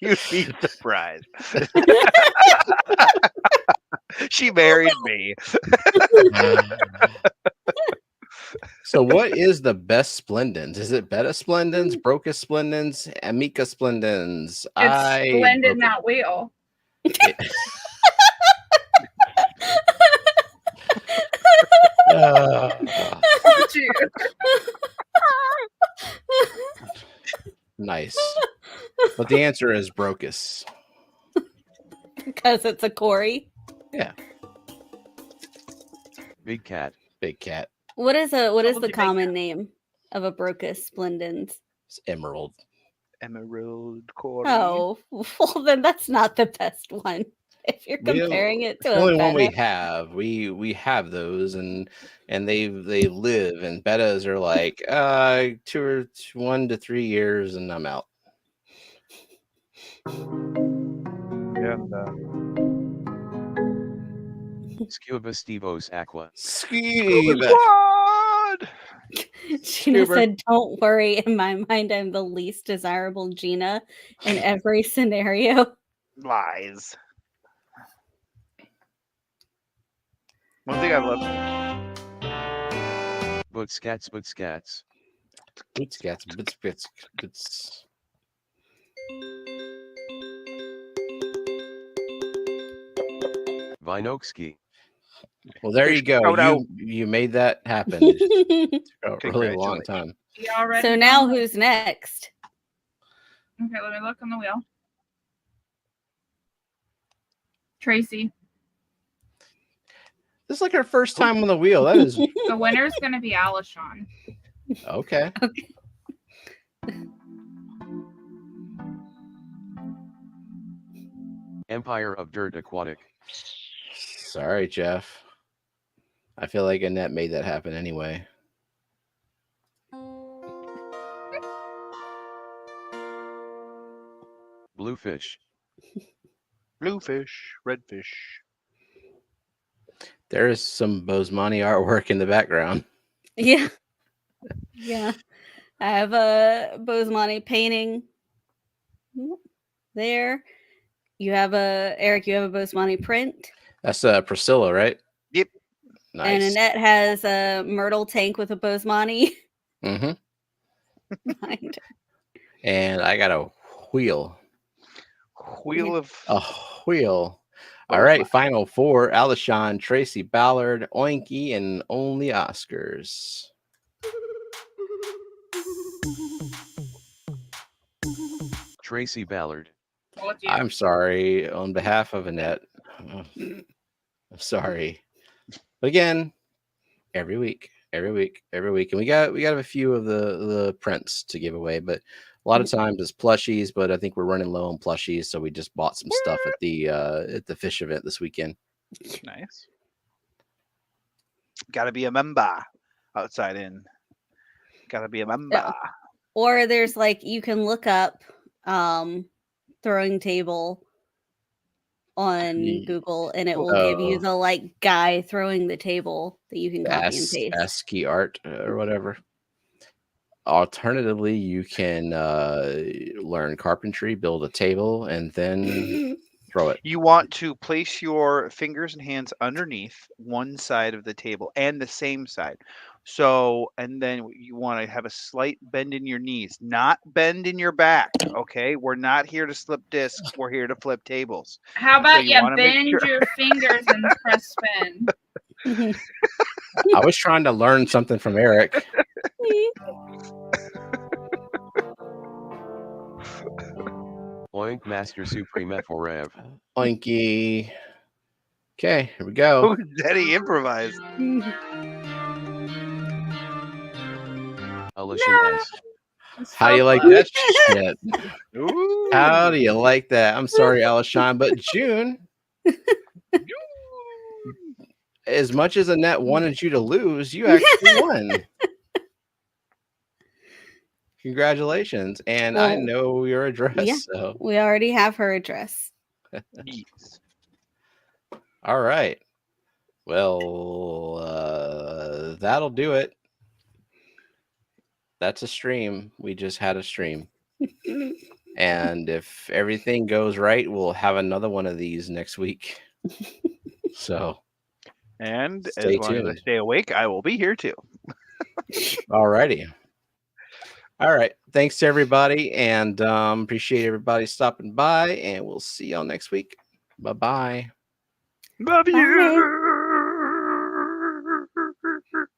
be surprised. She married me. So what is the best Splendens? Is it Beta Splendens, Broca Splendens, Amica Splendens? It's splendid, not wheel. Nice. But the answer is Brocus. Because it's a Corey. Yeah. Big Cat. Big Cat. What is Told the you, big common cat. name of a Brocus splendens? It's Emerald. Emerald Corey. Oh, well, then that's not the best one. If you're comparing it to the only a one we betta. have, we have those, and they live, and bettas are like 1 to 3 years, and I'm out. And Scuba Stevos Aqua. Scuba. Squad! Gina Scuba. said, "Don't worry. In my mind, I'm the least desirable Gina in every scenario." Lies. One thing I love. Bootscats, Bootscats. Bits. Vinokski. Well, there you go. Shout out. You made that happen. It took a really long time. Y'all ready? So now who's next? Okay, let me look on the wheel. Tracy. This is like our first time on the wheel. That is The winner's going to be Alishon. okay. Empire of Dirt Aquatic. Sorry, Jeff. I feel like Annette made that happen anyway. Bluefish. Bluefish, redfish. There is some Bosemani artwork in the background. Yeah. Yeah. I have a Bosemani painting there. You have Eric, you have a Bosemani print. That's Priscilla, right? Yep. Nice. And Annette has a Myrtle tank with a Bosemani Mm-hmm. behind. And I got a wheel. Wheel of A wheel. All right, final four: Alishon, Tracy Ballard, Oinky, and only Oscars. Tracy Ballard. I'm sorry on behalf of Annette. I'm sorry. But again, every week, and we got a few of the prints to give away, but a lot of times it's plushies. But I think we're running low on plushies, so we just bought some stuff at the fish event this weekend. nice. Gotta be a member. Outside in. Gotta be a member. Yeah. Or there's like you can look up throwing table on Google and it will give you the like guy throwing the table that you can copy and paste. ASCII art or whatever. Alternatively, you can learn carpentry, build a table, and then throw it. You want to place your fingers and hands underneath one side of the table and the same side. So, and then you want to have a slight bend in your knees, not bend in your back. Okay. We're not here to slip discs. We're here to flip tables. How about you you wanna make bend sure- your fingers and press spin? I was trying to learn something from Eric. Oink Master Supreme Forev. Oinky. Okay, here we go. Oh, Daddy improvised. Alishan S. How do you like that shit? Ooh. How do you like that? I'm sorry, Alishon, but June, as much as Annette wanted you to lose, you actually won. Congratulations. And I Well, know your address. yeah. So. We already have her address. Yes. All right. Well, that'll do it. That's a stream. We just had a stream. And if everything goes right, we'll have another one of these next week. So, And stay as long as I tuned. stay awake, I will be here too. All righty. All right. Thanks to everybody. And appreciate everybody stopping by. And we'll see y'all next week. Bye-bye. Love you. Bye.